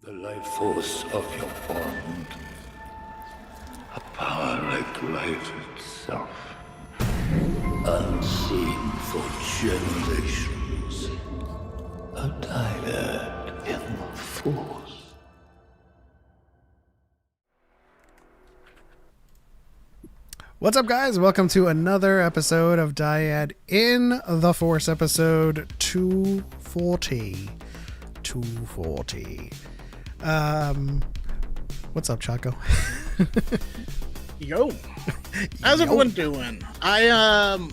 The life force of your bond. A power like light itself. Unseen for generations. A dyad in the force. What's up, guys? Welcome to another episode of DYAD in the Force, episode 240. 240. What's up, Choco? Yo, how's everyone doing? Man,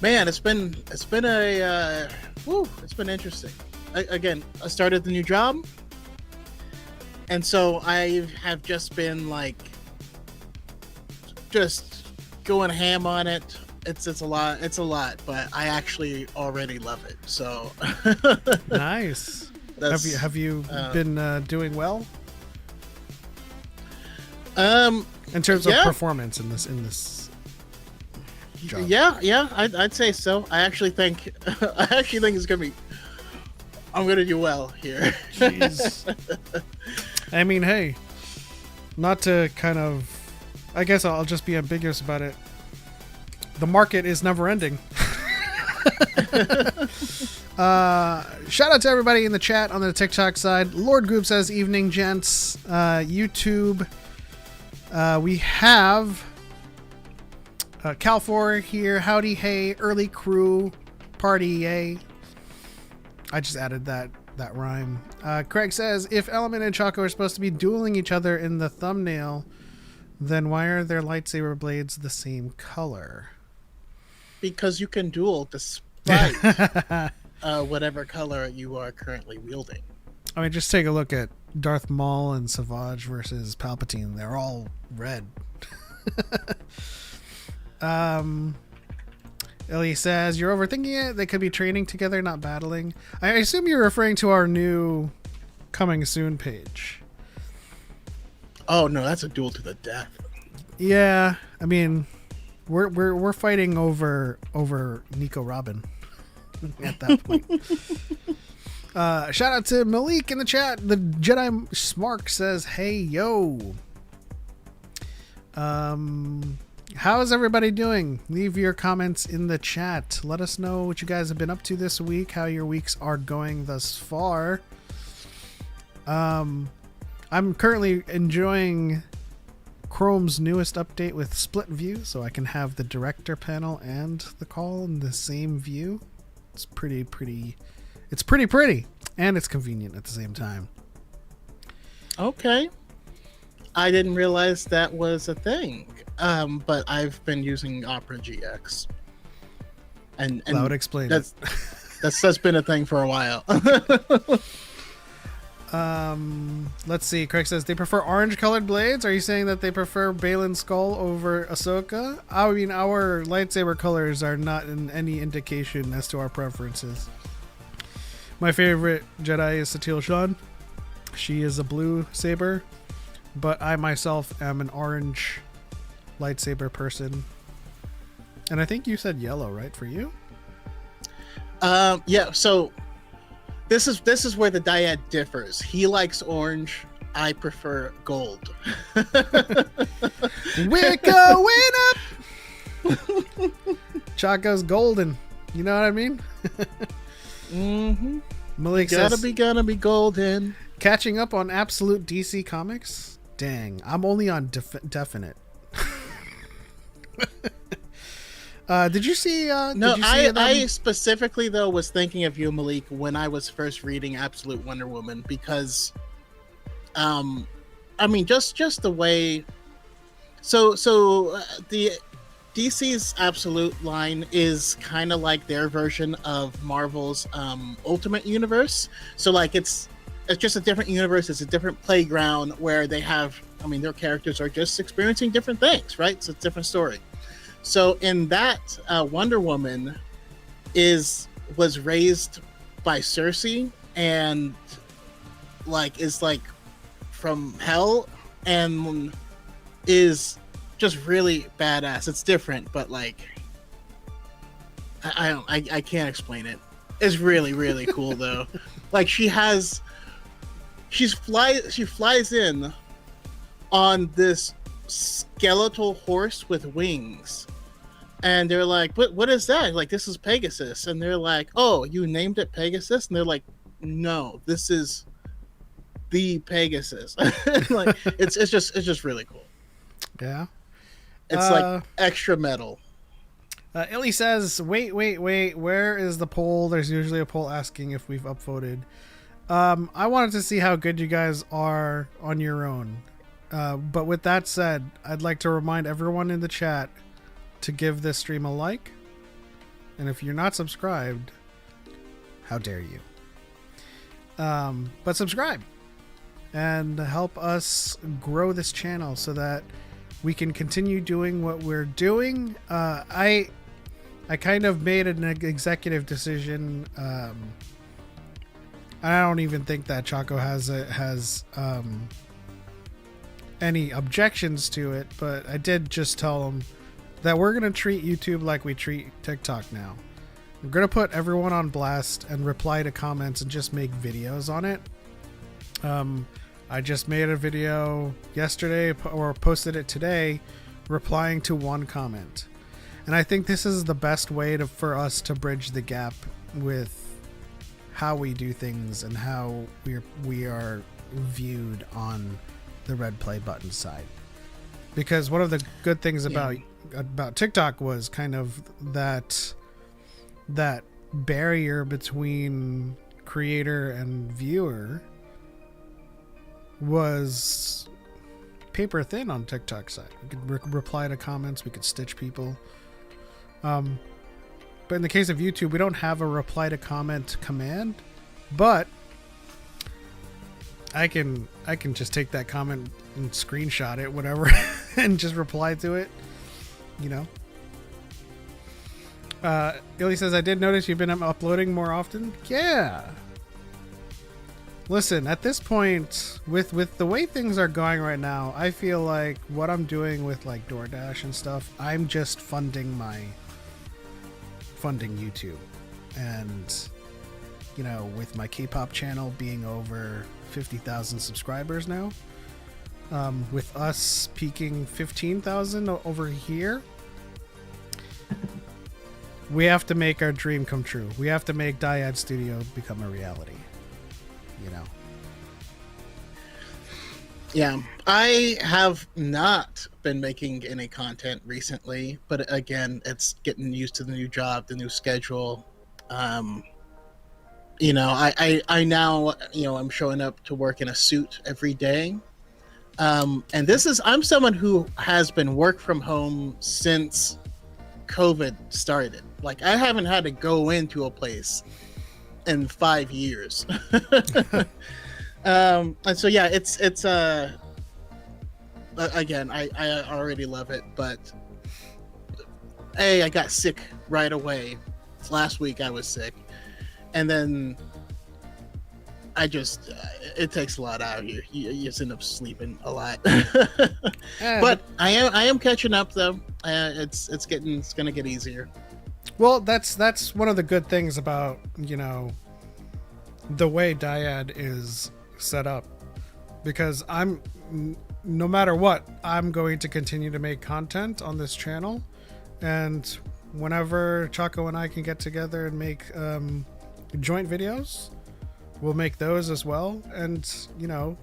it's been interesting. I started the new job, and so I have just been just going ham on it. It's a lot, but I actually already love it. So Nice. Have you been doing well? In terms of performance in this job. Yeah, I'd say so. I actually think it's gonna be. I'm gonna do well here. Jeez. I mean, hey, not to kind of. I guess I'll just be ambiguous about it. The market is never ending. Shout out to everybody in the chat on the TikTok side. Lord Goop says, evening, gents. YouTube. We have Cal4 here. Howdy, hey, early crew. Party, yay. I just added that rhyme. Craig says, if Element and Choco are supposed to be dueling each other in the thumbnail, then why are their lightsaber blades the same color? Because you can duel despite whatever color you are currently wielding. I mean, just take a look at Darth Maul and Savage versus Palpatine. They're all red. Ellie says, you're overthinking it. They could be training together, not battling. I assume you're referring to our new coming soon page. Oh no, that's a duel to the death. Yeah, I mean, we're fighting over Nico Robin at that point. Shout out to Malik in the chat. The Jedi Smark says, "Hey yo, how's everybody doing? Leave your comments in the chat. Let us know what you guys have been up to this week. How your weeks are going thus far." I'm currently enjoying Chrome's newest update with split view, so I can have the director panel and the call in the same view. It's pretty. It's pretty, and it's convenient at the same time. Okay. I didn't realize that was a thing. But I've been using Opera GX. And that would explain that's been a thing for a while. Let's see. Craig says they prefer orange colored blades. Are you saying that they prefer Balin's skull over Ahsoka? I mean, our lightsaber colors are not in any indication as to our preferences. My favorite Jedi is Satil Shan. She is a blue saber, but I myself am an orange lightsaber person. And I think you said yellow, right, for you? Yeah, so this is where the dyad differs. He likes orange. I prefer gold. We're going up. Choco's golden. You know what I mean? Mm-hmm. Malik says, gotta be golden. Catching up on absolute DC comics? Dang, I'm only on definite. Did you see? No, I specifically though was thinking of you, Malik, when I was first reading Absolute Wonder Woman, because, I mean, just the way. So the DC's Absolute line is kind of like their version of Marvel's Ultimate Universe. So like it's just a different universe. It's a different playground where they have. I mean, their characters are just experiencing different things, right? So it's a different story. So in that, Wonder Woman was raised by Cersei and is from hell and is just really badass. It's different, but I can't explain it. It's really, really cool though. Like she has She flies in on this skeletal horse with wings. And they're like, what is that? Like, this is Pegasus. And they're like, oh, you named it Pegasus? And they're like, no, this is the Pegasus. Like, it's just really cool. Yeah. It's like extra metal. Illy says, wait, where is the poll? There's usually a poll asking if we've upvoted. I wanted to see how good you guys are on your own. But with that said, I'd like to remind everyone in the chat to give this stream a like. And if you're not subscribed, how dare you? But subscribe and help us grow this channel so that we can continue doing what we're doing. I kind of made an executive decision. I don't even think that Choco has any objections to it, but I did just tell him that we're going to treat YouTube like we treat TikTok now. We're going to put everyone on blast and reply to comments and just make videos on it. I just made a video yesterday or posted it today replying to one comment. And I think this is the best way for us to bridge the gap with how we do things and how we are viewed on the red play button side. Because one of the good things about TikTok was kind of that barrier between creator and viewer was paper thin on TikTok side. We could reply to comments, we could stitch people. But in the case of YouTube, we don't have a reply to comment command, but I can just take that comment and screenshot it, whatever, and just reply to it, you know. Illy says, I did notice you've been uploading more often. Yeah. Listen, at this point, with the way things are going right now, I feel like what I'm doing with like DoorDash and stuff, I'm just funding YouTube. And, you know, with my K-pop channel being over 50,000 subscribers now, with us peaking 15,000 over here, we have to make our dream come true. We have to make DYAD Studio become a reality. You know. Yeah, I have not been making any content recently, but again, it's getting used to the new job, the new schedule. You know, I now, you know, I'm showing up to work in a suit every day. And I'm someone who has been work from home since COVID started. Like, I haven't had to go into a place in 5 years. And so yeah, it's again, I already love it, but I got sick right away. Last week I was sick, and then I just it takes a lot out of you. You just end up sleeping a lot. But I am catching up though. It's gonna get easier. Well, that's one of the good things about, you know, the way DYAD is set up, because no matter what, I'm going to continue to make content on this channel, and whenever Choco and I can get together and make joint videos, we'll make those as well. And, you know,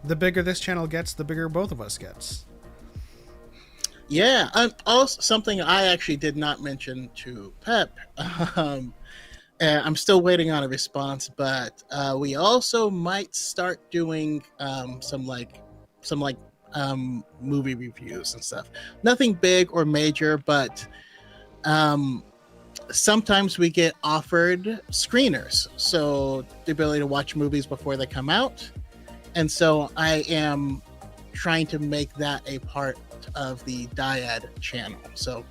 the bigger this channel gets, the bigger both of us gets. Yeah, also something I actually did not mention to Pep. I'm still waiting on a response, but we also might start doing some movie reviews and stuff. Nothing big or major, but sometimes we get offered screeners, so the ability to watch movies before they come out. And so I am trying to make that a part of the DYAD channel. So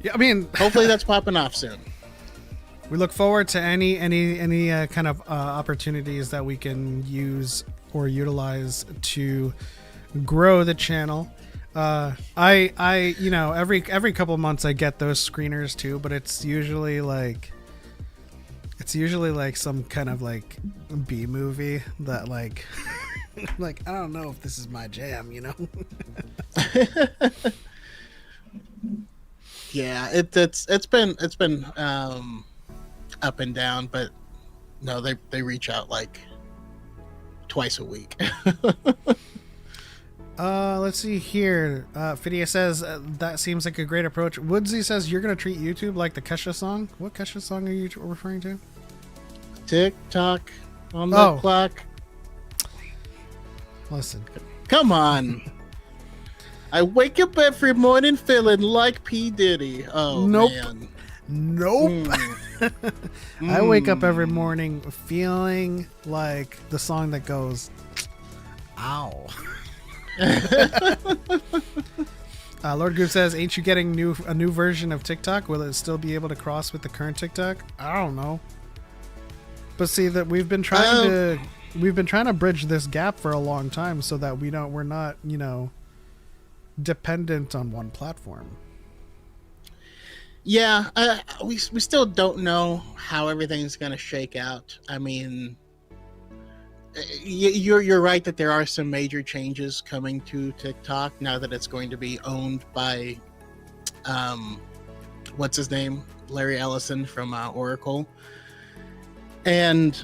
yeah, I mean, hopefully that's popping off soon. We look forward to any kind of opportunities that we can use or utilize to grow the channel. I you know, every couple months I get those screeners too, but it's usually It's usually like some kind of like B movie that like like I don't know if this is my jam, you know. Yeah, it's been up and down, but no, they reach out like twice a week. Let's see here. Fidia says that seems like a great approach. Woodsy says you're gonna treat YouTube like the Kesha song. What Kesha song are you referring to? Tick tock on the clock. Listen, come on. I wake up every morning feeling like P. Diddy. Oh, nope. Man. Nope. I wake up every morning feeling like the song that goes, ow. Lord Goop says, ain't you getting a new version of TikTok? Will it still be able to cross with the current TikTok? I don't know. But see that we've been trying to bridge this gap for a long time so that we're not, you know, dependent on one platform. Yeah, we still don't know how everything's going to shake out. I mean, you're right that there are some major changes coming to TikTok now that it's going to be owned by, what's his name, Larry Ellison from Oracle, and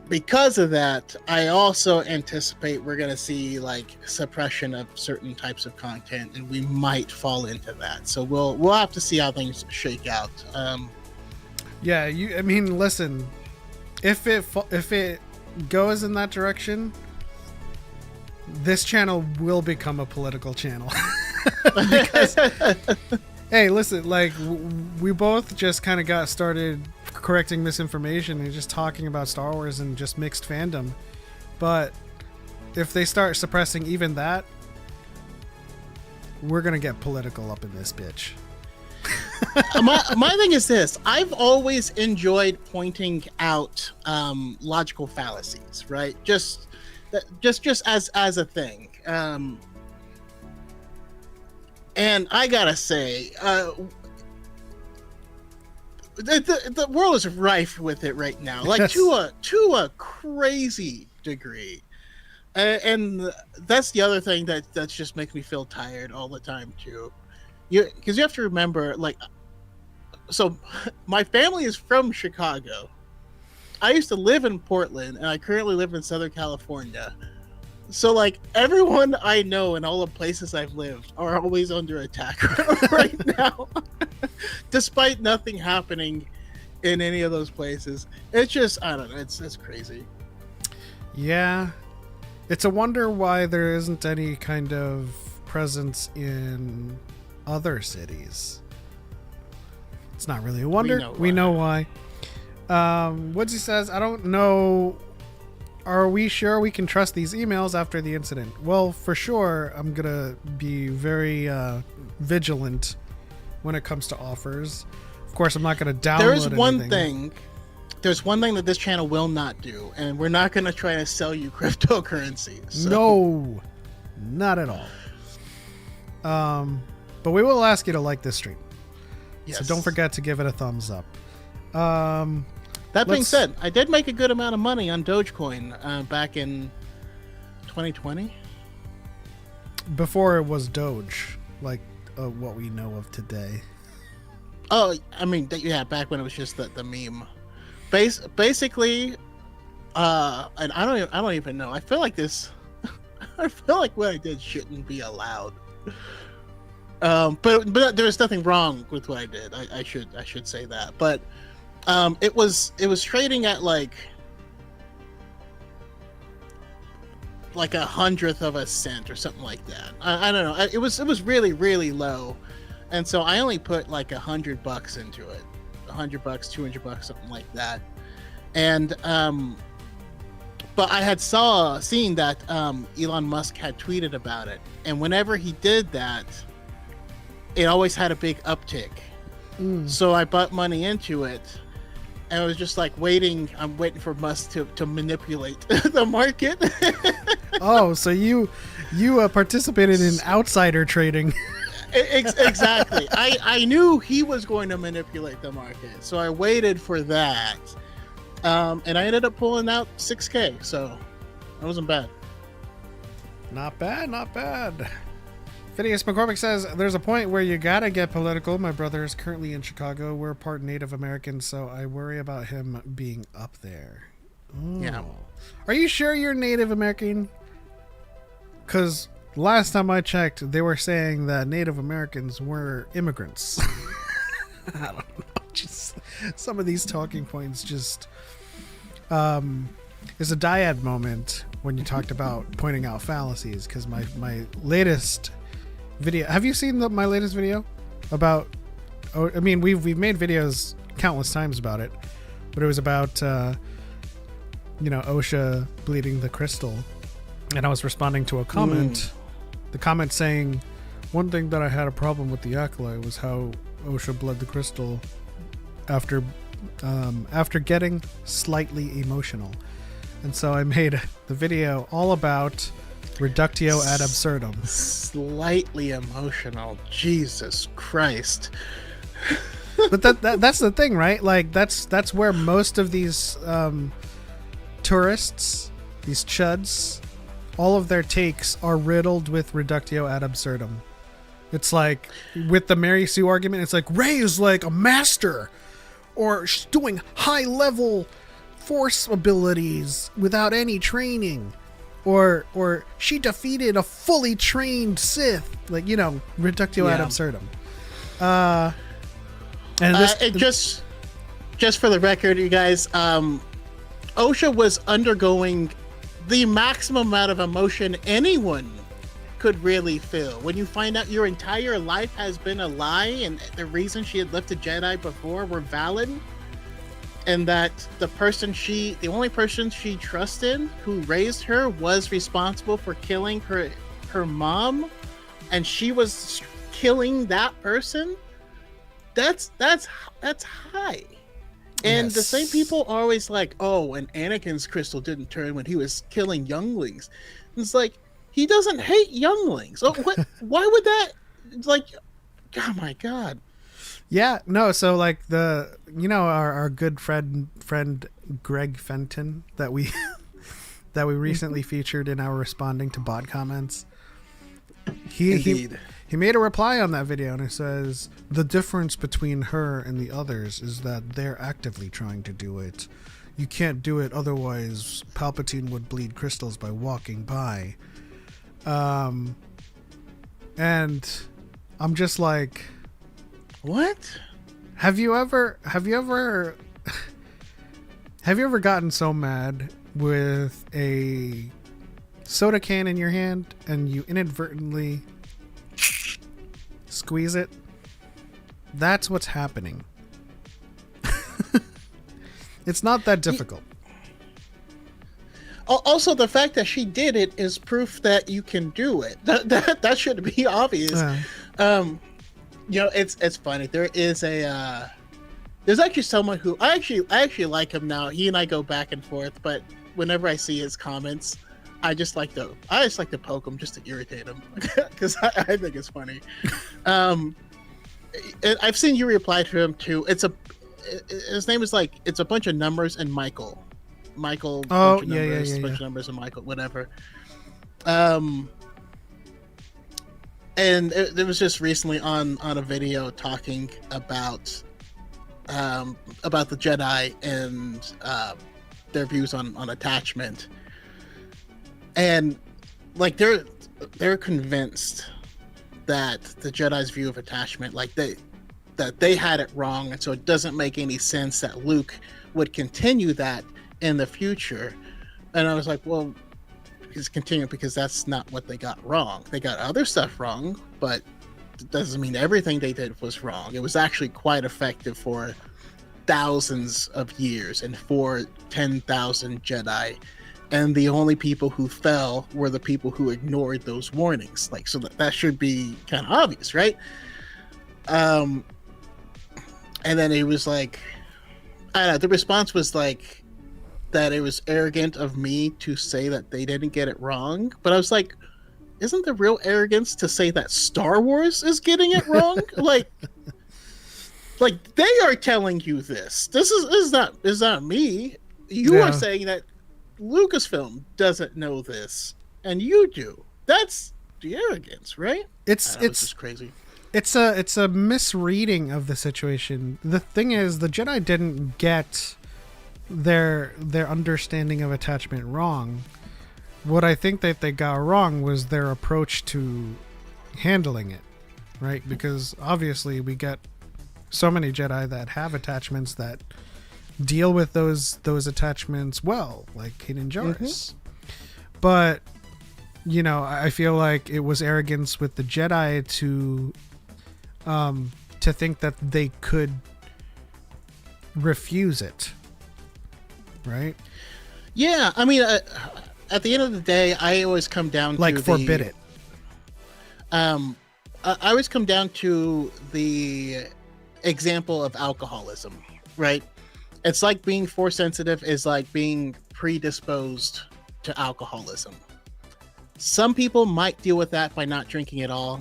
because of that, I also anticipate we're going to see like suppression of certain types of content, and we might fall into that. So we'll have to see how things shake out. Yeah, I mean, listen, if it goes in that direction, this channel will become a political channel. Because, hey, listen, like we both just kind of got started correcting misinformation and just talking about Star Wars and just mixed fandom, but if they start suppressing even that, we're gonna get political up in this bitch. my thing is this: I've always enjoyed pointing out logical fallacies, right? Just as a thing. And I gotta say, the world is rife with it right now, like yes. to a crazy degree, and that's the other thing that just makes me feel tired all the time too. Because you have to remember, like, so my family is from Chicago. I used to live in Portland, and I currently live in Southern California. So, like, everyone I know in all the places I've lived are always under attack right now, despite nothing happening in any of those places. It's just, I don't know, it's crazy. Yeah. It's a wonder why there isn't any kind of presence in other cities. It's not really a wonder. We know why. Woodsy says, I don't know. Are we sure we can trust these emails after the incident? Well, for sure, I'm going to be very vigilant when it comes to offers. Of course, I'm not going to download There's anything. There's one thing that this channel will not do, and we're not going to try to sell you cryptocurrency. So. No, not at all. But we will ask you to like this stream. Yes. So don't forget to give it a thumbs up. That being said, I did make a good amount of money on Dogecoin back in 2020. Before it was Doge, like what we know of today. Oh, I mean, yeah, back when it was just the meme. Basically, and I don't even know. I feel like this. I feel like what I did shouldn't be allowed. But there's nothing wrong with what I did. I should say that. But it was trading at like 1/100th of a cent or something like that. I don't know. It was really, really low, and so I only put like $100 into it, $100, $200, something like that. And but I had seen that Elon Musk had tweeted about it, and whenever he did that, it always had a big uptick. So I put money into it, and I was just like I'm waiting for Musk to manipulate the market. Oh, so you participated in outsider trading. Exactly. I knew he was going to manipulate the market, so I waited for that. And I ended up pulling out 6K, so that wasn't bad. Not bad, not bad. Phineas McCormick says, there's a point where you gotta get political. My brother is currently in Chicago. We're part Native American, so I worry about him being up there. Oh. Yeah. Are you sure you're Native American? Because last time I checked, they were saying that Native Americans were immigrants. I don't know. Just some of these talking points just... It's a DYAD moment when you talked about pointing out fallacies, because my latest video... Have you seen my latest video about... I mean, we've made videos countless times about it, but it was about, Osha bleeding the crystal. And I was responding to a comment. The comment saying, one thing that I had a problem with the Acolyte was how Osha bled the crystal after getting slightly emotional. And so I made the video all about reductio ad absurdum. Slightly emotional. Jesus Christ. But that's the thing, right? Like that's where most of these tourists, these chuds, all of their takes are riddled with reductio ad absurdum. It's like with the Mary Sue argument, it's like Rey is like a master, or she's doing high level force abilities without any training, or she defeated a fully trained Sith, like, reductio ad absurdum. And this, just for the record, you guys, Osha was undergoing the maximum amount of emotion anyone could really feel when you find out your entire life has been a lie and the reason she had left a Jedi before were valid, and that the only person she trusted who raised her was responsible for killing her mom, and she was killing that person. That's high. And yes. The same people are always like, oh, and Anakin's crystal didn't turn when he was killing younglings. It's like, he doesn't hate younglings. Oh, what? Why would that? It's like, oh my God. Yeah, no. So like our good friend Greg Fenton that we recently featured in our responding to bot comments. He made a reply on that video, and it says the difference between her and the others is that they're actively trying to do it. You can't do it otherwise. Palpatine would bleed crystals by walking by. And I'm just like, what? Have you ever gotten so mad with a soda can in your hand and you inadvertently squeeze it? That's what's happening. It's not that difficult. Also, the fact that she did it is proof that you can do it. That should be obvious. It's funny. There's actually someone who I actually like him now. He and I go back and forth, but whenever I see his comments, I just like to poke him just to irritate him because I think it's funny. I've seen you reply to him too. His name is like, it's a bunch of numbers and Michael. Oh, yeah. Bunch of numbers and Michael, whatever. And it was just recently on a video talking about the Jedi and their views on attachment, and like they're convinced that the Jedi's view of attachment, like that they had it wrong, and so it doesn't make any sense that Luke would continue that in the future. And I was like, well, he's continuing because that's not what they got wrong. They got other stuff wrong, but it doesn't mean everything they did was wrong. It was actually quite effective for thousands of years and for 10,000 Jedi. And the only people who fell were the people who ignored those warnings. Like, so that should be kind of obvious, right? And then it was like, I don't know, the response was like, that it was arrogant of me to say that they didn't get it wrong. But I was like, isn't the real arrogance to say that Star Wars is getting it wrong? like they are telling you this. This is not me. You Yeah. are saying that Lucasfilm doesn't know this, and you do. That's the arrogance, right? It's That was it's just crazy. it's a misreading of the situation. The thing is, the Jedi didn't get their understanding of attachment wrong. What I think that they got wrong was their approach to handling it, right? Because obviously we get so many Jedi that have attachments that deal with those attachments well, like Hayden Jarrus. But you know, I feel like it was arrogance with the Jedi to think that they could refuse it, right? Yeah, I mean, at the end of the day, I always come down Like to forbid it. I always come down to the example of alcoholism, right? It's like being force sensitive is like being predisposed to alcoholism. Some people might deal with that by not drinking at all.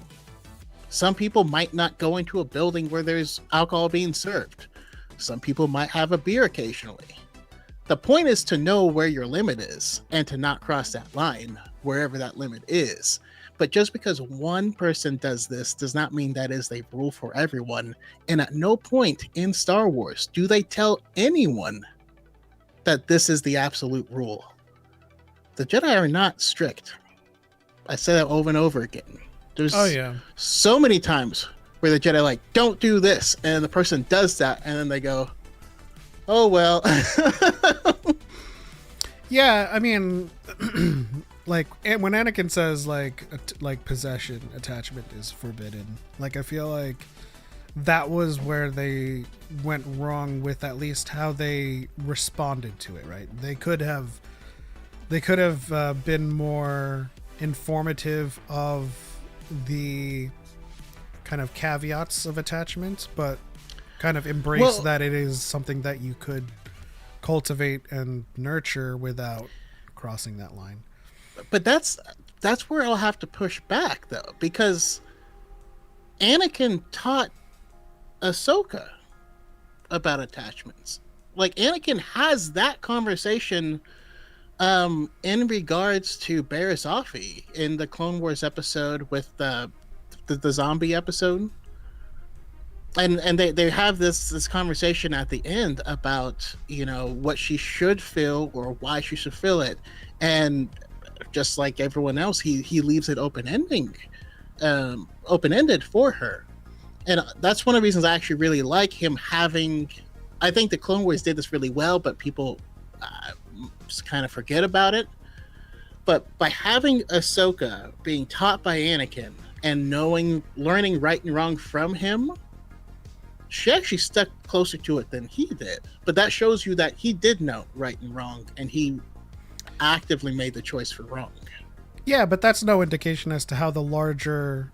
Some people might not go into a building where there's alcohol being served. Some people might have a beer occasionally. The point is to know where your limit is and to not cross that line, wherever that limit is. But just because one person does this does not mean that is the rule for everyone. And at no point in Star Wars do they tell anyone that this is the absolute rule. The Jedi are not strict. I say that over and over again. There's so many times where the Jedi like, don't do this, and the person does that, and then they go, oh well. Yeah, I mean, like when Anakin says like possession attachment is forbidden, like I feel like that was where they went wrong with at least how they responded to it, right? They could have been more informative of the kind of caveats of attachment, but kind of embrace that it is something that you could cultivate and nurture without crossing that line. But that's where I'll have to push back though, because Anakin taught Ahsoka about attachments. Like Anakin has that conversation in regards to Barriss Offee in the Clone Wars episode with the zombie episode. And they have this conversation at the end about, you know, what she should feel or why she should feel it. And just like everyone else, he leaves it open-ended for her. And that's one of the reasons I actually really like him having, I think the Clone Wars did this really well, but people just kind of forget about it. But by having Ahsoka being taught by Anakin and learning right and wrong from him, she actually stuck closer to it than he did. But that shows you that he did know right and wrong, and he actively made the choice for wrong. Yeah, but that's no indication as to how the larger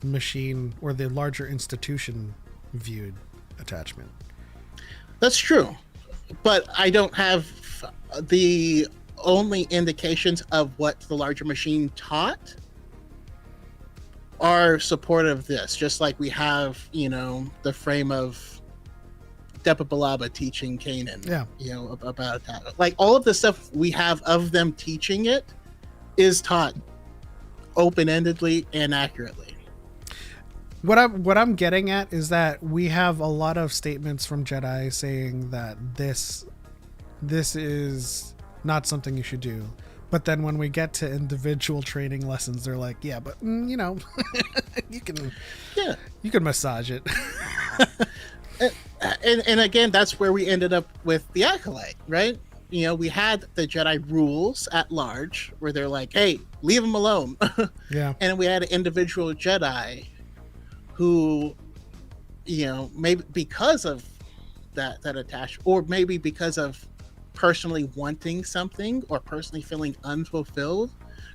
machine or the larger institution viewed attachment. That's true. But I don't have the only indications of what the larger machine taught are supportive of this, just like we have, you know, the frame of Depa Billaba teaching Kanan, you know, about that. Like all of the stuff we have of them teaching it is taught open-endedly and accurately. What I'm getting at is that we have a lot of statements from Jedi saying that this is not something you should do. But then when we get to individual training lessons, they're like, yeah, but you know, you can massage it. and again, that's where we ended up with the Acolyte, right? You know, we had the Jedi rules at large where they're like, hey, leave him alone. Yeah. And we had an individual Jedi who, you know, maybe because of that attachment, or maybe because of personally wanting something or personally feeling unfulfilled,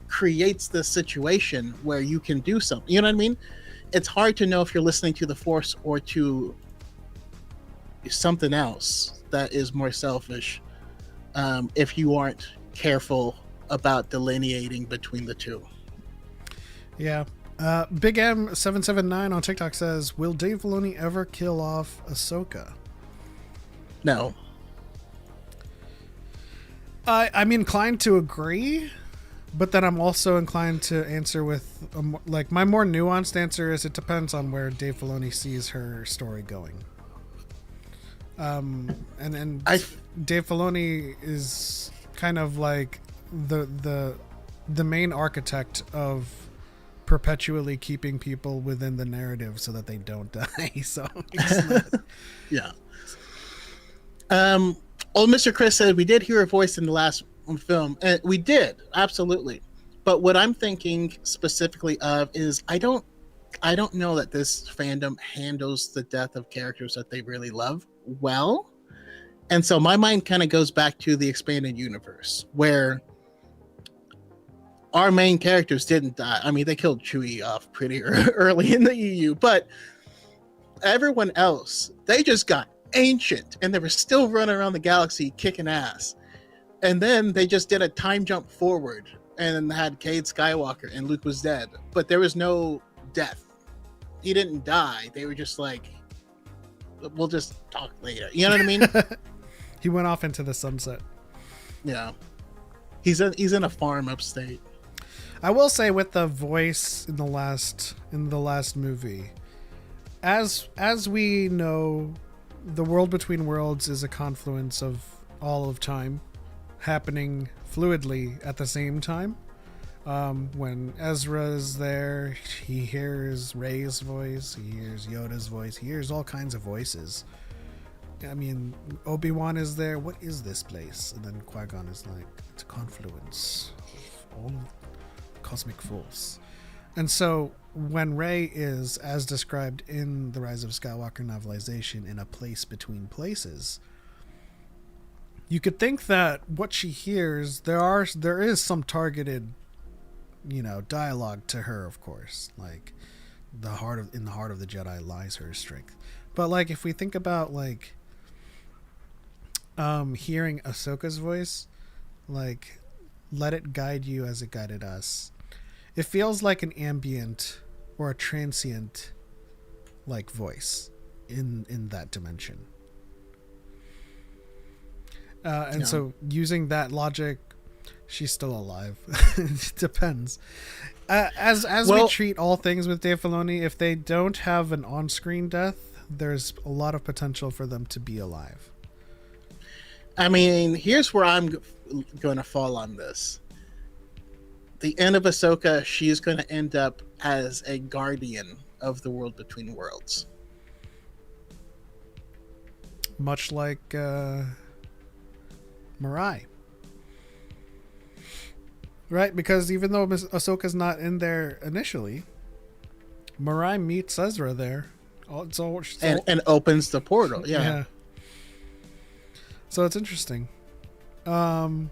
creates this situation where you can do something. You know what I mean? It's hard to know if you're listening to the Force or to something else that is more selfish, if you aren't careful about delineating between the two. Yeah. Big M779 on TikTok says, will Dave Filoni ever kill off Ahsoka? No. I'm inclined to agree, but then I'm also inclined to answer with like my more nuanced answer is it depends on where Dave Filoni sees her story going. And Dave Filoni is kind of like the main architect of perpetually keeping people within the narrative so that they don't die. So yeah. Old Mr. Chris said we did hear a voice in the last film, and we did, absolutely. But what I'm thinking specifically of is I don't know that this fandom handles the death of characters that they really love well. And so my mind kind of goes back to the expanded universe where our main characters didn't die. I mean, they killed Chewie off pretty early in the EU, but everyone else, they just got ancient and they were still running around the galaxy kicking ass. And then they just did a time jump forward and had Cade Skywalker and Luke was dead, but there was no death. He didn't die. They were just like, we'll just talk later. You know what I mean? He went off into the sunset. Yeah. He's in a farm upstate. I will say with the voice in the last movie, as we know, the world between worlds is a confluence of all of time happening fluidly at the same time. When Ezra's there, he hears Rey's voice, he hears Yoda's voice, he hears all kinds of voices. I mean, Obi-Wan is there. What is this place? And then Qui-Gon is like, it's a confluence of all cosmic force. And so when Rey is, as described in the Rise of Skywalker novelization, in a place between places, you could think that what she hears, there is some targeted, dialogue to her, of course. Like in the heart of the Jedi lies her strength. But like if we think about like hearing Ahsoka's voice, like let it guide you as it guided us. It feels like an ambient or a transient like voice in that dimension. So using that logic, she's still alive. It depends. As we treat all things with Dave Filoni, if they don't have an on-screen death, there's a lot of potential for them to be alive. I mean, here's where I'm going to fall on this. The end of Ahsoka, she's going to end up as a guardian of the world between worlds. Much like Mirai. Right? Because even though Ahsoka's not in there initially, Mirai meets Ezra there. And opens the portal. Yeah. So it's interesting. Fidia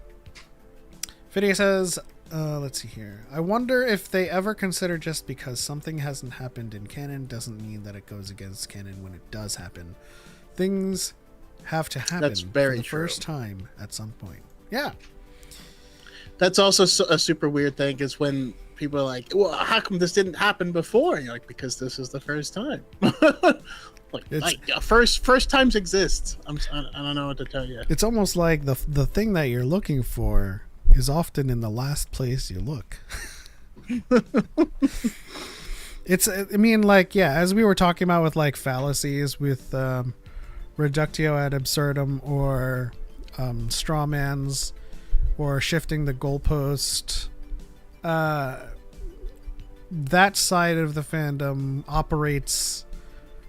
says, let's see here. I wonder if they ever consider just because something hasn't happened in canon doesn't mean that it goes against canon when it does happen. Things have to happen That's very for the true. first time at some point. Yeah. That's also a super weird thing is when people are like, well, how come this didn't happen before? And you're like, because this is the first time. First times exist. I don't know what to tell you. It's almost like the thing that you're looking for is often in the last place you look. As we were talking about with like fallacies with reductio ad absurdum or strawmans or shifting the goalpost, that side of the fandom operates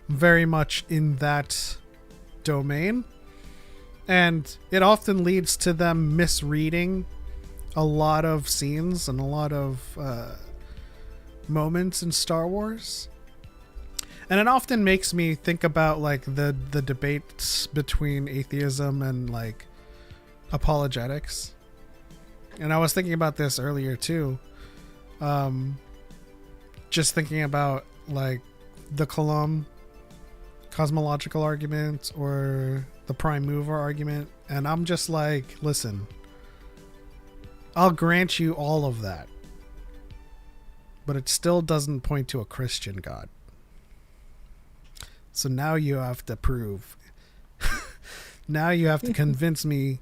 very much in that domain, and it often leads to them misreading a lot of scenes and a lot of moments in Star Wars. And it often makes me think about like the debates between atheism and like apologetics. And I was thinking about this earlier too. Just thinking about like the Kalam cosmological argument or the prime mover argument. And I'm just like, listen, I'll grant you all of that, but it still doesn't point to a Christian God. So now you have to prove, now you have to convince me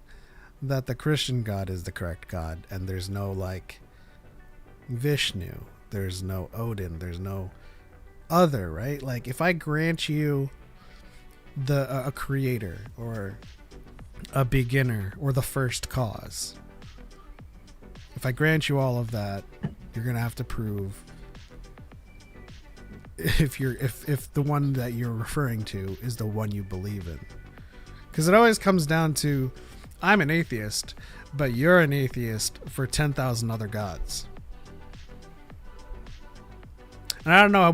that the Christian God is the correct God, and there's no like Vishnu, there's no Odin, there's no other, right? Like if I grant you a creator or a beginner or the first cause, if I grant you all of that, you're gonna have to prove if the one that you're referring to is the one you believe in. Because it always comes down to, I'm an atheist, but you're an atheist for 10,000 other gods. And I don't know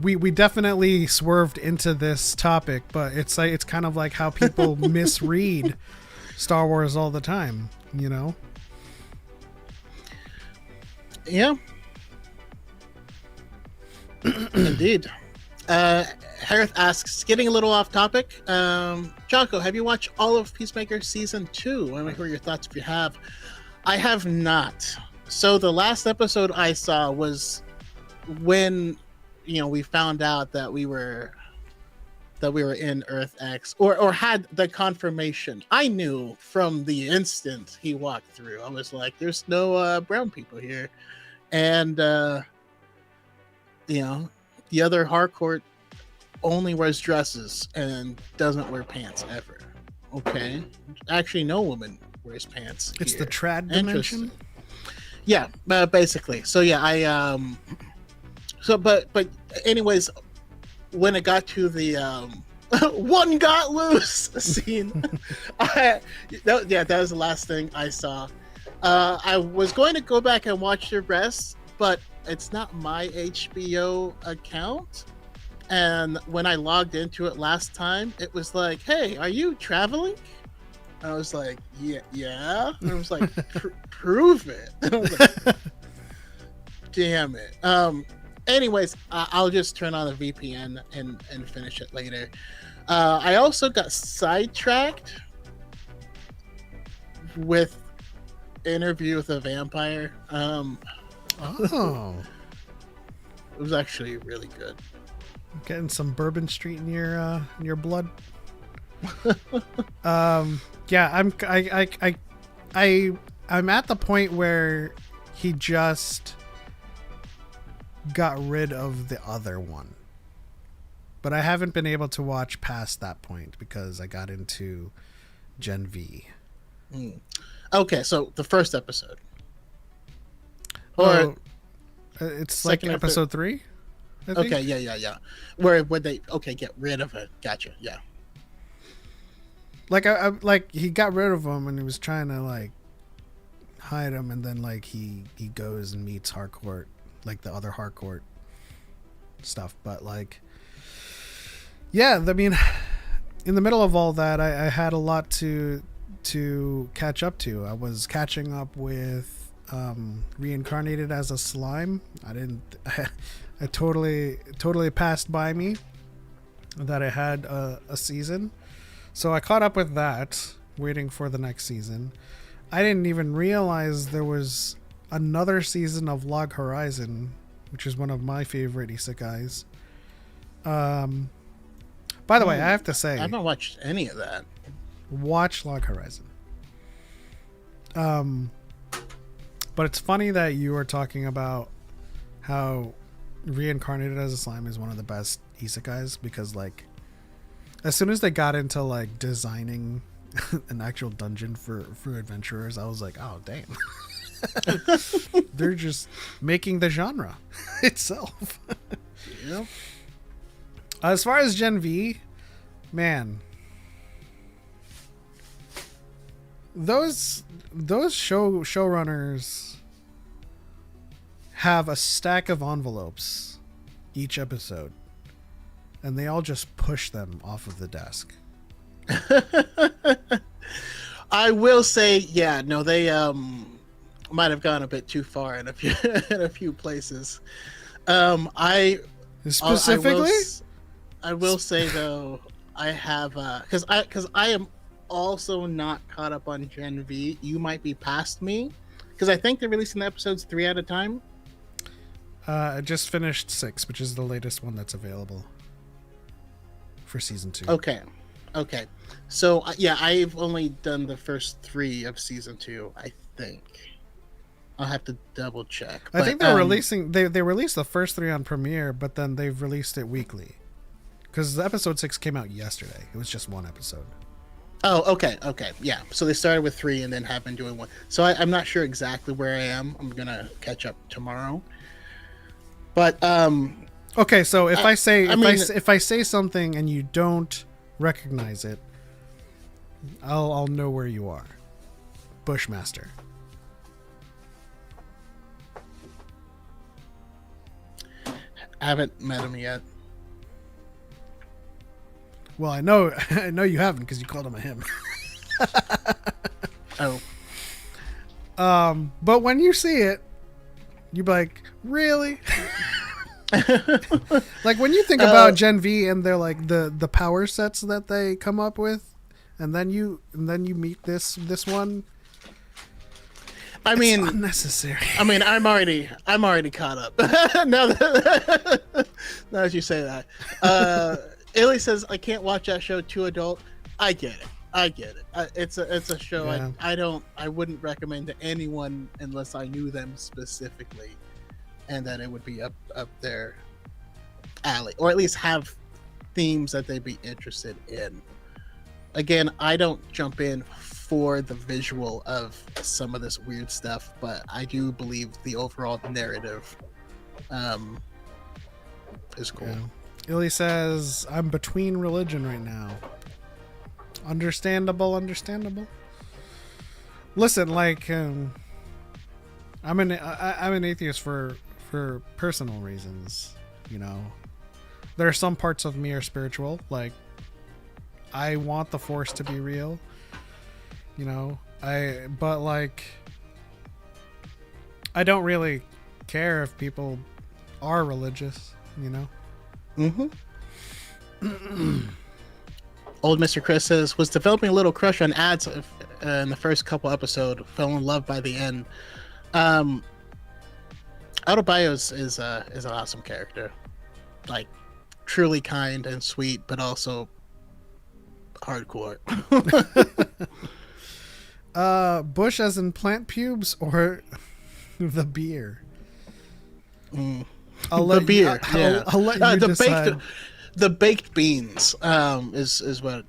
we definitely swerved into this topic, but it's like, it's kind of like how people misread Star Wars all the time, you know? Yeah. Indeed. Harith asks, getting a little off topic. Choco, have you watched all of Peacemaker season 2? I want to hear your thoughts if you have. I have not. So the last episode I saw was when, we found out that we were in Earth X, or had the confirmation. I knew from the instant he walked through. I was like, there's no brown people here. And the other Harcourt only wears dresses and doesn't wear pants ever. Okay. Actually, no woman wears pants. It's here. the trad dimension. Yeah, basically. So yeah, but anyways, when it got to the one got loose scene, that was the last thing I saw. I was going to go back and watch the rest, but it's not my HBO account. And when I logged into it last time, it was like, hey, are you traveling? And I was like, yeah. And I was like, prove it. And I was like, damn it. Anyways, I'll just turn on the VPN and finish it later. I also got sidetracked with Interview with a Vampire. Oh. It was actually really good. Getting some Bourbon Street in your blood. Yeah, I'm at the point where he just got rid of the other one, but I haven't been able to watch past that point because I got into Gen V. Okay, so the first episode, or it's like episode 3. Okay, yeah. Where would they? Okay, get rid of it. Gotcha. Yeah. Like like he got rid of him and he was trying to like hide him, and then like he goes and meets Harcourt, like the other Harcourt stuff. But like, yeah, I mean, in the middle of all that, I had a lot to catch up to. I was catching up with Reincarnated as a Slime. I totally passed by me that it had a season. So I caught up with that, waiting for the next season. I didn't even realize there was another season of Log Horizon, which is one of my favorite isekais. By the way, I have to say, I haven't watched any of that. Watch Log Horizon. But it's funny that you were talking about how Reincarnated as a Slime is one of the best isekais, because like as soon as they got into like designing an actual dungeon for adventurers, I was like, oh damn. They're just making the genre itself. Yeah. As far as Gen V, man, those showrunners have a stack of envelopes each episode, and they all just push them off of the desk. I will say, yeah, no, they might have gone a bit too far in a few places. I will say though, I have because I am also not caught up on Gen V. You might be past me because I think they're releasing the episodes 3 at a time. I just finished 6, which is the latest one that's available for season 2. Okay. Okay. So yeah, I've only done the first 3 of season 2, I think. I'll have to double check. I think they're releasing. They released the first 3 on Premiere, but then they've released it weekly. Because episode 6 came out yesterday. It was just 1 episode. Oh, okay, yeah. So they started with 3 and then have been doing 1. So I'm not sure exactly where I am. I'm gonna catch up tomorrow. But okay, so if I say if I say something and you don't recognize it, I'll know where you are. Bushmaster. I haven't met him yet. Well, I know you haven't because you called him a him. Oh. But when you see it, you're like, really? Like when you think about Gen V and they're like the power sets that they come up with, and then you meet this one. I mean, it's unnecessary. I mean, I'm already caught up. now that you say that, Illy says I can't watch that show too adult. I get it. It's a show Yeah. I wouldn't recommend to anyone unless I knew them specifically, and that it would be up their alley, or at least have themes that they'd be interested in. Again, I don't jump in for the visual of some of this weird stuff, but I do believe the overall narrative is cool. Yeah. Illy says, I'm between religion right now. Understandable. Listen, like, I'm an atheist for personal reasons, you know. There are some parts of me are spiritual, like, I want the Force to be real, you know. But like, I don't really care if people are religious, you know. Old Mr. Chris says, was developing a little crush on ads in the first couple episodes, fell in love by the end. Autobios is an awesome character, like truly kind and sweet, but also hardcore. Bush as in plant pubes or the beer? I'll let beer. I'll let you decide. The baked beans is what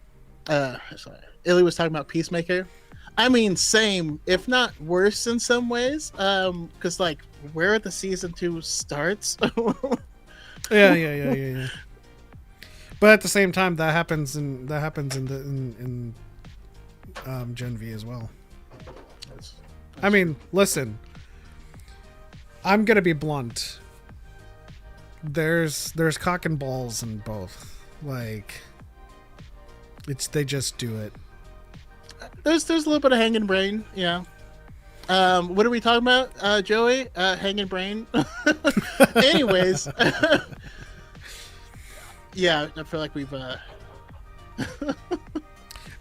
Illy was talking about. Peacemaker. I mean, same, if not worse in some ways. Because like where the season 2 starts. Yeah. But at the same time, that happens in Gen V as well. I mean, listen. I'm gonna be blunt. There's cock and balls in both. Like, they just do it. There's a little bit of hanging brain, yeah. What are we talking about, Joey? Hanging brain. Anyways, yeah, I feel like we've.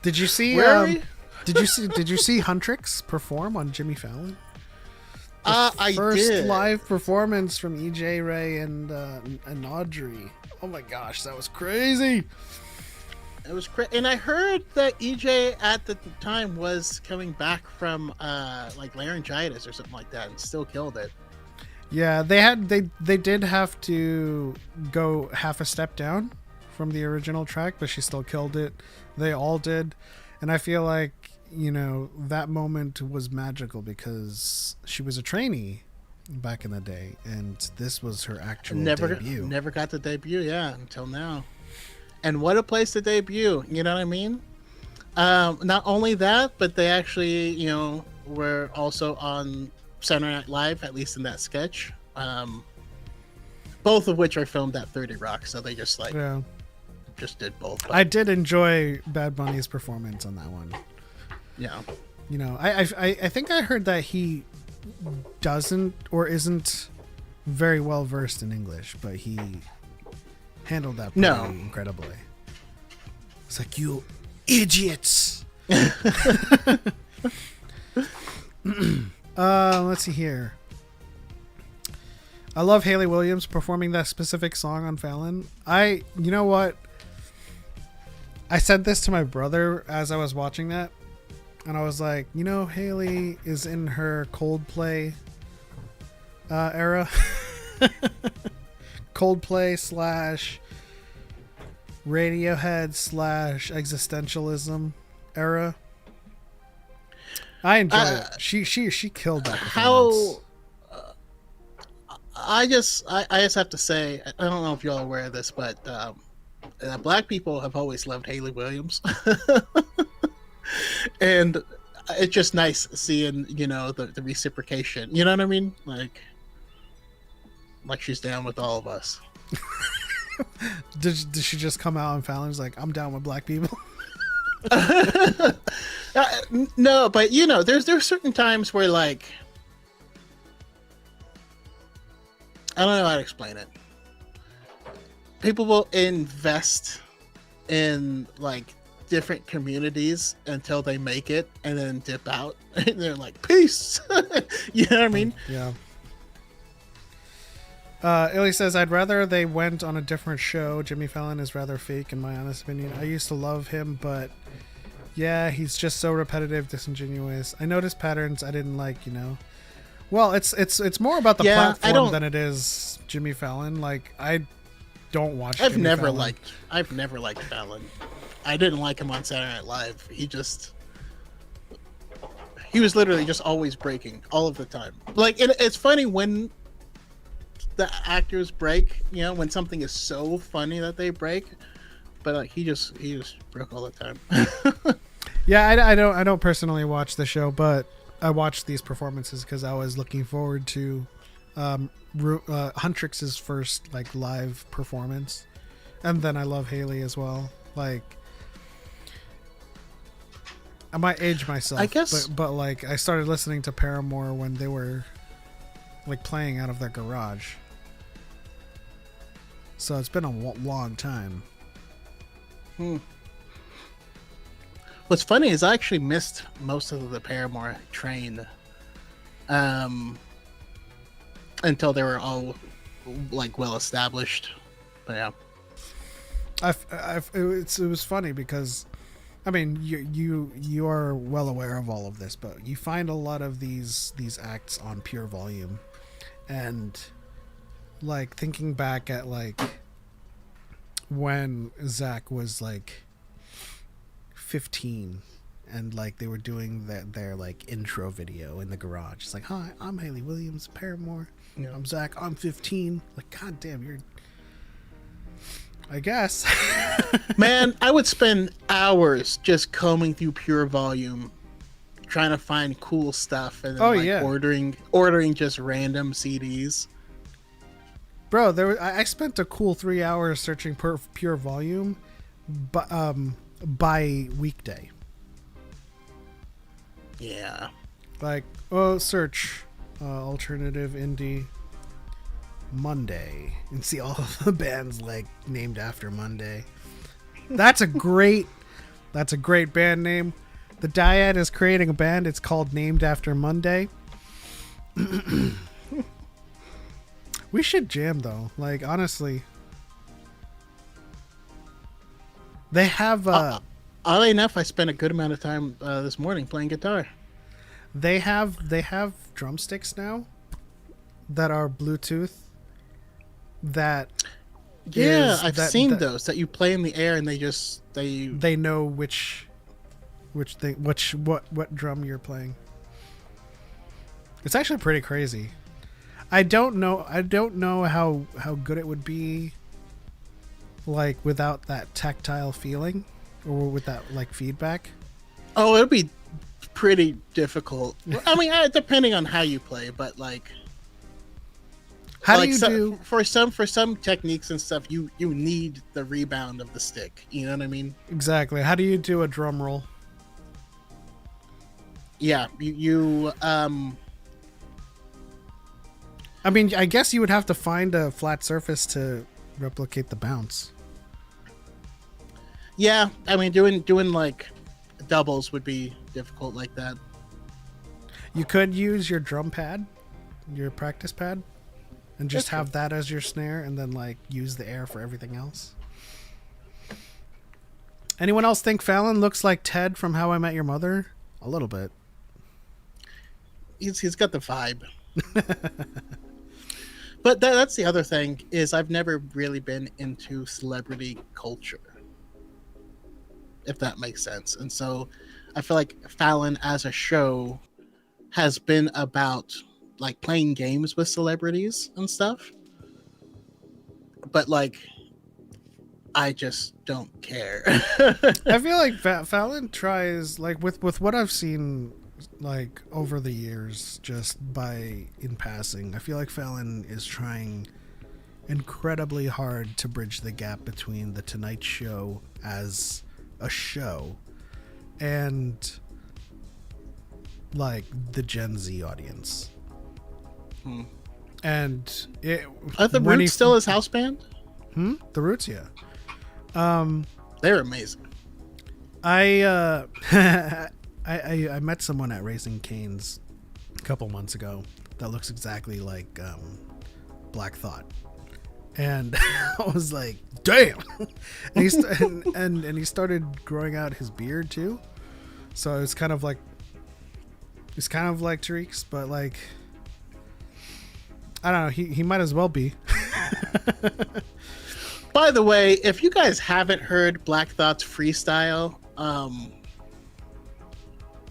Did you see? Did you see Huntrix perform on Jimmy Fallon? I first did. Live performance from EJ Ray and Audrey. Oh my gosh, that was crazy. It was crazy, and I heard that EJ at the time was coming back from like laryngitis or something like that, and still killed it. Yeah, they did have to go half a step down from the original track, but she still killed it. They all did, and I feel like, you know, that moment was magical because she was a trainee back in the day, and this was her actual debut. Never got the debut, yeah, until now. And what a place to debut, you know what I mean? Not only that, but they actually, you know, were also on Saturday Night Live, at least in that sketch. Both of which are filmed at 30 Rock, so they just just did both. But, I did enjoy Bad Bunny's performance on that one. yeah. You know, I think I heard that he doesn't or isn't very well versed in English, but he handled that pretty incredibly. It's like, you idiots. Let's see here. I love Hayley Williams performing that specific song on Fallon. You know what? I said this to my brother as I was watching that, and I was like, you know, Haley is in her Coldplay era. Coldplay / Radiohead / existentialism era. I enjoy it. She killed that performance. I just have to say, I don't know if y'all are aware of this, but black people have always loved Haley Williams. And it's just nice seeing, you know, the reciprocation. You know what I mean? Like she's down with all of us. Did she just come out and Fallon's like, I'm down with black people? No, but you know, there's certain times where, like, I don't know how to explain it. People will invest in like different communities until they make it and then dip out and they're like, peace. You know what I mean? Yeah. Illy says, I'd rather they went on a different show. Jimmy Fallon is rather fake, in my honest opinion. I used to love him, but yeah, he's just so repetitive, disingenuous. I noticed patterns I didn't like, you know. Well, it's more about the platform than it is Jimmy Fallon. Like, I don't watch I've never liked Fallon. I didn't like him on Saturday Night Live. He was literally just always breaking all of the time. Like, it's funny when the actors break, you know, when something is so funny that they break, but like he just broke all the time. Yeah, I don't personally watch the show, but I watched these performances because I was looking forward to Huntrix's first like live performance, and then I love Haley as well. Like, I might age myself, I guess, but like I started listening to Paramore when they were like playing out of their garage. So it's been a long time. What's funny is I actually missed most of the Paramore train until they were all like well established. But yeah, it was funny because, I mean, you are well aware of all of this, but you find a lot of these acts on Pure Volume, and like thinking back at like when Zach was like 15 and like they were doing their like intro video in the garage. It's like, hi, I'm Haley Williams, Paramore. You know, I'm Zach, I'm 15. Like, god damn, you're, I guess. Man, I would spend hours just combing through Pure Volume trying to find cool stuff and then ordering just random CDs. Bro, I spent a cool 3 hours searching Pure Volume by weekday. Yeah. Like, search alternative indie Monday and see all of the bands like named after Monday. That's a great band name. The DYAD is creating a band. It's called Named After Monday. We should jam though. Like, honestly, they have oddly enough, I spent a good amount of time this morning playing guitar. They have drumsticks now that are Bluetooth. I've seen those that you play in the air and they know what drum you're playing. It's actually pretty crazy. I don't know how good it would be like without that tactile feeling or with that like feedback. Oh, it'll be pretty difficult. I mean, depending on how you play, but like for some techniques and stuff, you need the rebound of the stick. You know what I mean? Exactly. How do you do a drum roll? Yeah, I mean, I guess you would have to find a flat surface to replicate the bounce. Yeah, I mean, doing like doubles would be difficult like that. You could use your drum pad, your practice pad, and just have that as your snare and then like use the air for everything else. Anyone else think Fallon looks like Ted from How I Met Your Mother? A little bit. He's got the vibe. But that's the other thing, is I've never really been into celebrity culture, if that makes sense. And so I feel like Fallon as a show has been about like playing games with celebrities and stuff. But like, I just don't care. I feel like Fallon tries, like with what I've seen like over the years, just by in passing, I feel like Fallon is trying incredibly hard to bridge the gap between the Tonight Show as a show and like the Gen Z audience. And Are the Roots still his house band? The Roots, yeah. They're amazing. I met someone at Raising Cane's a couple months ago that looks exactly like Black Thought, and I was like, "Damn!" and he started growing out his beard too, so it's kind of like Tariq's, but like I don't know. He might as well be. By the way, if you guys haven't heard Black Thought's freestyle,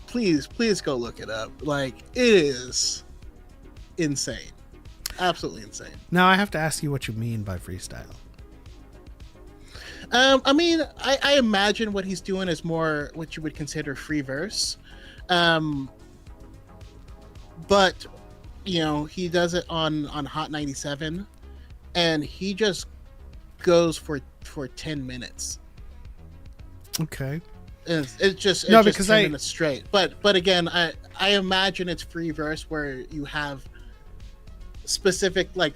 please go look it up. Like, it is insane. Absolutely insane. Now I have to ask you what you mean by freestyle. I mean, I imagine what he's doing is more what you would consider free verse. But, you know, he does it on Hot 97, and he just goes for 10 minutes. Okay. It's just 10 minutes straight. But again, I imagine it's free verse where you have specific like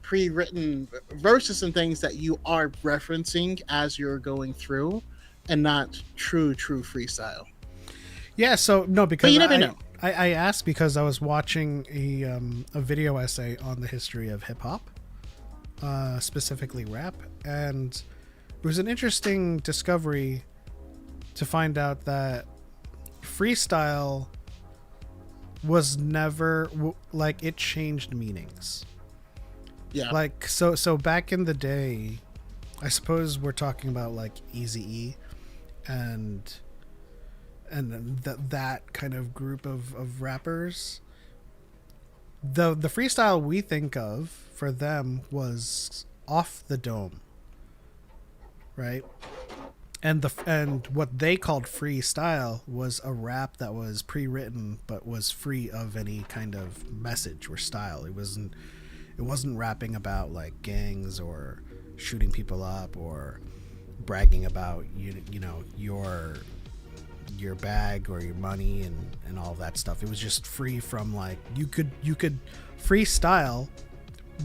pre-written verses and things that you are referencing as you're going through, and not true freestyle. Yeah, so no, because but you never know. I asked because I was watching a video essay on the history of hip hop, specifically rap, and it was an interesting discovery to find out that freestyle was never like, it changed meanings. Yeah. Like, so back in the day, I suppose we're talking about like Eazy-E and that kind of group of rappers. The freestyle we think of for them was Off the Dome, right? And what they called freestyle was a rap that was pre-written but was free of any kind of message or style. It wasn't rapping about like gangs or shooting people up or bragging about you know your bag or your money and all that stuff. It was just free from like, you could freestyle,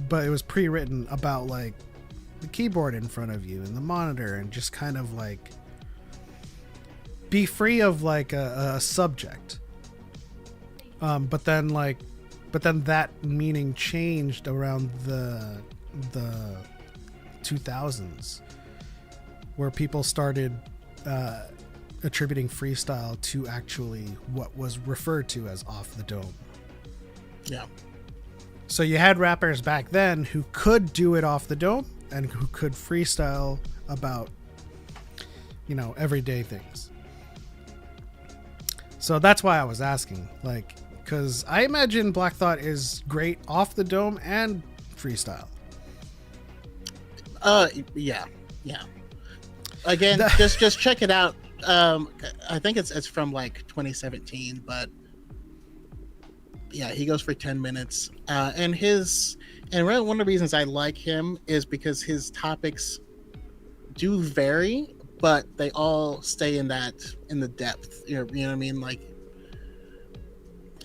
but it was pre-written about like the keyboard in front of you and the monitor, and just kind of like be free of like a subject. But then that meaning changed around the 2000s, where people started attributing freestyle to actually what was referred to as Off the Dome. Yeah. So you had rappers back then who could do it off the dome and who could freestyle about, you know, everyday things. So that's why I was asking, like, because I imagine Black Thought is great off the dome and freestyle. Yeah. Again, just check it out. I think it's from like 2017, but yeah, he goes for 10 minutes. And really one of the reasons I like him is because his topics do vary, but they all stay in the depth. You know what I mean?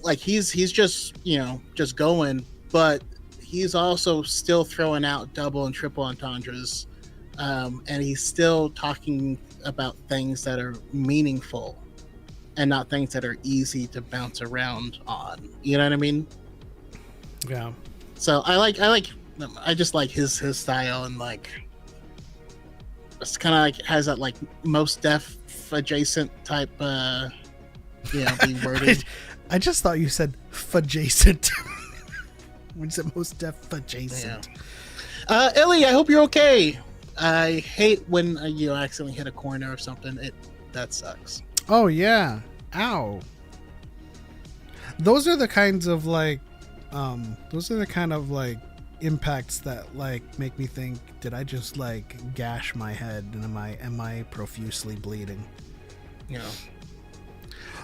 Like he's just, you know, just going, but he's also still throwing out double and triple entendres. And he's still talking about things that are meaningful and not things that are easy to bounce around on. You know what I mean? Yeah. So I just like his style, and like it's kind of like has that like most deaf adjacent type the wording. I just thought you said adjacent. When you said most deaf adjacent. Yeah. Ellie, I hope you're okay. I hate when you accidentally hit a corner or something. That sucks. Oh yeah. Ow. Those are the kinds of like impacts that like make me think, did I just like gash my head and am I profusely bleeding? You know.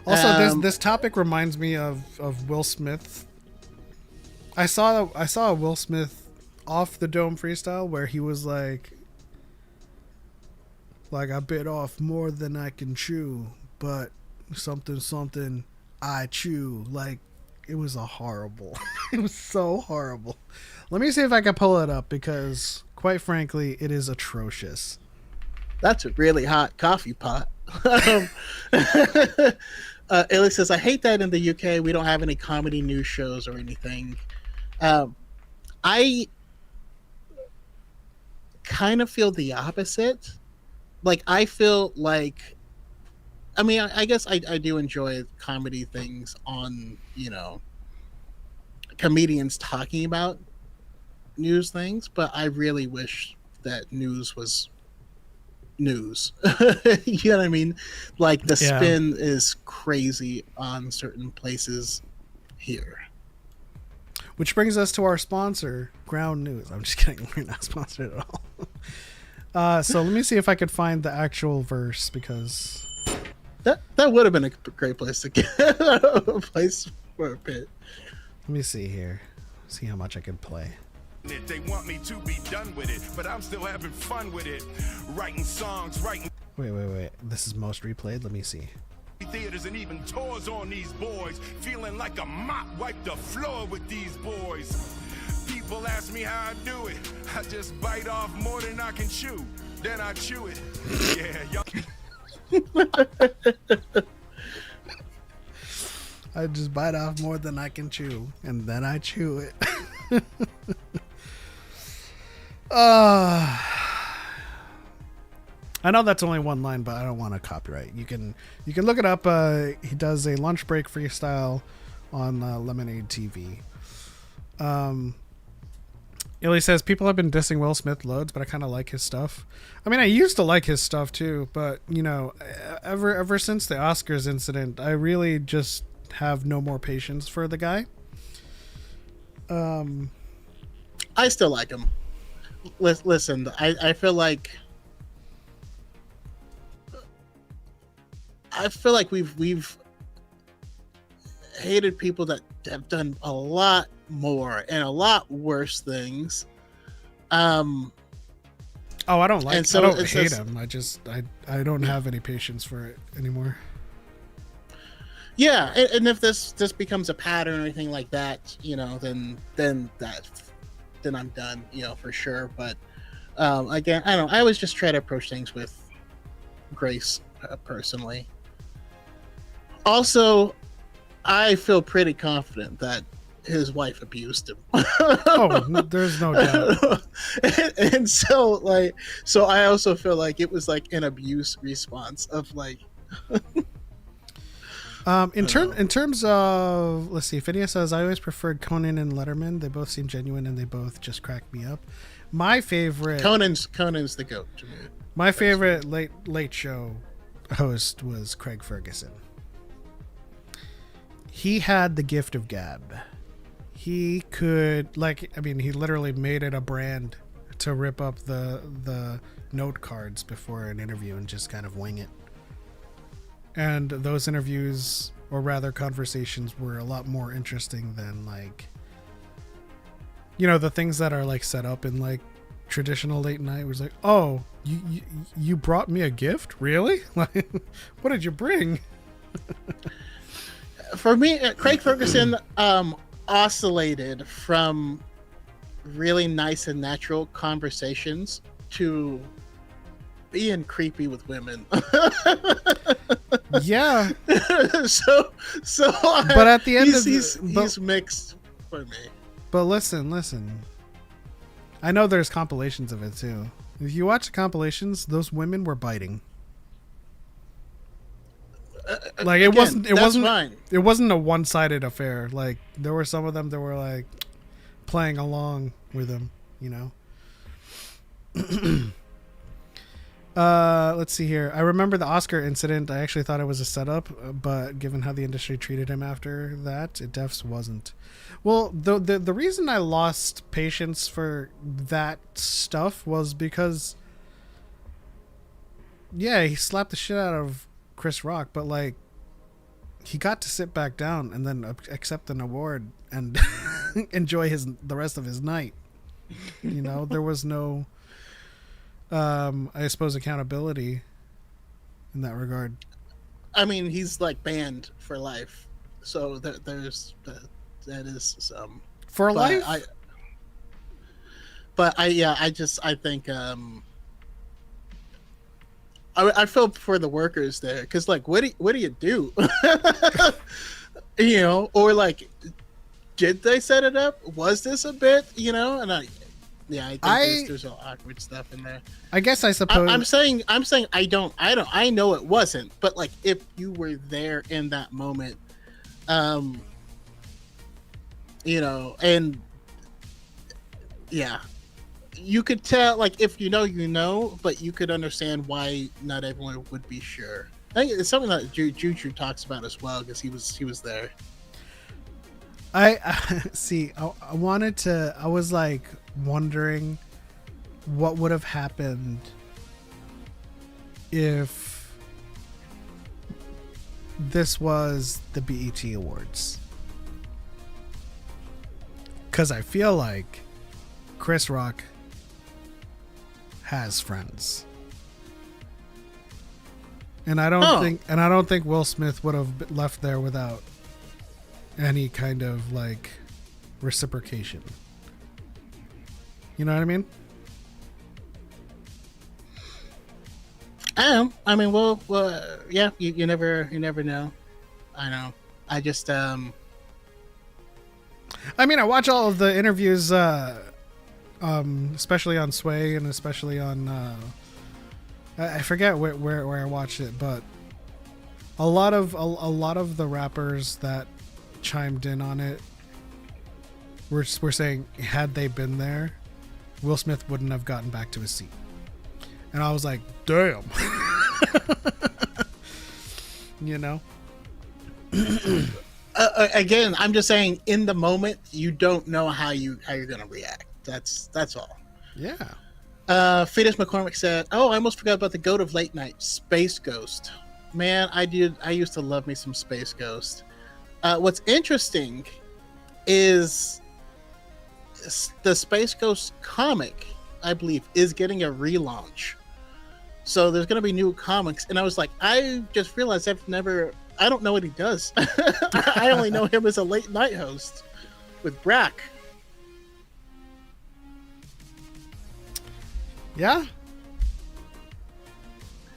Also, this topic reminds me of Will Smith. I saw a Will Smith off the dome freestyle where he was like I bit off more than I can chew, but something I chew. Like, it was horrible. It was so horrible. Let me see if I can pull it up because, quite frankly, it is atrocious. That's a really hot coffee pot. Ellie says, I hate that in the UK we don't have any comedy news shows or anything. I kind of feel the opposite. Like, I feel like, I mean, I guess I do enjoy comedy things on, comedians talking about news things, but I really wish that news was news. You know what I mean? Like, the spin is crazy on certain places here. Which brings us to our sponsor, Ground News. I'm just kidding. We're not sponsored at all. So let me see if I could find the actual verse because that would have been a great place to get a place for a pit. Let me see here. See how much I can play. They want me to be done with it, but I'm still having fun with it. Writing songs, writing. Wait. This is most replayed. Let me see. Theaters and even tours on these boys. Feeling like a mop wipe the floor with these boys. People ask me how I do it. I just bite off more than I can chew. Then I chew it. Yeah, y'all. I just bite off more than I can chew, and then I chew it. I know that's only one line, but I don't want to copyright. You can look it up. He does a lunch break freestyle on Lemonade TV. Illy says people have been dissing Will Smith loads, but I kind of like his stuff. I mean, I used to like his stuff too, but ever since the Oscars incident, I really just have no more patience for the guy. I still like him. Listen, I feel like we've hated people that have done a lot more and a lot worse things. I don't like. And so I don't hate him. I don't have any patience for it anymore. Yeah, and if this becomes a pattern or anything like that, then I'm done, for sure. But again, I don't know. I always just try to approach things with grace, personally. Also, I feel pretty confident that his wife abused him. Oh, there's no doubt. And so I also feel like it was like an abuse response of like. In terms of, let's see, Phineas says, I always preferred Conan and Letterman. They both seem genuine and they both just crack me up. My favorite Conan's the GOAT to me. My favorite late show host was Craig Ferguson. He had the gift of gab. He could he literally made it a brand to rip up the note cards before an interview and just kind of wing it. And those interviews, or rather conversations, were a lot more interesting than the things that are set up in traditional late night. It was like, oh, you brought me a gift? Really? What did you bring? For me, Craig Ferguson oscillated from really nice and natural conversations to being creepy with women. Yeah. So but at the end he's mixed for me. But listen. I know there's compilations of it too. If you watch the compilations, those women were biting. Like it Fine. it wasn't a one-sided affair. Like there were some of them that were like playing along with him, you know. Let's see here. I remember the Oscar incident. I actually thought it was a setup, but given how the industry treated him after that, it defs wasn't. Well, the reason I lost patience for that stuff was because, yeah, he slapped the shit out of Chris Rock, but like, he got to sit back down and then accept an award and enjoy the rest of his night. You know, there was no, I suppose, accountability in that regard. I mean, he's like banned for life, so that is some For but life. I think I feel for the workers there, because like what do you do? You know, or like, did they set it up? Was this a bit, you know? And I think there's all awkward stuff in there. I guess I suppose I'm saying I know it wasn't, but like if you were there in that moment, you know, and yeah, you could tell, like, if you know, but you could understand why not everyone would be sure. I think it's something that Juju talks about as well, because he was there. I see. I was like wondering what would have happened if this was the BET Awards. Because I feel like Chris Rock has friends. And I don't think Will Smith would have left there without any kind of like reciprocation. You know what I mean? I mean, well, yeah, you never know. I know. I just I mean, I watch all of the interviews, especially on Sway and especially on I forget where I watched it, but a lot of the rappers that chimed in on it were saying, had they been there, Will Smith wouldn't have gotten back to his seat. And I was like, damn. You know? Again, I'm just saying, in the moment, you don't know how you're gonna react. That's all. Yeah. Fetus McCormick said, "Oh, I almost forgot about the goat of late night, Space Ghost. Man, I used to love me some Space Ghost. What's interesting is the Space Ghost comic, I believe, is getting a relaunch. So there's going to be new comics." And I was like, I just realized I don't know what he does. I only know him as a late night host with Brack. Yeah.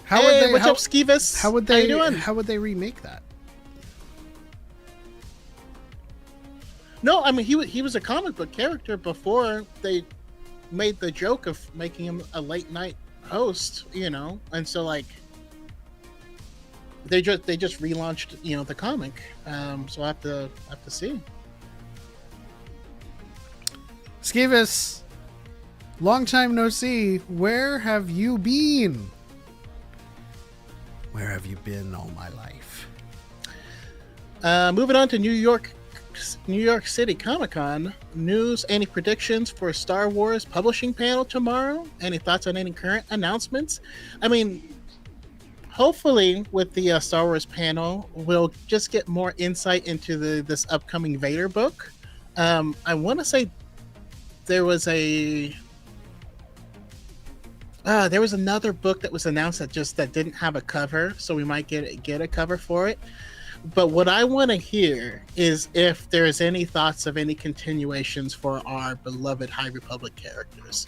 What's up, Skeevis? How would they remake that? No, I mean, he was a comic book character before they made the joke of making him a late night host, you know, and so like they just relaunched, you know, the comic. So I have to see. Skeevis, long time no see. Where have you been? Where have you been all my life? Moving on to New York City Comic-Con news. Any predictions for Star Wars publishing panel tomorrow? Any thoughts on any current announcements? I mean, hopefully with the Star Wars panel, we'll just get more insight into this upcoming Vader book. I want to say there was another book that was announced that didn't have a cover, so we might get a cover for it. But what I want to hear is if there is any thoughts of any continuations for our beloved High Republic characters.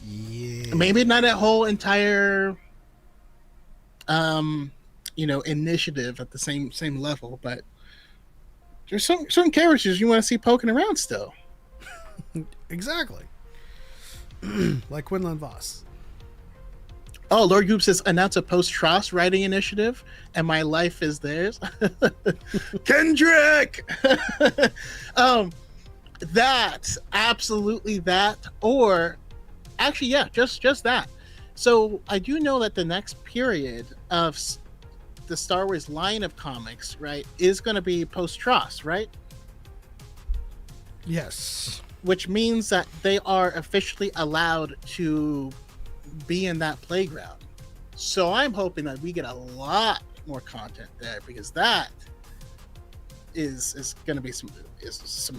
Yeah. Maybe not a whole entire, initiative at the same level, but there's certain characters you want to see poking around still. Exactly. like Quinlan Voss. Oh, Lord Goop says, announce a post-Tross writing initiative, and my life is theirs. Kendrick! That, absolutely that, or actually, yeah, just that. So I do know that the next period of the Star Wars line of comics, right, is going to be post-Tross, right? Yes. Which means that they are officially allowed to be in that playground. So I'm hoping that we get a lot more content there, because that is going to be some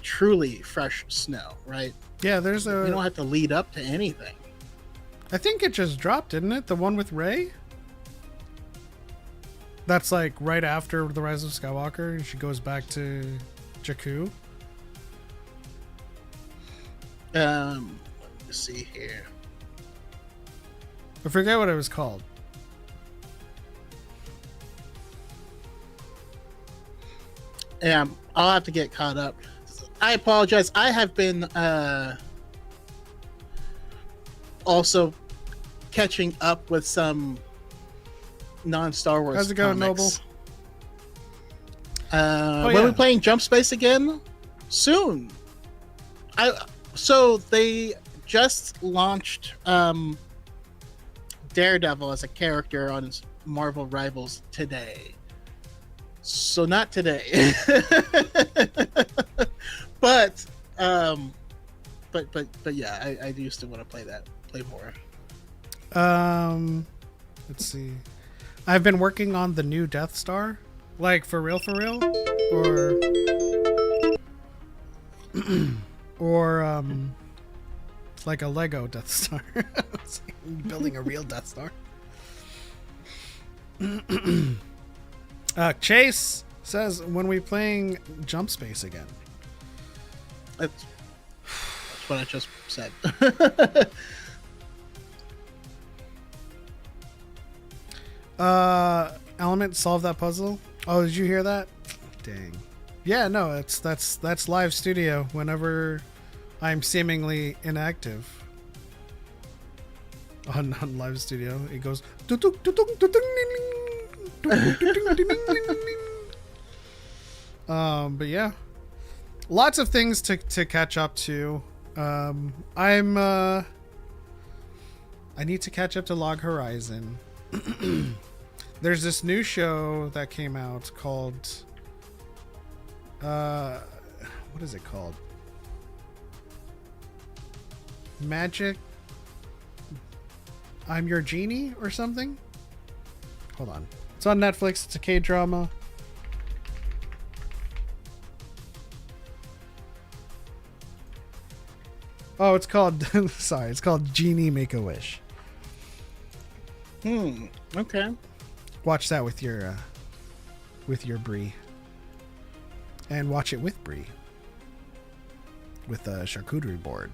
truly fresh snow, right? Yeah, there's We don't have to lead up to anything. I think it just dropped, didn't it? The one with Rey? That's like right after The Rise of Skywalker, and she goes back to Jakku. Let me see here. I forget what it was called. Yeah, I'll have to get caught up. I apologize. I have been also catching up with some non-Star Wars How's it going, comics. Noble? When are we playing Jump Space again? Soon. So they just launched Daredevil as a character on Marvel Rivals today. So not today. but yeah, I do still want to play more. Let's see. I've been working on the new Death Star. Like for real? Or like a Lego Death Star. Building a real Death Star. Chase says, when we playing Jump Space again? That's what I just said. Element solve that puzzle. Oh, did you hear that? Dang. Yeah, no, that's live studio whenever I'm seemingly inactive. On live studio, it goes. But yeah, lots of things to catch up to. I need to catch up to Log Horizon. There's this new show that came out called what is it called? Magic I'm Your Genie or something? Hold on. It's on Netflix. It's a K-drama. Oh, it's called sorry, it's called Genie Make a Wish. Okay. Watch that with your Brie. And watch it with Brie. With a charcuterie board.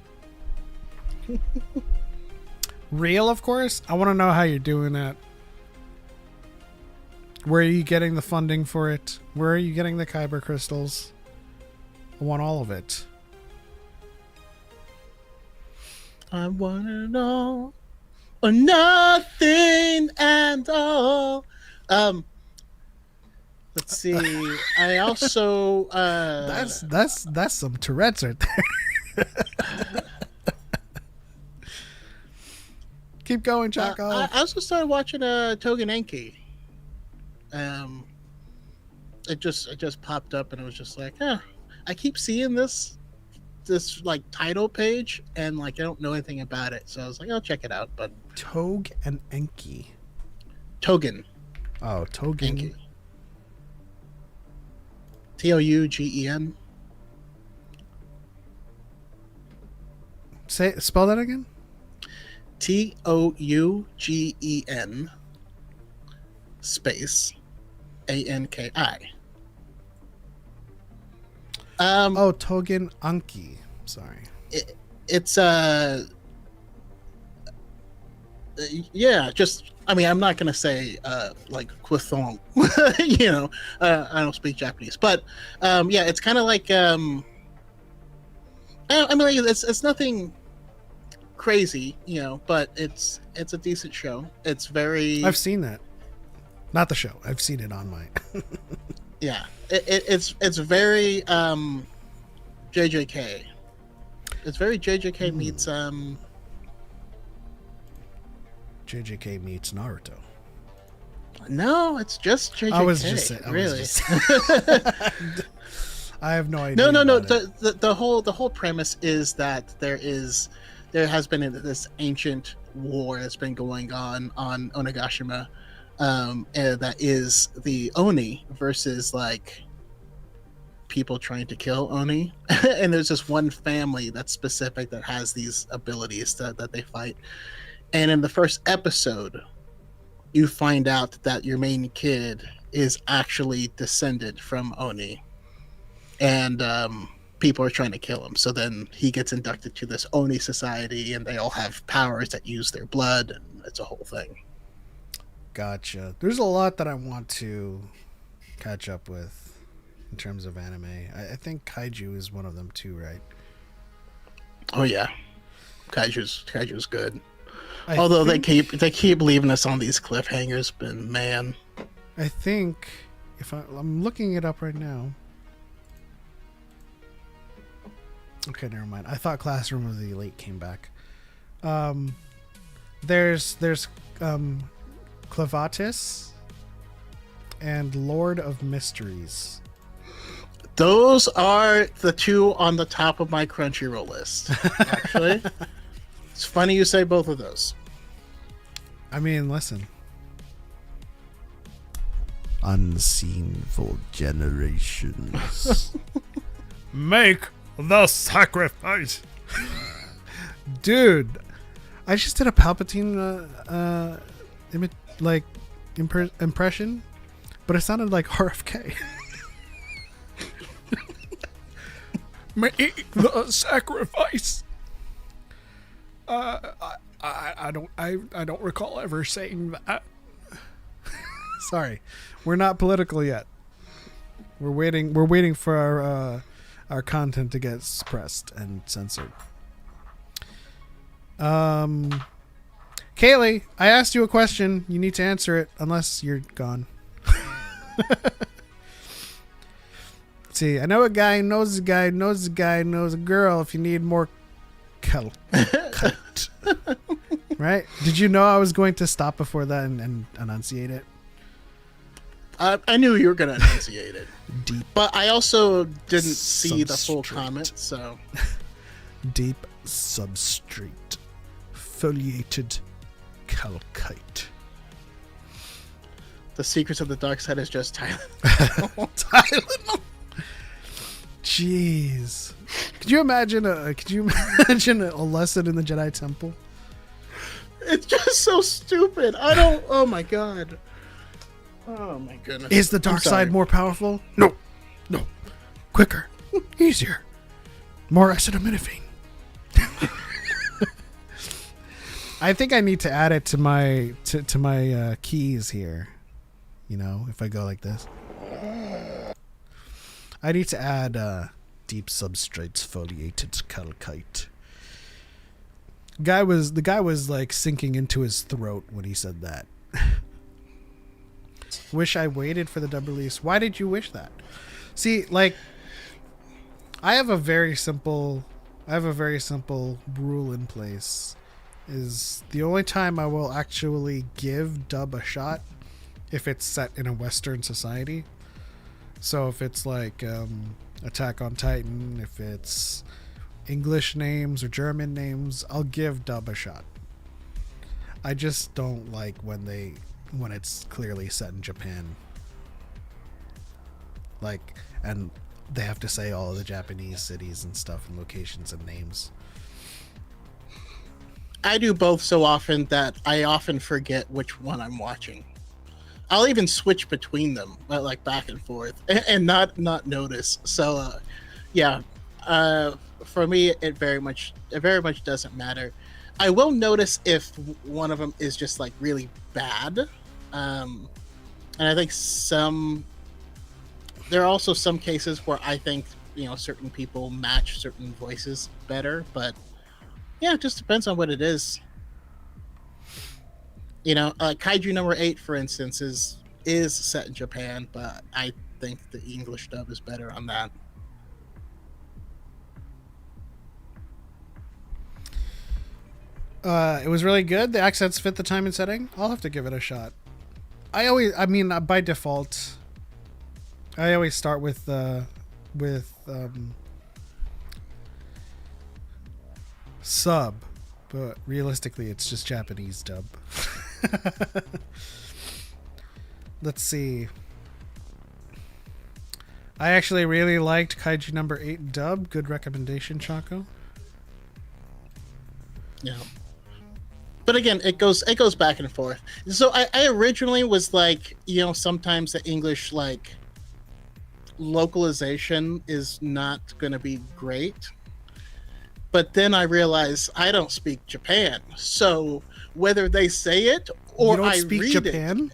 Real, of course. I want to know how you're doing that. Where are you getting the funding for it? Where are you getting the Kyber crystals? I want all of it. I want it all or nothing and all. Let's see. I also that's some Tourette's right there. Keep going, Choco. I also started watching Togen Enki. It just popped up and it was just like, I keep seeing this like title page and like I don't know anything about it, so I was like, I'll check it out. But Tog and Enki. Togen. Oh, Togen. Enki. Tougen. Spell that again. Tougen space Anki. Oh, Togen Anki. Sorry. It's yeah, just I mean, I'm not gonna say like croissant, you know. I don't speak Japanese, but yeah, it's kind of like I mean, like, it's nothing crazy, but it's a decent show. It's very. I've seen that. Not the show. I've seen it on my. Yeah, it's very JJK. It's very JJK meets JJK meets Naruto. No, it's just JJK. I was just saying. Really. I have no idea. No. The whole premise is that there has been this ancient war that's been going on Onigashima, and that is the Oni versus like people trying to kill Oni, and there's just one family that's specific that has these abilities that they fight. And in the first episode, you find out that your main kid is actually descended from Oni, and people are trying to kill him. So then he gets inducted to this Oni society, and they all have powers that use their blood, and it's a whole thing. Gotcha. There's a lot that I want to catch up with in terms of anime. I think Kaiju is one of them too, right? Oh yeah, Kaiju's good. Although they keep leaving us on these cliffhangers, but man, I think if I'm looking it up right now. Okay, never mind. I thought Classroom of the Elite came back. There's Clavatis and Lord of Mysteries. Those are the two on the top of my Crunchyroll list. Actually, it's funny you say both of those. I mean, listen. Unseen for generations. Make the sacrifice. Dude, I just did a Palpatine impression, but it sounded like RFK. Make the sacrifice. I don't recall ever saying that. Sorry, we're not political yet. We're waiting for our content to get suppressed and censored. Kaylee, I asked you a question. You need to answer it, unless you're gone. See, I know a guy knows a guy knows a guy knows a girl. If you need more cut. Right? Did you know I was going to stop before that and enunciate it? I knew you were going to enunciate it. Deep. But I also didn't see the full comment, so. Deep substrate. Foliated calcite. The secrets of the dark side is just Tylenol. Tylenol. Jeez. Could you imagine a lesson in the Jedi Temple? It's just so stupid. Oh my god. Oh my goodness. Is the dark side more powerful? No. Quicker. Easier. More acetaminophen. I think I need to add it to my keys here. You know, if I go like this. I need to add deep substrates foliated calcite. The guy was like sinking into his throat when he said that. Wish I waited for the dub release. Why did you wish that? See, like, I have a very simple rule in place. Is the only time I will actually give dub a shot if it's set in a Western society. So if it's like Attack on Titan, if it's English names or German names, I'll give dub a shot. I just don't like when it's clearly set in Japan. Like, and they have to say all of the Japanese cities and stuff and locations and names. I do both so often that I often forget which one I'm watching. I'll even switch between them, like back and forth, and not notice. So, for me, it very much doesn't matter. I will notice if one of them is just like really bad, and I think there are also some cases where I think certain people match certain voices better, but Yeah, it just depends on what it is. Kaiju number 8, for instance, is set in Japan, but I think the English dub is better on that. It was really good. The accents fit the time and setting. I'll have to give it a shot. I mean, by default, I always start with sub, but realistically, it's just Japanese dub. Let's see. I actually really liked Kaiju number 8 dub. Good recommendation, Choco. Yeah. But again, it goes back and forth. So I originally was like, sometimes the English like localization is not going to be great. But then I realized I don't speak Japan, so whether they say it or you don't I speak read Japan?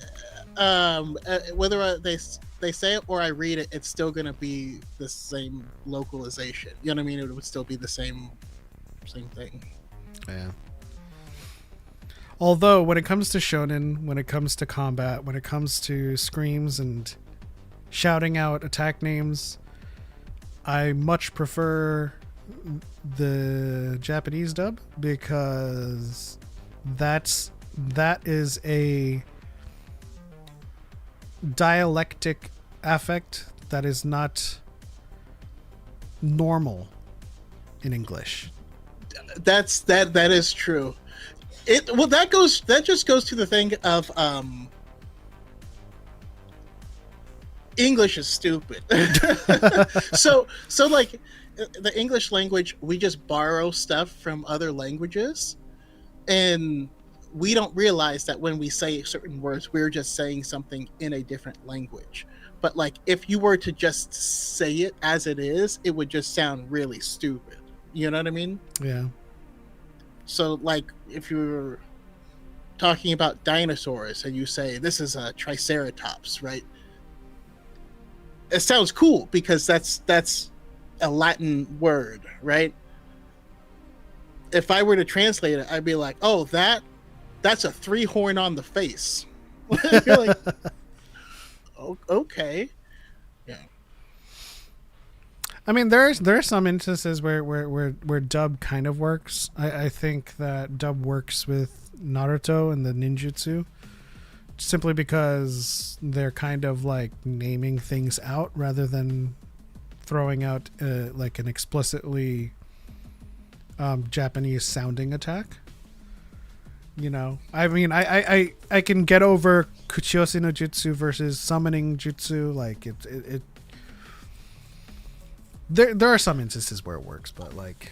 it, whether they say it or I read it, it's still going to be the same localization. You know what I mean? It would still be the same thing. Yeah. Although, when it comes to shonen, when it comes to combat, when it comes to screams and shouting out attack names, I much prefer the Japanese dub, because that is a dialectic affect that is not normal in English. That is true. That just goes to the thing of English is stupid. so like the English language, we just borrow stuff from other languages, and we don't realize that when we say certain words, we're just saying something in a different language. But like if you were to just say it as it is, it would just sound really stupid. You know what I mean? Yeah. So like if you're talking about dinosaurs and you say this is a triceratops, right? It sounds cool because that's a Latin word, right? If I were to translate it, I'd be like, oh, that's a 3-horn on the face. You're like, oh, okay. Yeah. I mean, there are some instances where dub kind of works. I think that dub works with Naruto and the ninjutsu, simply because they're kind of like naming things out rather than throwing out like an explicitly Japanese sounding attack. I mean, I can get over Kuchioshi no Jutsu versus summoning jutsu. Like it there are some instances where it works, but like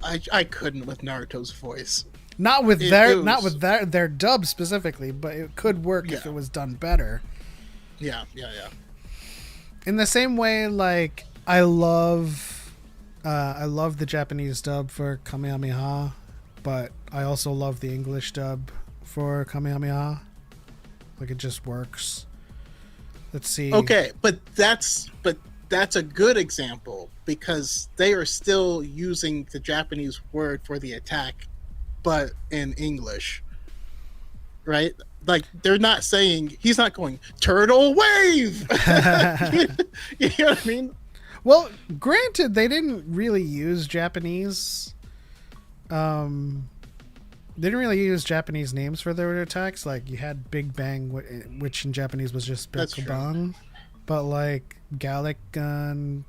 I couldn't with Naruto's voice. Not with their dub specifically, but it could work if it was done better. Yeah. In the same way, like I love the Japanese dub for Kamehameha, but I also love the English dub for Kamehameha. Like it just works. Let's see. Okay, but that's a good example because they are still using the Japanese word for the attack, but in English, right? Like they're not saying, he's not going turtle wave. You know what I mean? Well, granted, they didn't really use Japanese. They didn't really use Japanese names for their attacks. Like you had Big Bang, which in Japanese was just Bang, but like Gallic Gun,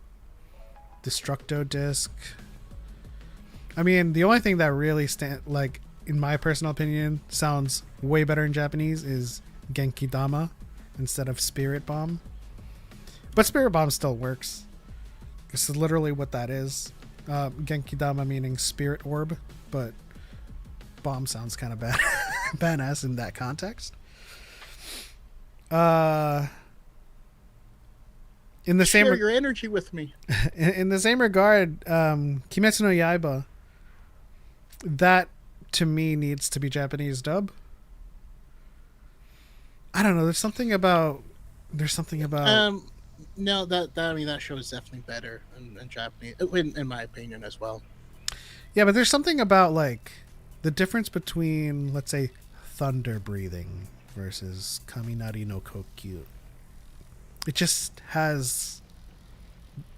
Destructo Disc. I mean, the only thing that really like in my personal opinion sounds way better in Japanese is Genki Dama instead of Spirit Bomb. But Spirit Bomb still works. It's literally what that is. Genki Dama meaning spirit orb, but bomb sounds kind of badass in that context. In the Share your energy with me. In the same regard, Kimetsu no Yaiba, that to me needs to be Japanese dub. I don't know. There's something about. No, that show is definitely better in Japanese, in my opinion as well. Yeah, but there's something about like the difference between, let's say, thunder breathing versus kaminari no kokyu. It just has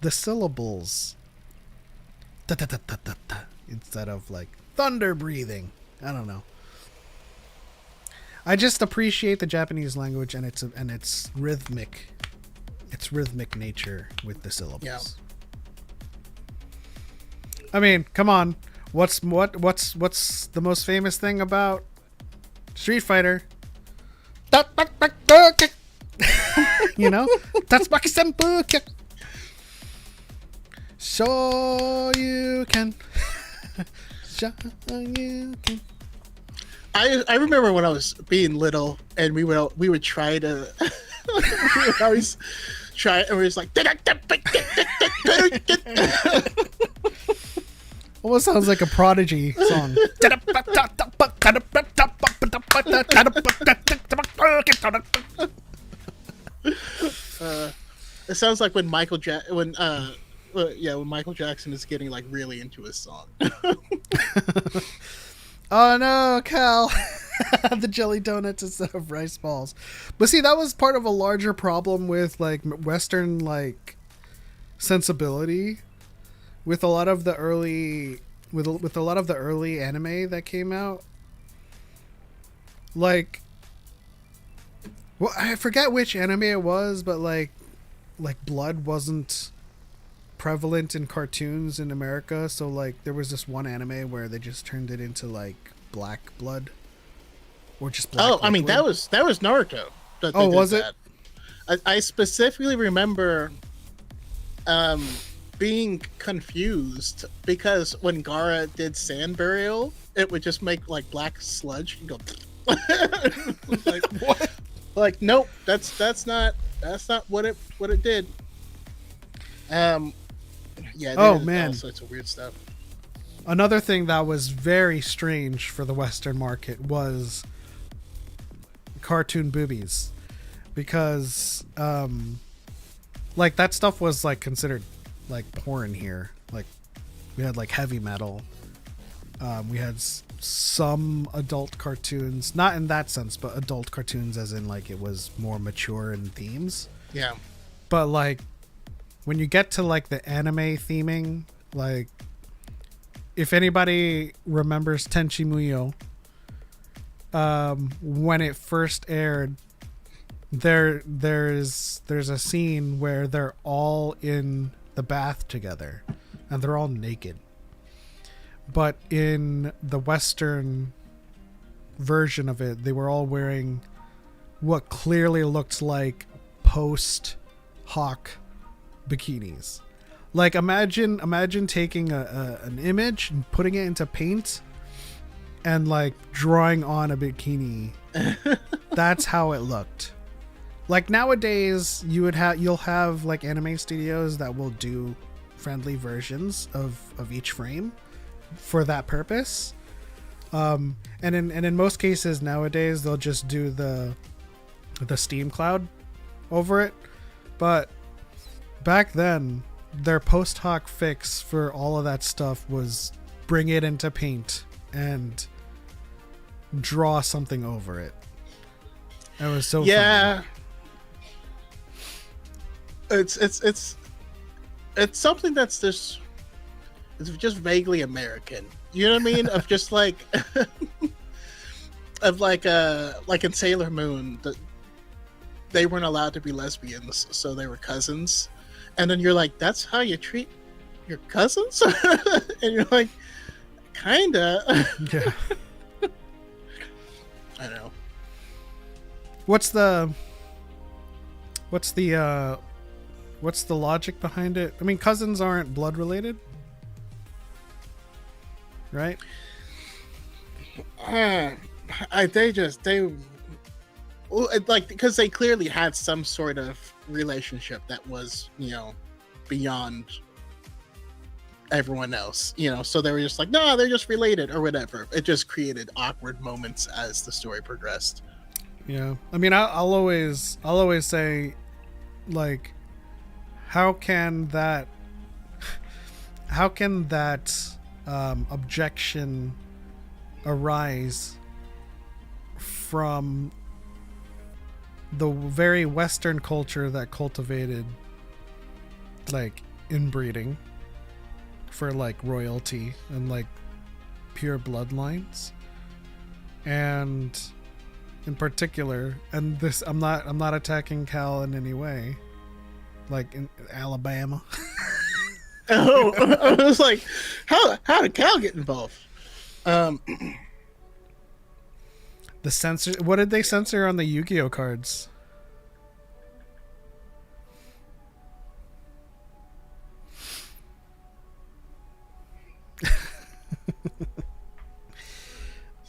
the syllables da, da, da, da, da, da, instead of like thunder breathing. I don't know. I just appreciate the Japanese language and its rhythmic nature with the syllables. Yeah. I mean, come on. What's the most famous thing about Street Fighter? You know? Tatsumaki Senpu. So you can. So you can. I remember when I was being little and we would try to we would always try and we were just like almost sounds like a Prodigy song. It sounds like when Michael Jackson is getting like really into his song. Oh no, Cal. The jelly donuts instead of rice balls. But see, that was part of a larger problem with like Western like sensibility with a lot of the early with a lot of the early anime that came out. Like, well, I forget which anime it was, but like blood wasn't prevalent in cartoons in America, so like there was this one anime where they just turned it into like black blood or just black liquid. I mean that was Naruto. Was it? I specifically remember being confused because when Gaara did Sand Burial, it would just make like black sludge and go like what? Like nope, that's not what it did. Yeah. Oh man, all sorts of weird stuff. Another thing that was very strange for the Western market was cartoon boobies, because like that stuff was like considered like porn here. Like we had like heavy metal. We had some adult cartoons, not in that sense, but adult cartoons as in like it was more mature in themes. Yeah. But like when you get to like the anime theming, like if anybody remembers Tenchi Muyo, when it first aired, there's a scene where they're all in the bath together and they're all naked. But in the Western version of it, they were all wearing what clearly looked like post-Hawk bikinis. Like imagine taking an image and putting it into paint and like drawing on a bikini. That's how it looked. Like nowadays you'll have like anime studios that will do friendly versions of each frame for that purpose. And in most cases nowadays they'll just do the steam cloud over it. But back then, their post hoc fix for all of that stuff was bring it into paint and draw something over it. It was so yeah. funny. It's something that's just vaguely American. You know what I mean? Of just like of like in Sailor Moon, they weren't allowed to be lesbians, so they were cousins. And then you're like, that's how you treat your cousins? And you're like, kinda. Yeah. I know. What's the logic behind it? I mean, cousins aren't blood related, right? Like, because they clearly had some sort of relationship that was, beyond everyone else, so they were just like, no, they're just related or whatever. It just created awkward moments as the story progressed. Yeah. I mean, I'll always say, like, how can that objection arise from the very Western culture that cultivated like inbreeding for like royalty and like pure bloodlines, and in particular, and this I'm not attacking Cal in any way, like in Alabama. Oh, I was like, how did Cal get involved? The censor. What did they censor on the Yu-Gi-Oh cards?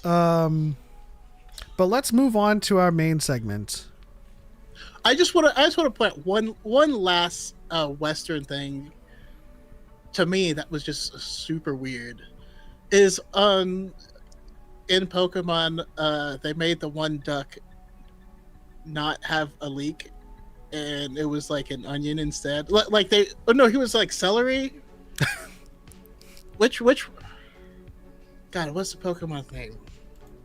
But let's move on to our main segment. I just want to point out one last Western thing to me that was just super weird. Is in Pokemon, they made the one duck not have a leak, and it was like an onion instead. Like they, oh no, he was like celery. which, God, what's the Pokemon name?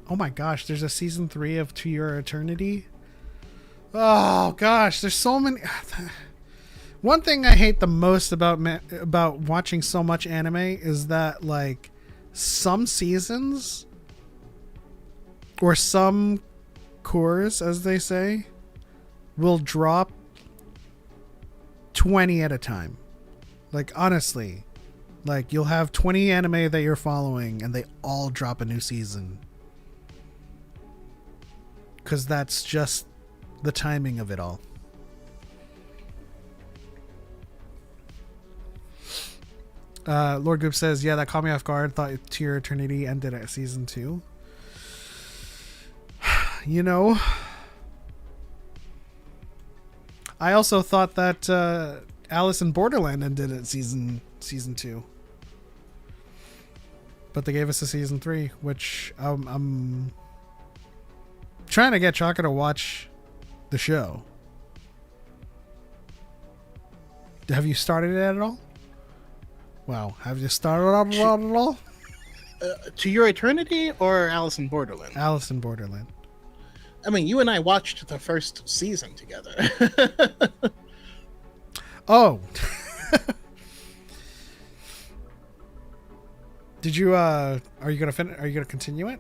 Oh my gosh, there's a season 3 of To Your Eternity. Oh gosh, there's so many. One thing I hate the most about watching so much anime is that like some seasons or some cores, as they say, will drop 20 at a time. Like honestly, like you'll have 20 anime that you're following and they all drop a new season. Because that's just the timing of it all. Lord Goop says, yeah, that caught me off guard. Thought To Your Eternity ended at season 2. You know, I also thought that Alice in Borderland ended at season 2. But they gave us a season 3, which I'm trying to get Choco to watch the show. Have you started it at all? Wow. Have you started it at all? To Your Eternity or Alice in Borderland? Alice in Borderland. I mean, you and I watched the first season together. Oh. Did you are you going to continue it?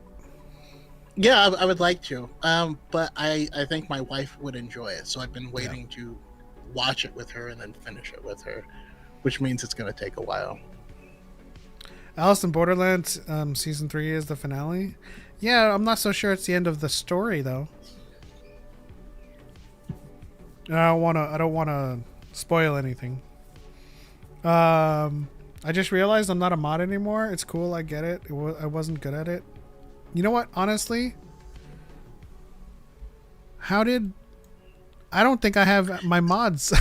Yeah, I would like to. But I think my wife would enjoy it, so I've been waiting to watch it with her and then finish it with her, which means it's going to take a while. Alice in Borderland season 3 is the finale. Yeah, I'm not so sure it's the end of the story though. And I don't want to spoil anything. I just realized I'm not a mod anymore. It's cool, I get it. I wasn't good at it. You know what? Honestly, I don't think I have my mods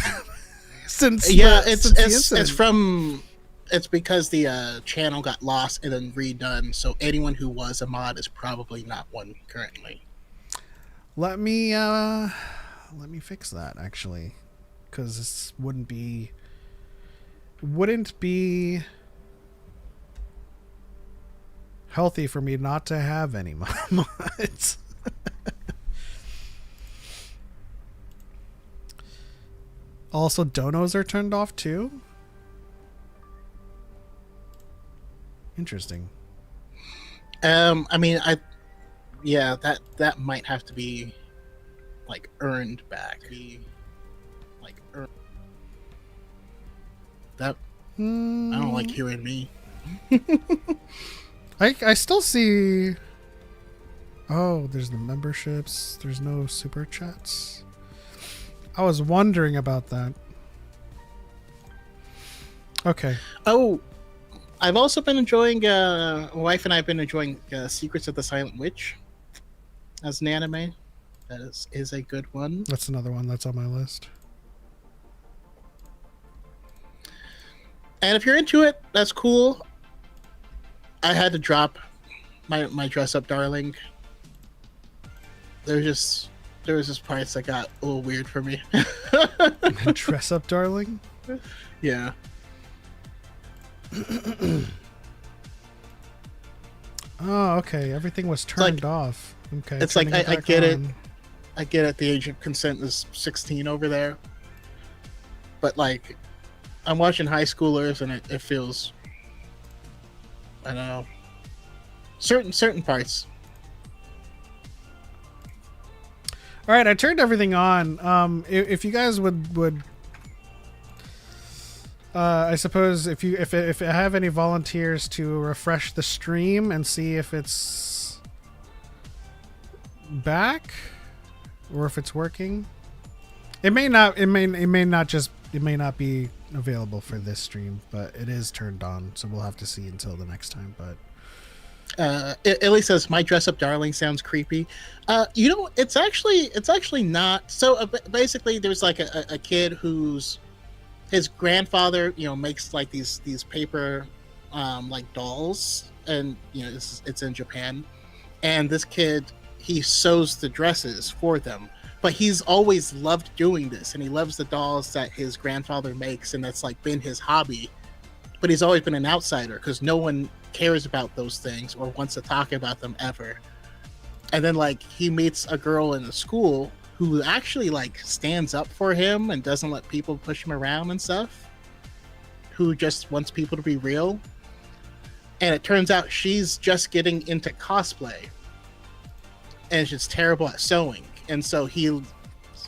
since. Yeah, since the incident. It's because the channel got lost and then redone. So anyone who was a mod is probably not one currently. Let me fix that actually, because this wouldn't be healthy for me not to have any mods. Also, donos are turned off too. Interesting. I mean, that might have to be like earned back. That I don't like hearing me. I still see. Oh, there's the memberships. There's no super chats. I was wondering about that. Okay. Oh, I've also been enjoying. My wife and I have been enjoying Secrets of the Silent Witch as an anime. That is a good one. That's another one that's on my list. And if you're into it, that's cool. I had to drop my dress up darling. There was just parts that got a little weird for me. Dress up darling? Yeah. Oh, okay. Everything was like- turned off. Okay. it's like, turning I back get it. on. I get it. The age of consent is 16 over there, but like, I'm watching high schoolers, and it feels, I don't know, certain parts. All right, I turned everything on. If you guys would, I suppose if I have any volunteers to refresh the stream and see if it's back or if it's working. It may not be available for this stream, but it is turned on, so we'll have to see until the next time. But Illy says my dress up darling sounds creepy. It's actually not. So basically, there's like a kid whose his grandfather, makes like these paper like dolls, and it's in Japan, and this kid, he sews the dresses for them. But he's always loved doing this, and he loves the dolls that his grandfather makes, and that's like been his hobby. But he's always been an outsider because no one cares about those things or wants to talk about them ever. And then like he meets a girl in the school who actually like stands up for him and doesn't let people push him around and stuff, who just wants people to be real. And it turns out she's just getting into cosplay, and she's terrible at sewing. And so he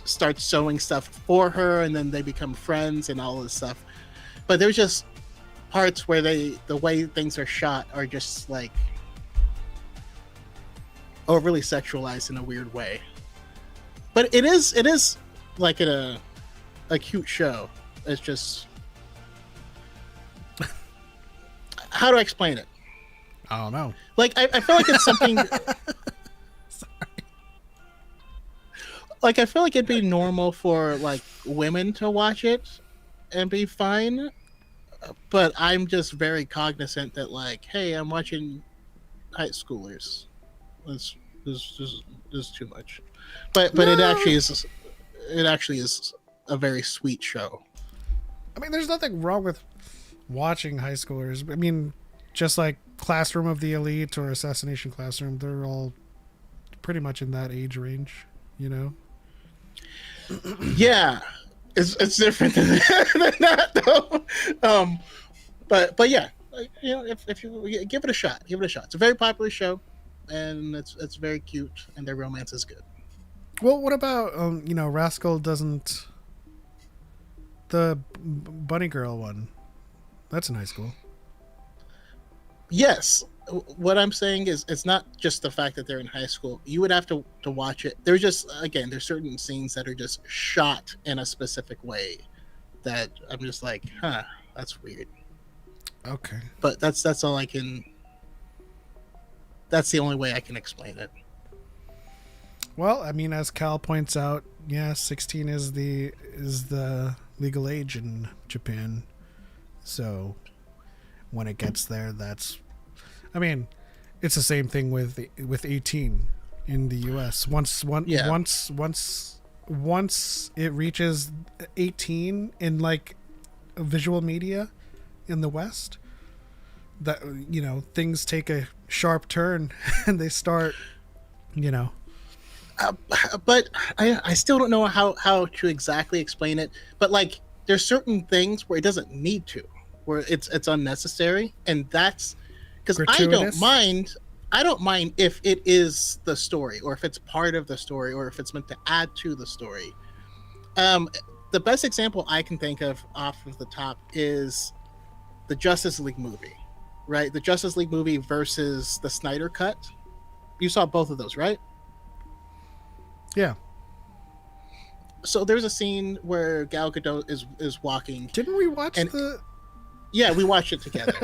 starts sewing stuff for her, and then they become friends and all this stuff. But there's just parts where the way things are shot are just like overly sexualized in a weird way. But it is like a cute show. It's just, how do I explain it? I don't know. Like I feel like it's something. Like I feel like it'd be normal for like women to watch it and be fine, but I'm just very cognizant that like, hey, I'm watching high schoolers. This is too much. But it actually is a very sweet show. I mean, there's nothing wrong with watching high schoolers. I mean, just like Classroom of the Elite or Assassination Classroom, they're all pretty much in that age range, Yeah, it's different than that though. But yeah, if you give it a shot, It's a very popular show, and it's very cute, and their romance is good. Well, what about Rascal doesn't, the bunny girl one? That's in high school. Yes. What I'm saying is it's not just the fact that they're in high school. You would have to watch it. There's certain scenes that are just shot in a specific way that I'm just like, that's weird. Okay. But that's all I can. That's the only way I can explain it. Well, I mean, as Cal points out, 16 is the legal age in Japan. So when it gets there, I mean, it's the same thing with 18 in the US. Once it reaches 18 in like visual media in the West, that things take a sharp turn and they start, But I still don't know how to exactly explain it. But like, there's certain things where it doesn't need to, where it's unnecessary, and that's because I don't mind if it is the story, or if it's part of the story, or if it's meant to add to the story. The best example I can think of off of the top is the Justice League movie, right? The Justice League movie versus the Snyder Cut. You saw both of those, right? Yeah. So there's a scene where Gal Gadot is walking. Didn't we watch the? Yeah, we watched it together.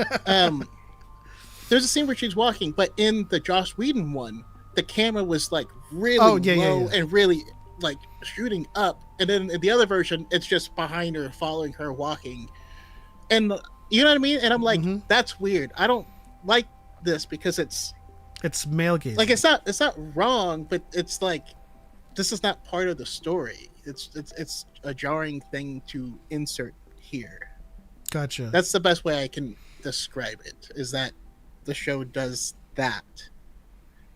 There's a scene where she's walking, but in the Joss Whedon one, the camera was like really low and really like shooting up, and then in the other version, it's just behind her, following her walking, and you know what I mean. And I'm like, that's weird. I don't like this because it's male gaze. Like it's not wrong, but it's like, this is not part of the story. It's a jarring thing to insert here. Gotcha. That's the best way I can describe it, is that the show does that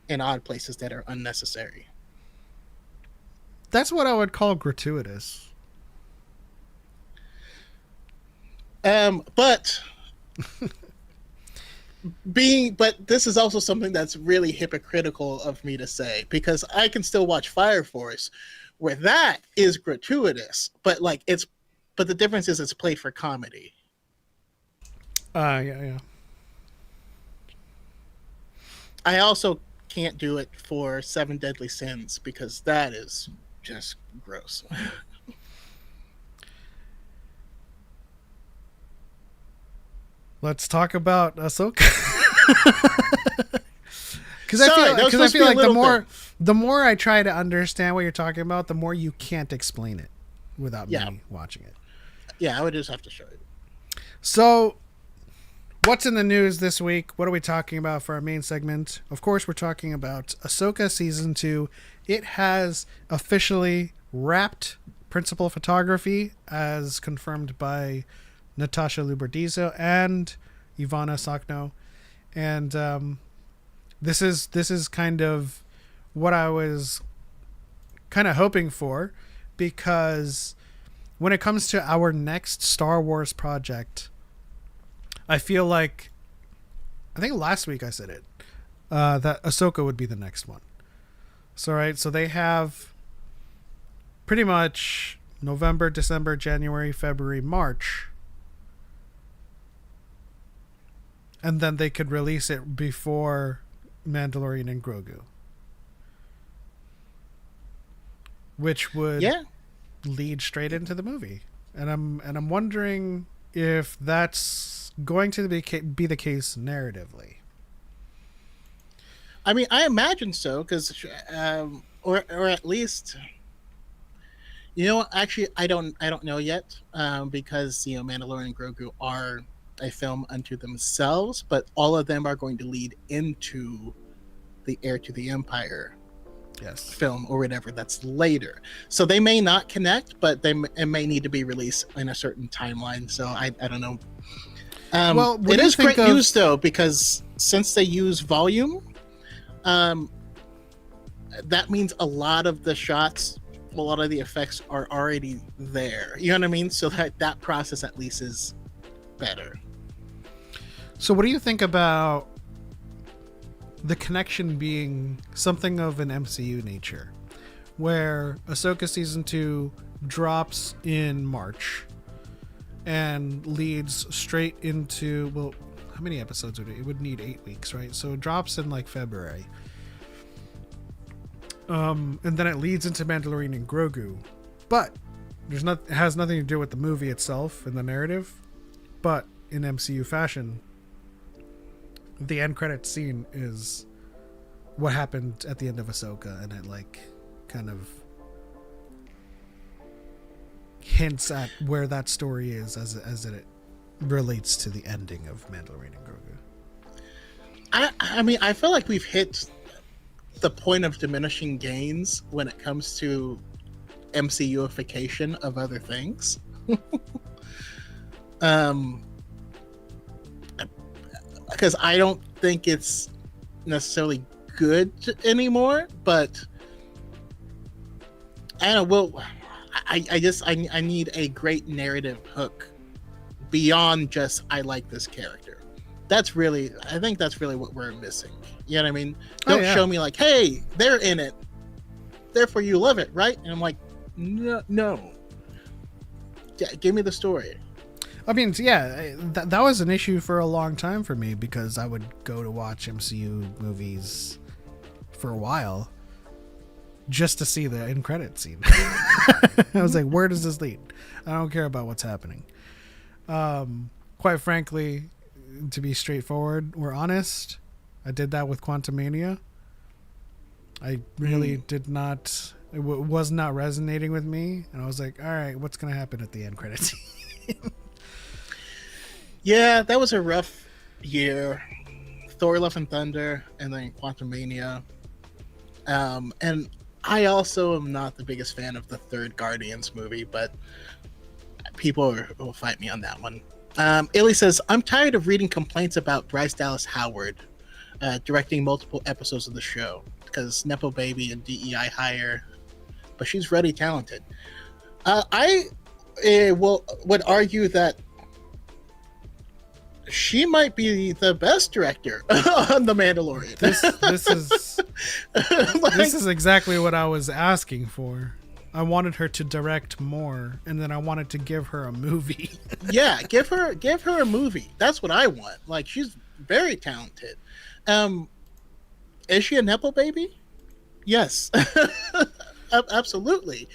in odd places that are unnecessary. That's what I would call gratuitous. But this is also something that's really hypocritical of me to say, because I can still watch Fire Force, where that is gratuitous, but the difference is it's played for comedy. Yeah. I also can't do it for Seven Deadly Sins because that is just gross. Let's talk about Ahsoka. Because I feel like the more I try to understand what you're talking about, the more you can't explain it without me watching it. Yeah, I would just have to show you. So, what's in the news this week? What are we talking about for our main segment? Of course, we're talking about Ahsoka Season 2. It has officially wrapped principal photography as confirmed by Natasha Luberdizo and Ivana Sakno. And this is kind of what I was kind of hoping for, because when it comes to our next Star Wars project, I feel like, I think last week I said it, that Ahsoka would be the next one. So they have pretty much November, December, January, February, March, and then they could release it before Mandalorian and Grogu, which would lead straight into the movie. And I'm wondering if that's going to be the case narratively. I mean, I imagine so, because or at least, actually I don't know yet, because Mandalorian and Grogu are a film unto themselves, but all of them are going to lead into the Heir to the Empire film or whatever that's later. So they may not connect, but it may need to be released in a certain timeline. So I don't know. Well, it is great news though, because since they use volume, that means a lot of the shots, a lot of the effects are already there. You know what I mean? So that process at least is better. So what do you think about the connection being something of an MCU nature, where Ahsoka Season 2 drops in March and leads straight into, well, how many episodes would it would need 8 weeks, right? So it drops in like February. And then it leads into Mandalorian and Grogu. But it has nothing to do with the movie itself and the narrative. But in MCU fashion, the end credits scene is what happened at the end of Ahsoka, and it kind of hints at where that story is as it relates to the ending of Mandalorian and Grogu. I mean, I feel like we've hit the point of diminishing gains when it comes to MCUification of other things. Because I don't think it's necessarily good anymore, but I don't know. Well, I need a great narrative hook beyond just I like this character. I think that's really what we're missing. You know what I mean? Don't show me like, hey, they're in it, therefore you love it, right? And I'm like, no. Give me the story. I mean, yeah, that was an issue for a long time for me, because I would go to watch MCU movies for a while just to see the end credit scene. I was like, where does this lead? I don't care about what's happening. Quite frankly, to be straightforward or honest, I did that with Quantumania. I really did not, it was not resonating with me. And I was like, all right, what's going to happen at the end credit scene? Yeah, that was a rough year. Thor: Love and Thunder, and then Quantumania. And I also am not the biggest fan of the third Guardians movie, but people will fight me on that one. Illy says, I'm tired of reading complaints about Bryce Dallas Howard. directing multiple episodes of the show because Nepo Baby and DEI hire, but she's really talented. I would argue that she might be the best director on The Mandalorian. This is exactly what I was asking for. I wanted her to direct more, and then I wanted to give her a movie. Yeah, give her a movie. That's what I want. Like, she's very talented. Is she a Nepo baby? Yes, absolutely.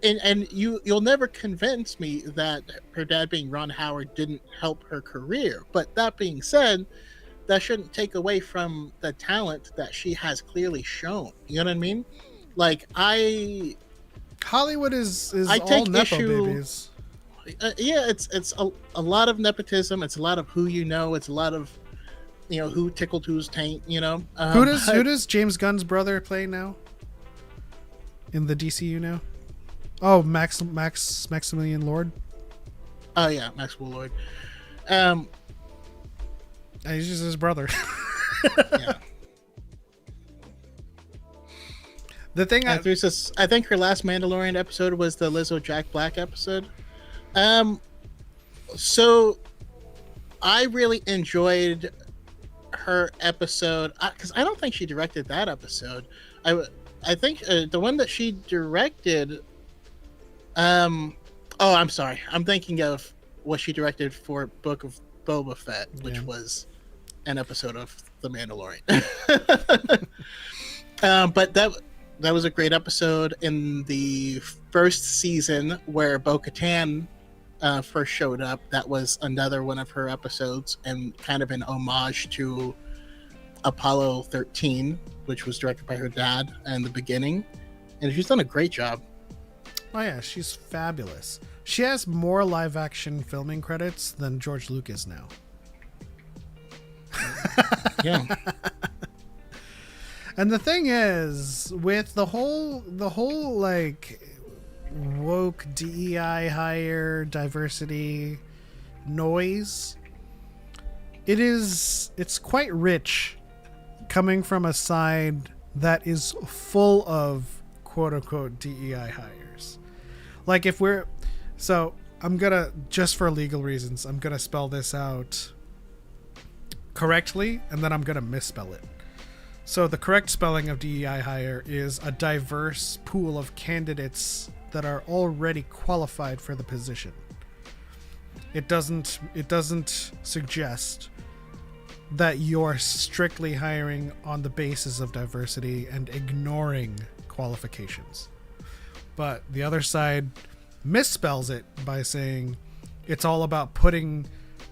And you'll never convince me that her dad being Ron Howard didn't help her career. But that being said, that shouldn't take away from the talent that she has clearly shown. You know what I mean? Like, Hollywood is I all take Nepo issue. babies. Yeah, it's a lot of nepotism. It's a lot of who you know. It's a lot of who tickled whose taint. Who does James Gunn's brother play now in the DCU now? Oh, Maximilian Lord. Oh yeah, Maxwell Lord. He's just his brother. Yeah. The thing I think her last Mandalorian episode was the Lizzo Jack Black episode. So I really enjoyed her episode because I don't think she directed that episode. I think the one that she directed. I'm sorry. I'm thinking of what she directed for Book of Boba Fett, which was an episode of The Mandalorian. But that was a great episode in the first season where Bo-Katan first showed up. That was another one of her episodes and kind of an homage to Apollo 13, which was directed by her dad in the beginning. And she's done a great job. Oh yeah, she's fabulous. She has more live action filming credits than George Lucas now. Yeah. And the thing is, with the whole like woke DEI hire diversity noise, it's quite rich coming from a side that is full of quote unquote DEI hires. Like I'm gonna, just for legal reasons, I'm gonna spell this out correctly and then I'm gonna misspell it. So the correct spelling of DEI hire is a diverse pool of candidates that are already qualified for the position. It doesn't suggest that you're strictly hiring on the basis of diversity and ignoring qualifications. But the other side misspells it by saying it's all about putting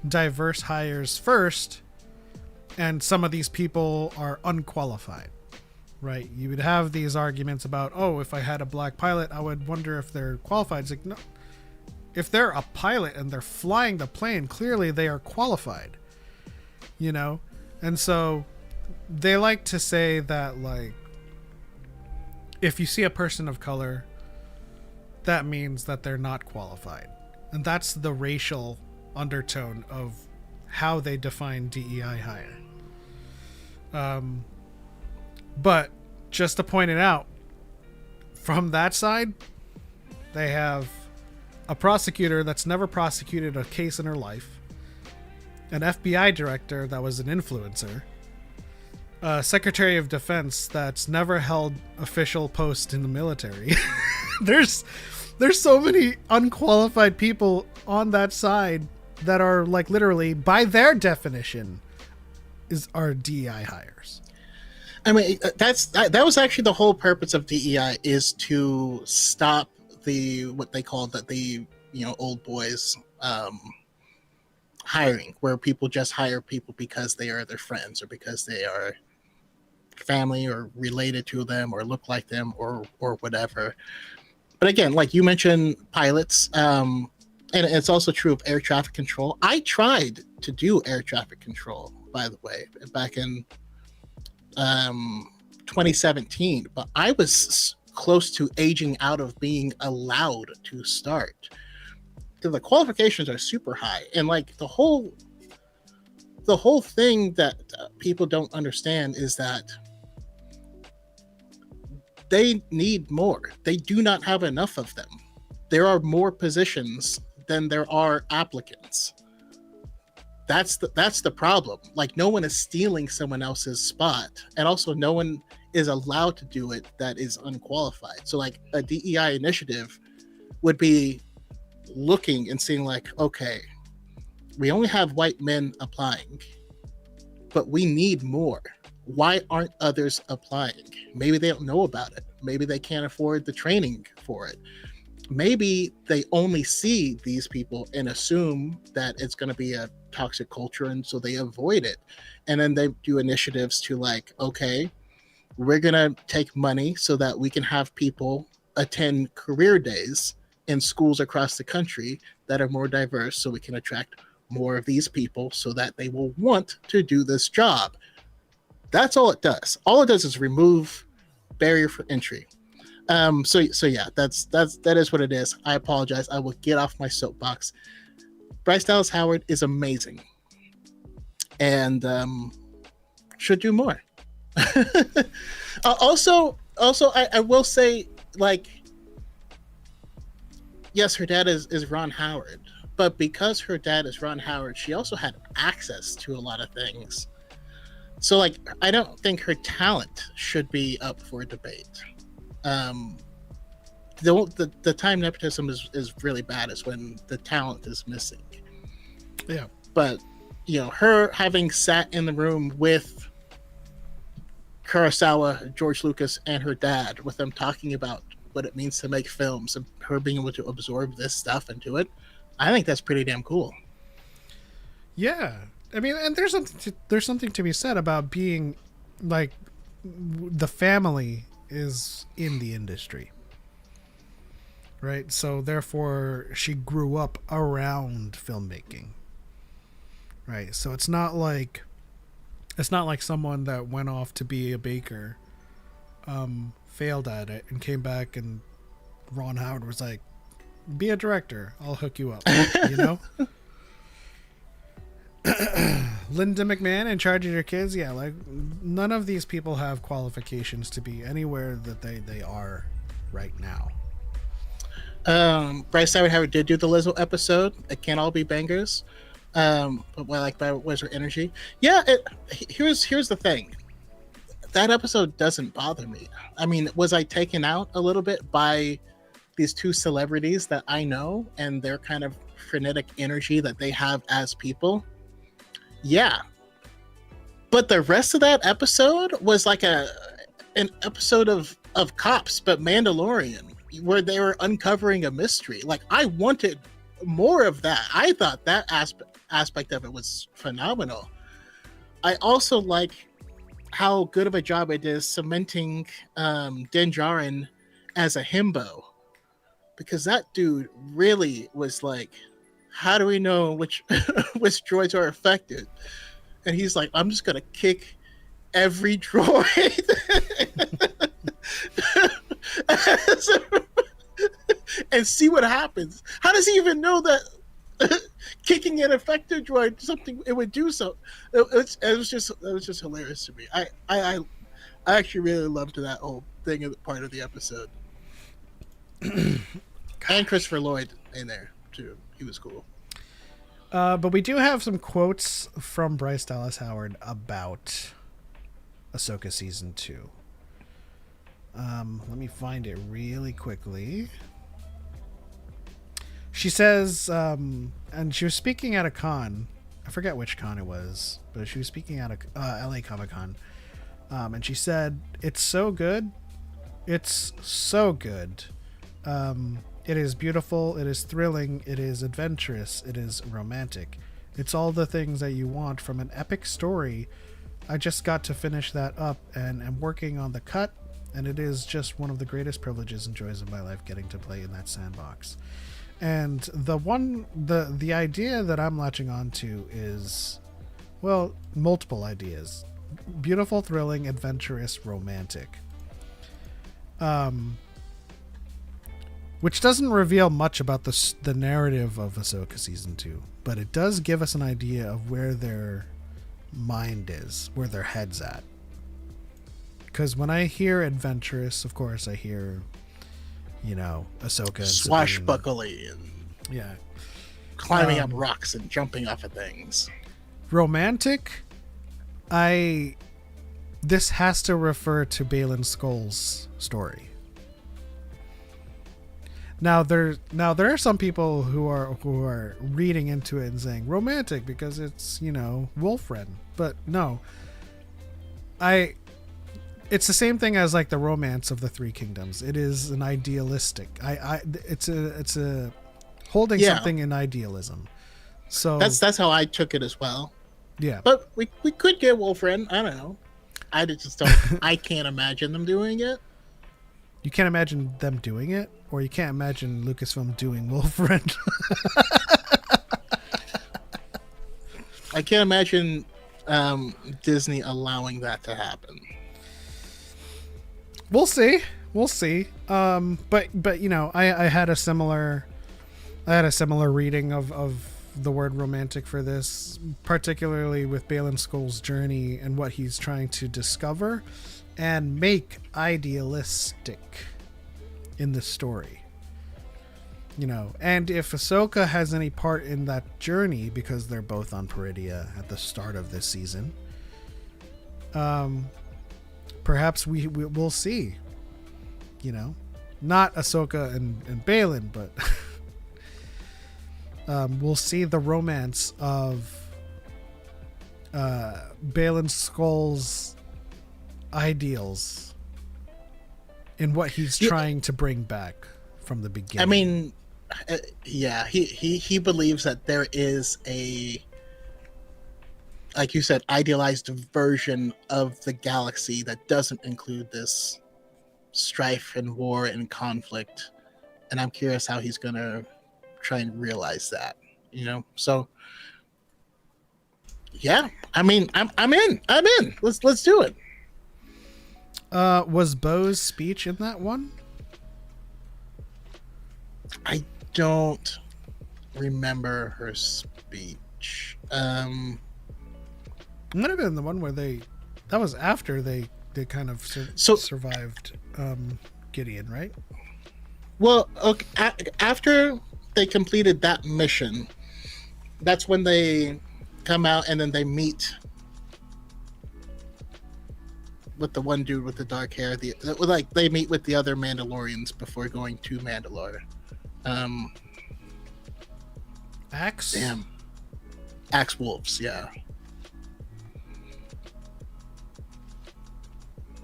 diverse hires first, and some of these people are unqualified, right? You would have these arguments about, oh, if I had a black pilot, I would wonder if they're qualified. It's like, no, if they're a pilot and they're flying the plane, clearly they are qualified, And so they like to say that, like, if you see a person of color, that means that they're not qualified. And that's the racial undertone of how they define DEI hire. But just to point it out, from that side, they have a prosecutor that's never prosecuted a case in her life, an FBI director that was an influencer, a Secretary of Defense that's never held official post in the military. There's so many unqualified people on that side that are, like, literally, by their definition, are DEI hires. I mean, that was actually the whole purpose of DEI, is to stop what they call the old boys hiring, where people just hire people because they are their friends or because they are family or related to them or look like them or whatever. But again, like you mentioned, pilots, and it's also true of air traffic control. I tried to do air traffic control, by the way, back in 2017, but I was close to aging out of being allowed to start. So the qualifications are super high, and like the whole the whole thing that people don't understand is that they need more. They do not have enough of them. There are more positions than there are applicants. That's the problem. Like, no one is stealing someone else's spot, and also no one is allowed to do it that is unqualified. So like a DEI initiative would be looking and seeing like, okay, we only have white men applying, but we need more. Why aren't others applying? Maybe they don't know about it. Maybe they can't afford the training for it. Maybe they only see these people and assume that it's going to be a toxic culture, and so they avoid it. And then they do initiatives to like, okay, we're going to take money so that we can have people attend career days in schools across the country that are more diverse, so we can attract more of these people so that they will want to do this job. That's all it does. All it does is remove barrier for entry. So yeah, that is what it is. I apologize. I will get off my soapbox. Bryce Dallas Howard is amazing, and should do more. Also, I will say, like, yes, her dad is Ron Howard, but because her dad is Ron Howard, she also had access to a lot of things. So, like, I don't think her talent should be up for debate. The time nepotism is really bad is when the talent is missing. Yeah. But, you know, her having sat in the room with Kurosawa, George Lucas, and her dad, with them talking about what it means to make films, and her being able to absorb this stuff into it, I think that's pretty damn cool. Yeah. I mean, and there's something to be said about being, like, the family is in the industry, right? So therefore she grew up around filmmaking, right? So it's not like someone that went off to be a baker, failed at it, and came back and Ron Howard was like, be a director, I'll hook you up. You know? Linda McMahon in charge of your kids, yeah, like, none of these people have qualifications to be anywhere that they are right now. Bryce Dallas Howard did do the Lizzo episode. It can't all be bangers. But what I like about it was her energy. Yeah, here's the thing. That episode doesn't bother me. I mean, was I taken out a little bit by these two celebrities that I know and their kind of frenetic energy that they have as people? Yeah. But the rest of that episode was like an episode of Cops, but Mandalorian, where they were uncovering a mystery. Like, I wanted more of that. I thought that aspect of it was phenomenal. I also like how good of a job it is cementing Din Djarin as a himbo, because that dude really was like, how do we know which droids are affected? And he's like, I'm just gonna kick every droid and see what happens. How does he even know that kicking an affected droid something it would do? So it was just hilarious to me. I actually really loved that whole thing, part of the episode. And Christopher Lloyd in there too. He was cool. But we do have some quotes from Bryce Dallas Howard about Ahsoka Season 2. Let me find it really quickly. She says, and she was speaking at a con. I forget which con it was, but she was speaking at a LA Comic-Con. And she said, it's so good. It's so good. It is beautiful, it is thrilling, it is adventurous, it is romantic. It's all the things that you want from an epic story. I just got to finish that up and am working on the cut, and it is just one of the greatest privileges and joys of my life getting to play in that sandbox. And the idea that I'm latching on to is, well, multiple ideas. Beautiful, thrilling, adventurous, romantic. Which doesn't reveal much about the narrative of Ahsoka Season 2, but it does give us an idea of where they're mind is, where their head's at. Because when I hear adventurous, of course, I hear, Ahsoka and swashbuckling and yeah, climbing up rocks and jumping off of things. Romantic, this has to refer to Baylan Skoll's story. Now there are some people who are reading into it and saying romantic because it's Wolfren, but no, it's the same thing as like the romance of the Three Kingdoms. It is an idealistic. It's a holding something in idealism. So that's how I took it as well. Yeah, but we could get Wolfren. I don't know. I just don't. I can't imagine them doing it. You can't imagine them doing it, or you can't imagine Lucasfilm doing Wolfren. I can't imagine Disney allowing that to happen. We'll see. But I had a similar reading of the word romantic for this, particularly with Baylan Skoll's journey and what he's trying to discover and make idealistic in the story. And if Ahsoka has any part in that journey, because they're both on Peridia at the start of this season, perhaps we'll see, not Ahsoka and Baylan, but we'll see the romance of Baylan Skoll's ideals in what he's trying to bring back from the beginning. I mean, he believes that there is a, like you said, idealized version of the galaxy that doesn't include this strife and war and conflict, and I'm curious how he's gonna try and realize that. So yeah, I mean, I'm in. Let's do it. Was Bo's speech in that one? I don't remember her speech. Might have been the one where that was after they kind of survived Gideon, right? Well, okay, after they completed that mission, that's when they come out and then they meet with the one dude with the dark hair. They meet with the other Mandalorians before going to Mandalore. Axe? Damn. Axe Wolves, yeah.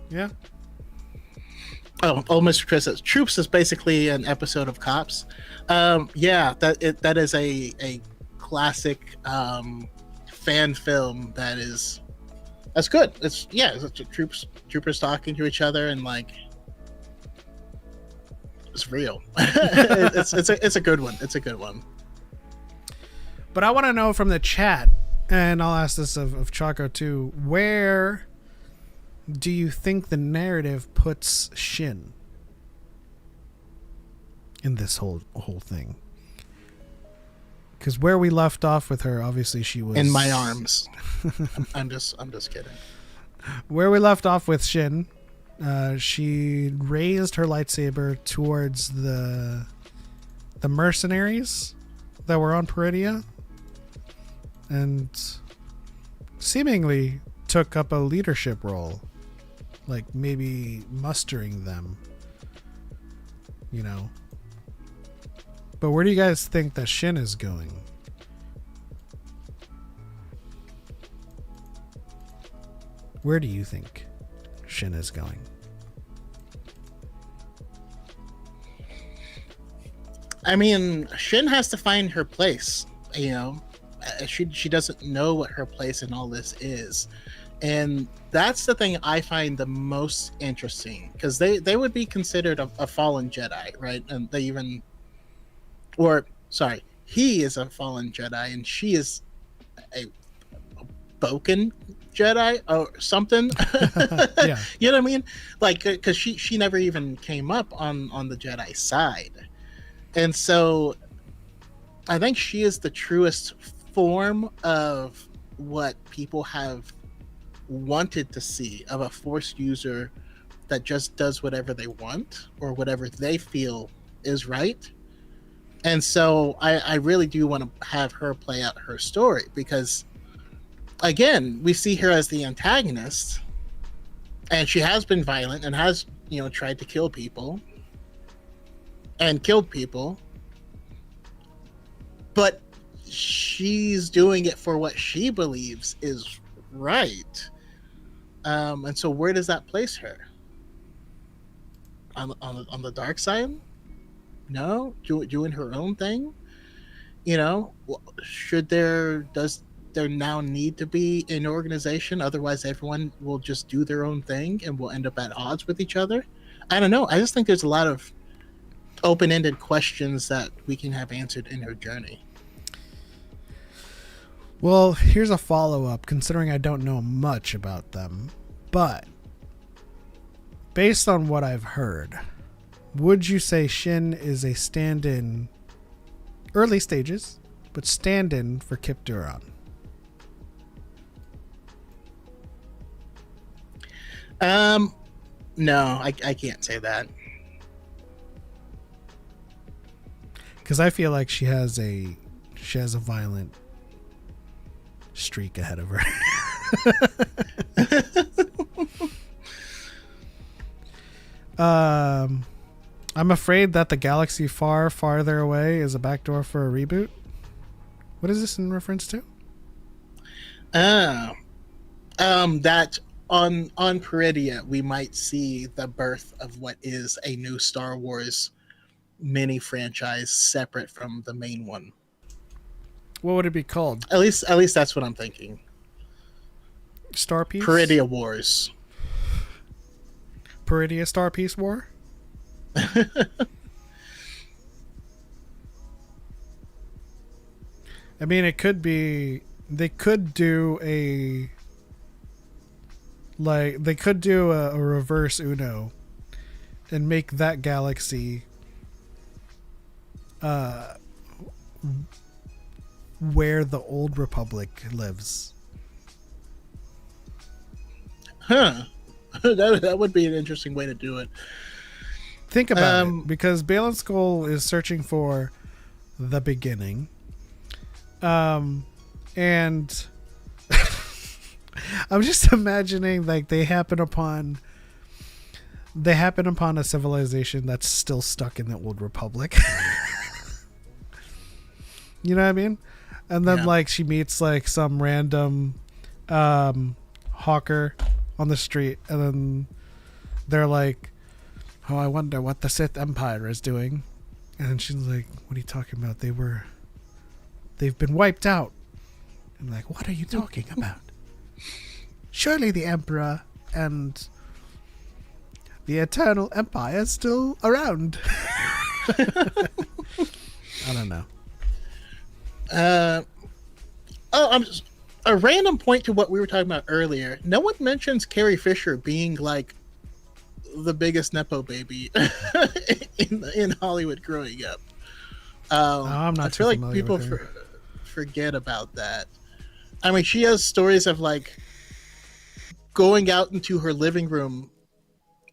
Yeah. Oh, Mr. Chris says Troops is basically an episode of Cops. Yeah, that is a classic fan film that's good. It's troopers talking to each other and like it's real. it's a good one. It's a good one. But I want to know from the chat, and I'll ask this of Choco too, where do you think the narrative puts Shin in this whole thing? Because where we left off with her, obviously she was in my arms. I'm just kidding. Where we left off with Shin, she raised her lightsaber towards the mercenaries that were on Peridia, and seemingly took up a leadership role, like maybe mustering them, But where do you guys think that Shin is going? Where do you think Shin is going? I mean, Shin has to find her place. She doesn't know what her place in all this is, and that's the thing I find the most interesting, because they would be considered a fallen Jedi, right? And he is a fallen Jedi, and she is a Boken Jedi or something. Yeah. You know what I mean? Like, because she never even came up on the Jedi side, and so I think she is the truest form of what people have wanted to see of a Force user that just does whatever they want or whatever they feel is right. And so I really do want to have her play out her story because, again, we see her as the antagonist, and she has been violent and has, tried to kill people and killed people, but she's doing it for what she believes is right. And so where does that place her? On the dark side? No, doing her own thing. Does there now need to be an organization? Otherwise, everyone will just do their own thing and will end up at odds with each other. I don't know. I just think there's a lot of open-ended questions that we can have answered in her journey. Well, here's a follow-up, considering I don't know much about them, but based on what I've heard, would you say Shin is a stand-in, early stages, but stand-in for Kip Duran? No, I can't say that. Because I feel like she has a violent streak ahead of her. I'm afraid that the galaxy far, farther away is a backdoor for a reboot. What is this in reference to? That on Peridia, we might see the birth of what is a new Star Wars mini franchise separate from the main one. What would it be called? At least that's what I'm thinking. Star Piece? Peridia Wars. Peridia Star Piece War? I mean, it could be. They could do a reverse Uno and make that galaxy where the old Republic lives. Huh. That would be an interesting way to do it. Think about it, because Balin Skull is searching for the beginning. And I'm just imagining like they happen upon a civilization that's still stuck in the old Republic. You know what I mean? And then like she meets like some random hawker on the street, and then they're like, "Oh, I wonder what the Sith Empire is doing." And she's like, "What are you talking about? They've been wiped out." I'm like, "What are you talking about? Surely the Emperor and the Eternal Empire is still around." I don't know. A random point to what we were talking about earlier. No one mentions Carrie Fisher being like the biggest nepo baby in Hollywood growing up. I'm not. I feel like people forget about that. I mean, she has stories of like going out into her living room,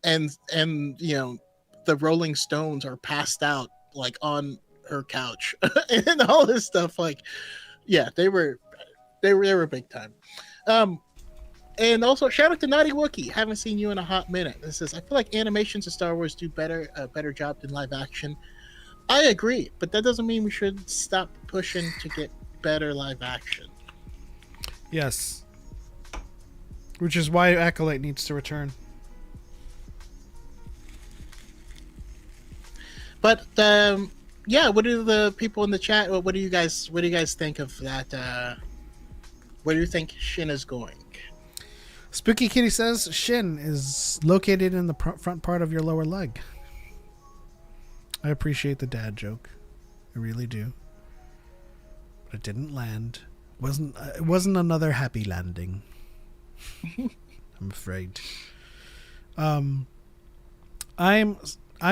and the Rolling Stones are passed out like on her couch and all this stuff. Like, yeah, they were big time. And also shout out to Naughty Wookie. Haven't seen you in a hot minute. This is, I feel like animations of Star Wars do a better job than live action. I agree, but that doesn't mean we should stop pushing to get better live action. Yes. Which is why Acolyte needs to return. But yeah, what do the people in the chat? What do you guys think of that? Where do you think Shin is going? Spooky Kitty says Shin is located in the front part of your lower leg. I appreciate the dad joke, I really do, but it didn't land. It wasn't another happy landing. I'm afraid. I'm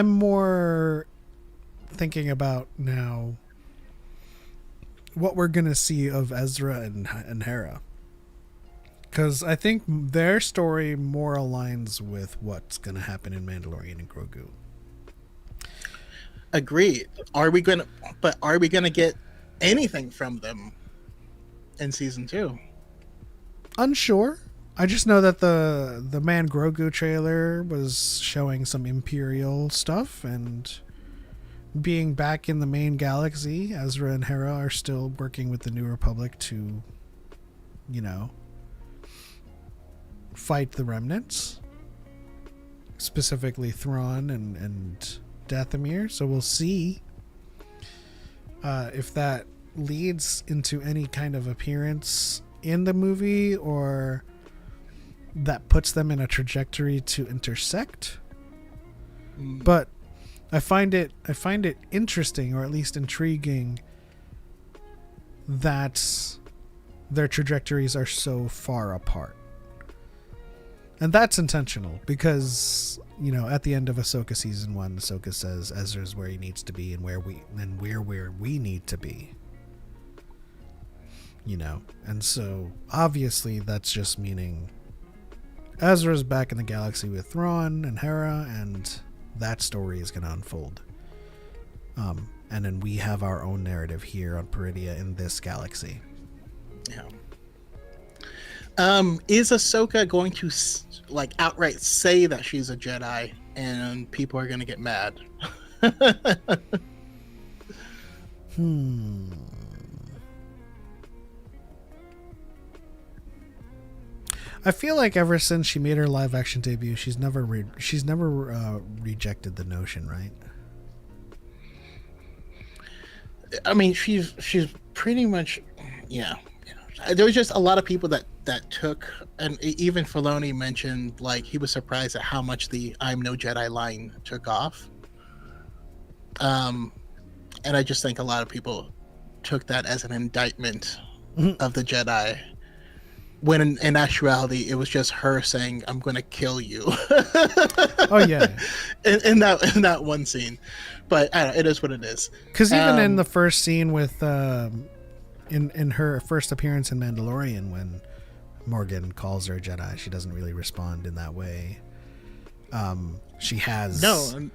more thinking about now what we're gonna see of Ezra and Hera. Because I think their story more aligns with what's going to happen in Mandalorian and Grogu. Agreed. Are we gonna get anything from them in season 2? Unsure. I just know that the Man Grogu trailer was showing some Imperial stuff, and being back in the main galaxy, Ezra and Hera are still working with the New Republic to, fight the remnants, specifically Thrawn and Dathomir. So we'll see if that leads into any kind of appearance in the movie, or that puts them in a trajectory to intersect. But I find it interesting, or at least intriguing, that their trajectories are so far apart. And that's intentional, because at the end of Ahsoka season 1, Ahsoka says Ezra's where he needs to be, and we're where we need to be. And so obviously that's just meaning Ezra's back in the galaxy with Thrawn and Hera, and that story is going to unfold. And then we have our own narrative here on Peridia in this galaxy. Yeah. Is Ahsoka going to outright say that she's a Jedi, and people are going to get mad? I feel like ever since she made her live action debut, she's never rejected the notion, right? I mean, she's pretty much, yeah. There was just a lot of people that took, and even Filoni mentioned he was surprised at how much the "I'm no Jedi" line took off. And I just think a lot of people took that as an indictment of the Jedi, when in actuality it was just her saying, "I'm going to kill you." Oh yeah. in that one scene, but I don't know, it is what it is. Because even in the first scene with in her first appearance in Mandalorian, when Morgan calls her a Jedi, she doesn't really respond in that way. She has the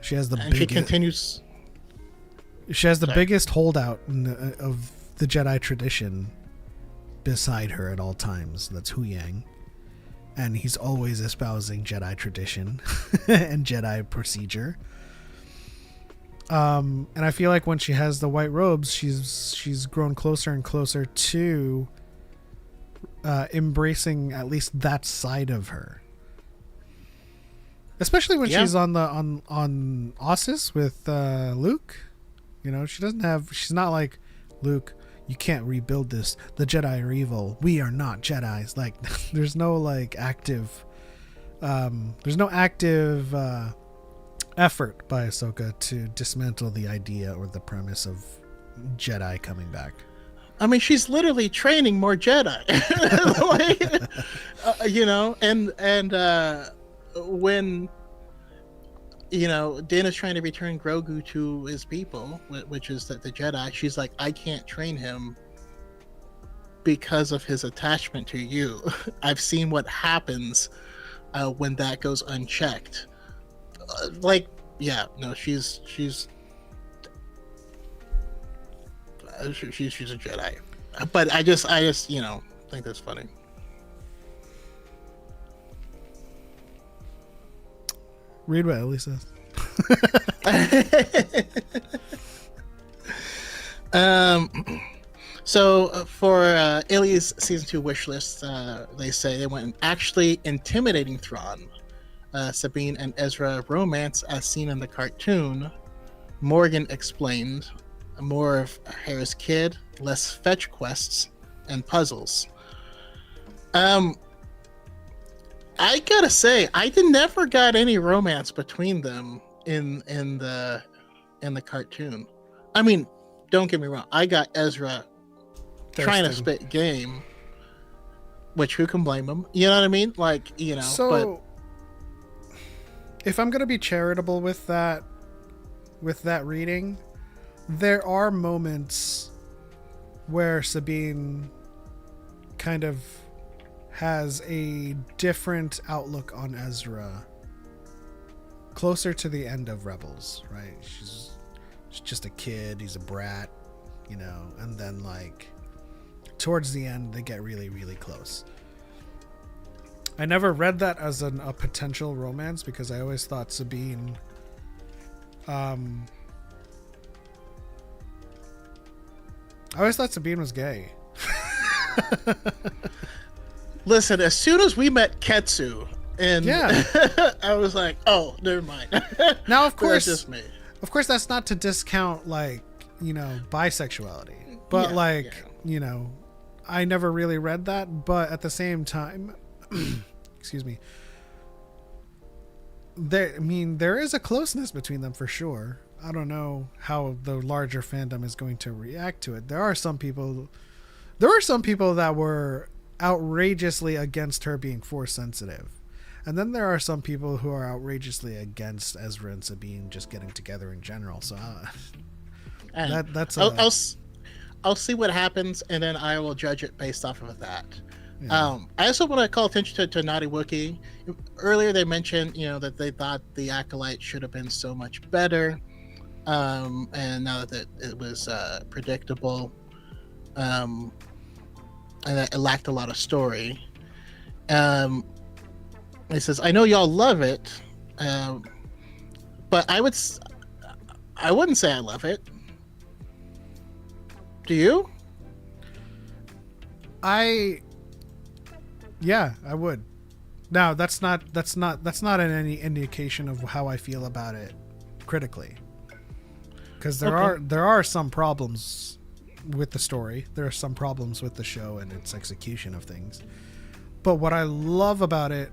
biggest, she continues. She has the biggest holdout of the Jedi tradition beside her at all times. That's Hu Yang, and he's always espousing Jedi tradition and Jedi procedure. And I feel like when she has the white robes, she's grown closer and closer to embracing at least that side of her. Especially when she's on Ossus with Luke. She's not like, Luke, you can't rebuild this. The Jedi are evil. We are not Jedis. There's no active effort by Ahsoka to dismantle the idea or the premise of Jedi coming back. I mean, she's literally training more Jedi. When Dana's trying to return Grogu to his people, which is the Jedi, she's like, I can't train him because of his attachment to you. I've seen what happens when that goes unchecked. She's a Jedi, but I just think that's funny. Read what Ellie says. So for Ellie's season 2 wish list, they say they went actually intimidating Thrawn. Sabine and Ezra romance as seen in the cartoon. Morgan explained more of Hera's kid, less fetch quests and puzzles. I gotta say, I never got any romance between them in the cartoon. I mean, don't get me wrong, I got Ezra trying to spit game, which who can blame him? You know what I mean? So, if I'm gonna be charitable with that reading, there are moments where Sabine kind of has a different outlook on Ezra closer to the end of Rebels, right? She's just a kid, he's a brat, you know, and then like towards the end they get really, really close. I never read that as a potential romance because I always thought Sabine was gay. Listen, as soon as we met Ketsu, and Yeah. I was like, oh, never mind. Now, of course, just me. Of course, that's not to discount, like, you know, bisexuality. But, you know, I never really read that. But at the same time, excuse me, there is a closeness between them for sure. I don't know how the larger fandom is going to react to it. There were some people that were outrageously against her being force sensitive. And then there are some people who are outrageously against Ezra and Sabine just getting together in general. So I'll see what happens, and then I will judge it based off of that. Yeah. I also want to call attention to Naughty Wookie. Earlier they mentioned, you know, that they thought the Acolyte should have been so much better, and now that it was predictable, and that it lacked a lot of story. He says, I know y'all love it, but I wouldn't say I love it. Do you? Yeah, I would. Now, that's not any indication of how I feel about it critically. Because there are some problems with the story. There are some problems with the show and its execution of things. But what I love about it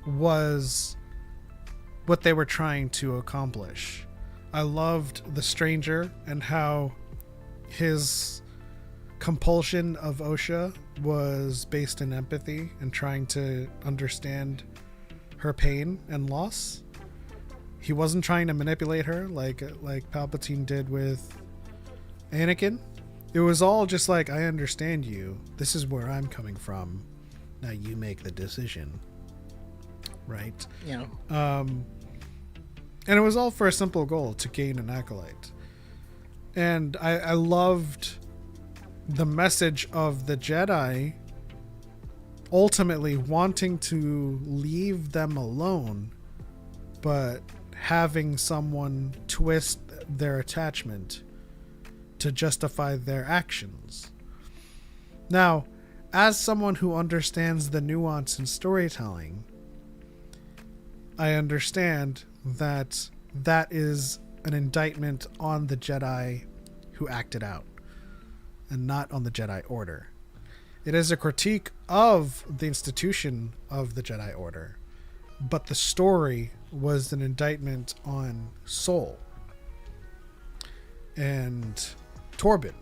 was what they were trying to accomplish. I loved the stranger and how his compulsion of Osha was based in empathy and trying to understand her pain and loss. He wasn't trying to manipulate her like Palpatine did with Anakin. It was all just like, I understand you. This is where I'm coming from. Now you make the decision. Right? Yeah. And it was all for a simple goal, to gain an acolyte. And I loved the message of the Jedi ultimately wanting to leave them alone, but having someone twist their attachment to justify their actions. Now, as someone who understands the nuance in storytelling, I understand that that is an indictment on the Jedi who acted out and not on the Jedi Order. It is a critique of the institution of the Jedi Order, but the story was an indictment on Sol and Torben.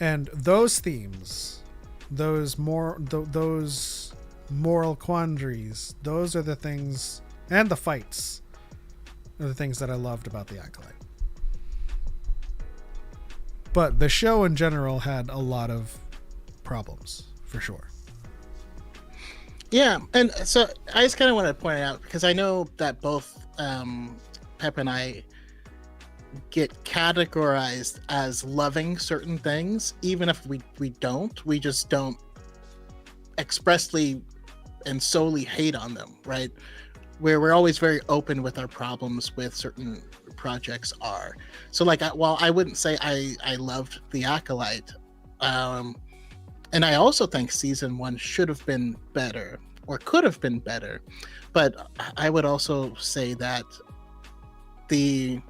And those themes, those moral quandaries, those are the things, and the fights are the things that I loved about the Acolyte. But the show in general had a lot of problems, for sure. Yeah, and so I just kind of want to point out, because I know that both Pep and I get categorized as loving certain things, even if we don't. We just don't expressly and solely hate on them, right? Where we're always very open with our problems with certain projects are. So like, while I wouldn't say I loved The Acolyte, and I also think season 1 should have been better or could have been better, but I would also say that the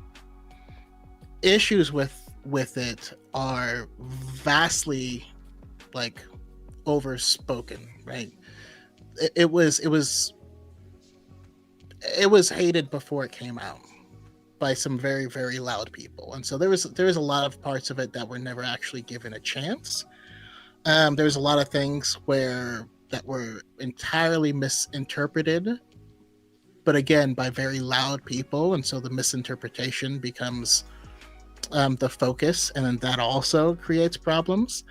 issues with it are vastly like overspoken, right? It was hated before it came out by some very, very loud people, and so there was a lot of parts of it that were never actually given a chance. There's a lot of things that were entirely misinterpreted, but again by very loud people, and so the misinterpretation becomes the focus, and then that also creates problems.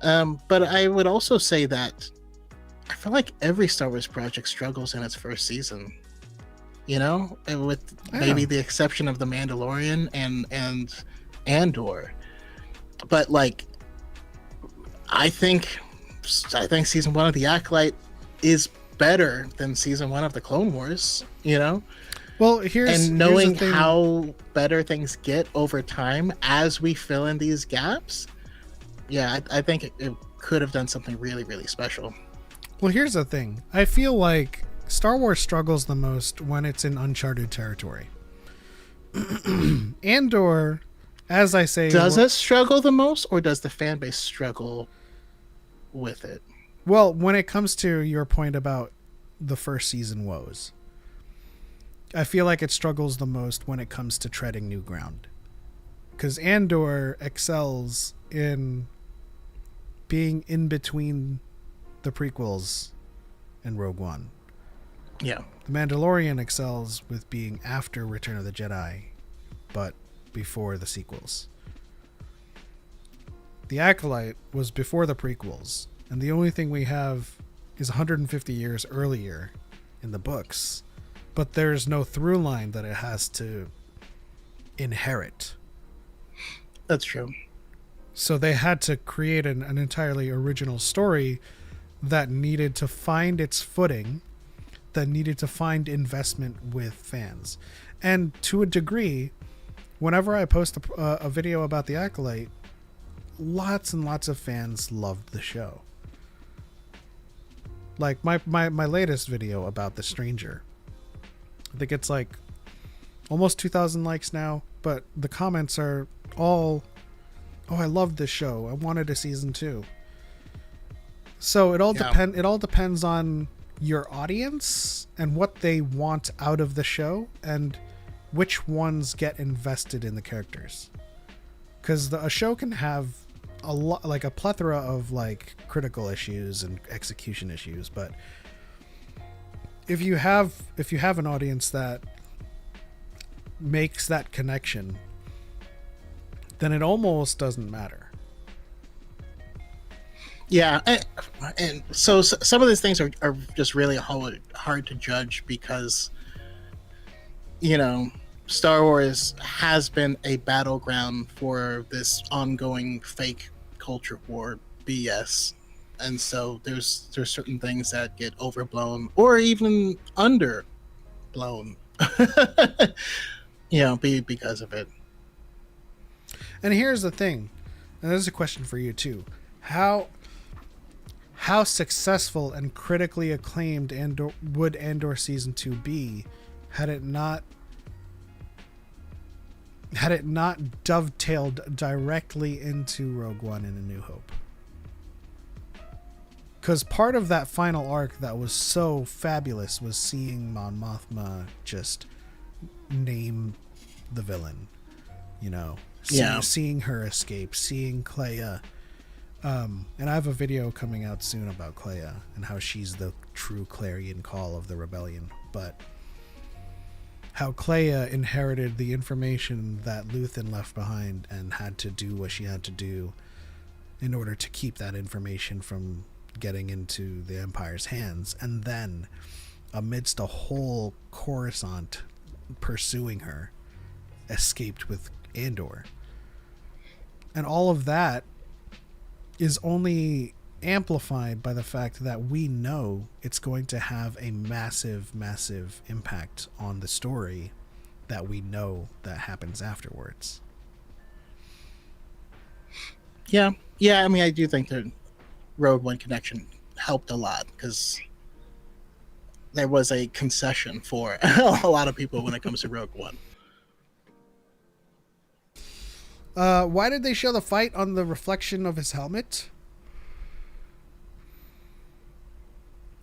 But I would also say that I feel like every Star Wars project struggles in its first season. And with maybe the exception of The Mandalorian and Andor. But like, I think season 1 of The Acolyte is better than season 1 of the Clone Wars. Well, and knowing how better things get over time as we fill in these gaps, I think it could have done something really, really special. Well, here's the thing. I feel like Star Wars struggles the most when it's in uncharted territory. Andor, as I say... Does it struggle the most, or does the fan base struggle with it? Well, when it comes to your point about the first season woes, I feel like it struggles the most when it comes to treading new ground. Because Andor excels in being in between the prequels and Rogue One. Yeah. The Mandalorian excels with being after Return of the Jedi, but before the sequels. The Acolyte was before the prequels, and the only thing we have is 150 years earlier in the books, but there's no through line that it has to inherit. That's true. So they had to create an entirely original story that needed to find its footing, that needed to find investment with fans. And to a degree, whenever I post a video about The Acolyte, lots and lots of fans loved the show. Like my latest video about The Stranger, I think it's like almost 2,000 likes now, but the comments are all, "Oh, I loved this show. I wanted a season 2." So it all depends on your audience and what they want out of the show and which ones get invested in the characters. Because a show can have a plethora of like critical issues and execution issues, but if you have an audience that makes that connection, then it almost doesn't matter. Yeah, and so some of these things are just really hard to judge because, Star Wars has been a battleground for this ongoing fake culture war BS. And so there's certain things that get overblown or even underblown, because of it. And here's the thing, and there's a question for you too. How successful and critically acclaimed would Andor Season 2 be had it not dovetailed directly into Rogue One and A New Hope? Because part of that final arc that was so fabulous was seeing Mon Mothma just name the villain, seeing her escape, seeing Kleya. And I have a video coming out soon about Kleya and how she's the true clarion call of the rebellion, but how Kleya inherited the information that Luthen left behind and had to do what she had to do in order to keep that information from getting into the Empire's hands, and then amidst a whole Coruscant pursuing her, escaped with Andor. And all of that is only amplified by the fact that we know it's going to have a massive, massive impact on the story that we know that happens afterwards. Yeah. I mean, I do think the Rogue One connection helped a lot because there was a concession for a lot of people when it comes to Rogue One. Why did they show the fight on the reflection of his helmet?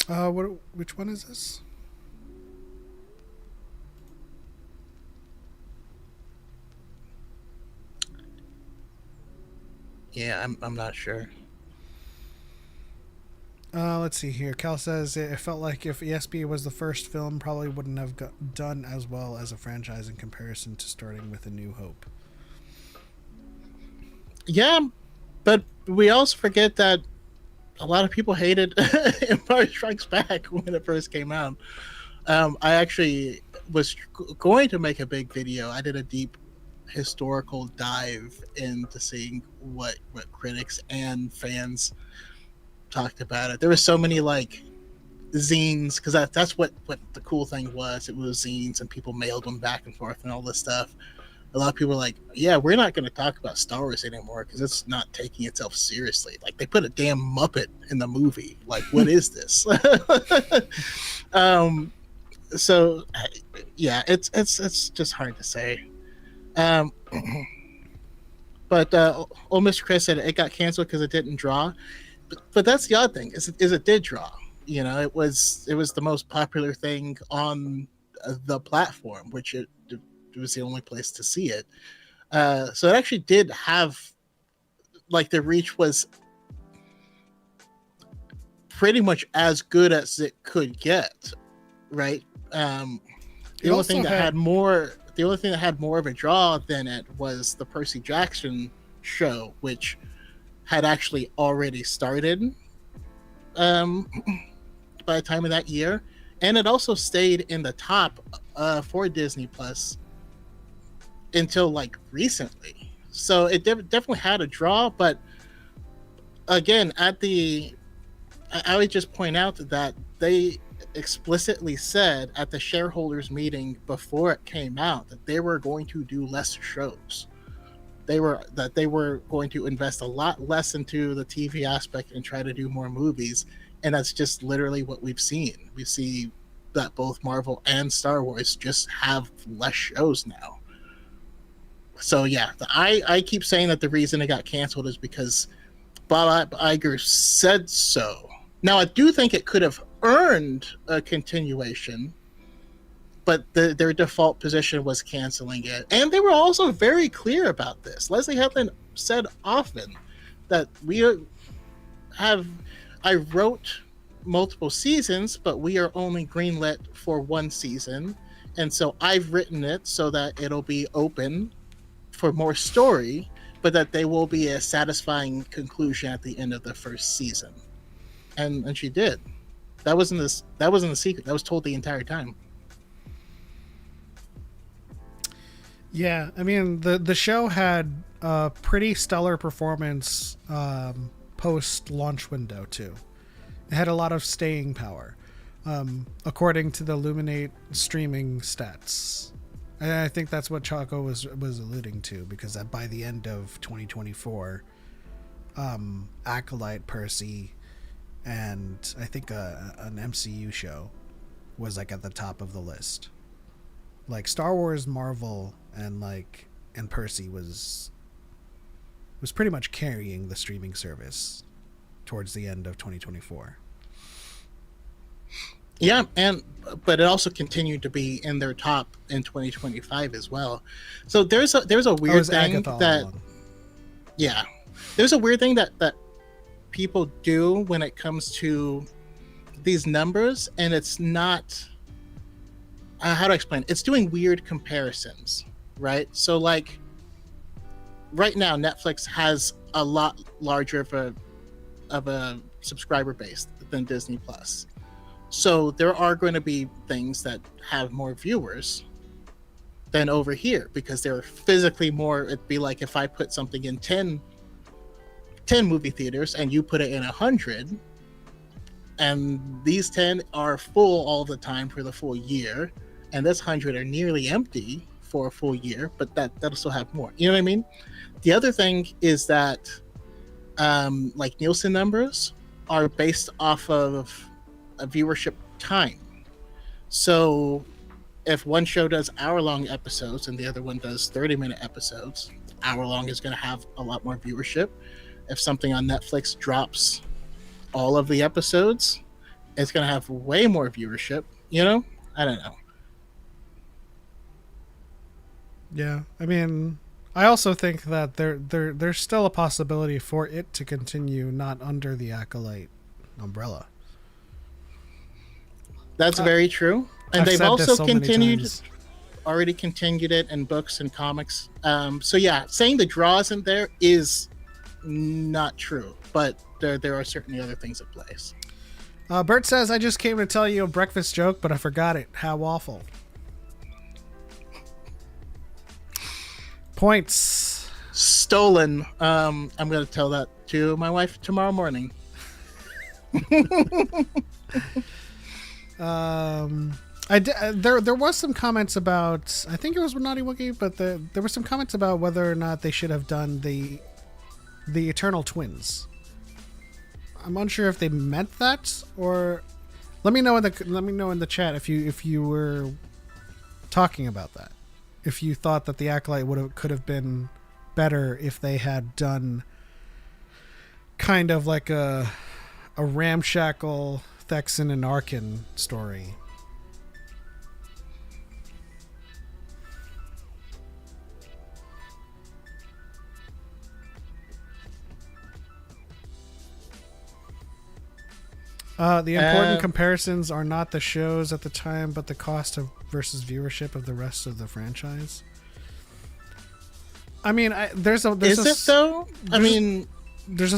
Which one is this? Yeah, I'm not sure. Let's see here. Cal says it felt like if ESP was the first film, probably wouldn't have done as well as a franchise in comparison to starting with A New Hope. Yeah, But we also forget that a lot of people hated Empire Strikes Back when it first came out. I actually was going to make a big video. I did a deep historical dive into seeing what critics and fans talked about it. There were so many like zines, because that's what the cool thing was. It was zines, and people mailed them back and forth and all this stuff. A lot of people were like, yeah, we're not going to talk about Star Wars anymore because it's not taking itself seriously. Like, they put a damn Muppet in the movie. Like, what is this? So yeah, it's just hard to say. But old Mr. Chris said it got canceled because it didn't draw. But that's the odd thing is it did draw. You know, it was the most popular thing on the platform, which it was the only place to see it. So it actually did have, like, the reach was pretty much as good as it could get, right? The only thing that had more of a draw than it was the Percy Jackson show, which had actually already started by the time of that year, and it also stayed in the top for Disney Plus until like recently. So it definitely had a draw, but again, I would just point out that they explicitly said at the shareholders meeting before it came out that they were going to do less shows. They were going to invest a lot less into the TV aspect and try to do more movies, and that's just literally what we've seen. We see that both Marvel and Star Wars just have less shows now. So yeah, I keep saying that the reason it got canceled is because Bob Iger said so. Now, I do think it could have earned a continuation, but their default position was canceling it. And they were also very clear about this. Leslie Headland said often that I wrote multiple seasons, but we are only greenlit for one season. And so I've written it so that it'll be open for more story, but that they will be a satisfying conclusion at the end of the first season. And she did. That wasn't a secret. That was told the entire time. Yeah, I mean the show had a pretty stellar performance post launch window too. It had a lot of staying power, according to the Illuminate streaming stats. And I think that's what Choco was alluding to, because by the end of 2024, Acolyte, Percy, and I think an MCU show was like at the top of the list. Like Star Wars, Marvel, and Percy was pretty much carrying the streaming service towards the end of 2024. Yeah, but it also continued to be in their top in 2025 as well. So there's a weird thing that there's a weird thing that people do when it comes to these numbers, and it's not how to explain it? It's doing weird comparisons, right? So like right now Netflix has a lot larger of a subscriber base than Disney Plus. So there are going to be things that have more viewers than over here because they're physically more. It'd be like if I put something in 10 movie theaters and you put it in 100, and these 10 are full all the time for the full year, and this 100 are nearly empty for a full year, but that'll still have more. You know what I mean? The other thing is that like Nielsen numbers are based off of a viewership time. So if one show does hour-long episodes and the other one does 30-minute episodes, hour-long is going to have a lot more viewership. If something on Netflix drops all of the episodes, it's going to have way more viewership. You know? I don't know. Yeah, I mean, I also think that there's still a possibility for it to continue not under the Acolyte umbrella. That's very true. And they've also already continued it in books and comics. So yeah, saying the draw isn't there is not true, but there are certainly other things at play. Bert says, I just came to tell you a breakfast joke, but I forgot it. How awful. Points. Stolen. I'm going to tell that to my wife tomorrow morning. There was some comments about, I think it was Naughty Wookie, but there were some comments about whether or not they should have done the Eternal Twins. I'm unsure if they meant that, or let me know in the chat if you were talking about that. If you thought that the Acolyte could have been better if they had done kind of like a ramshackle Thexan and Arkin story. The important comparisons are not the shows at the time, but the cost of versus viewership of the rest of the franchise. I mean, there's a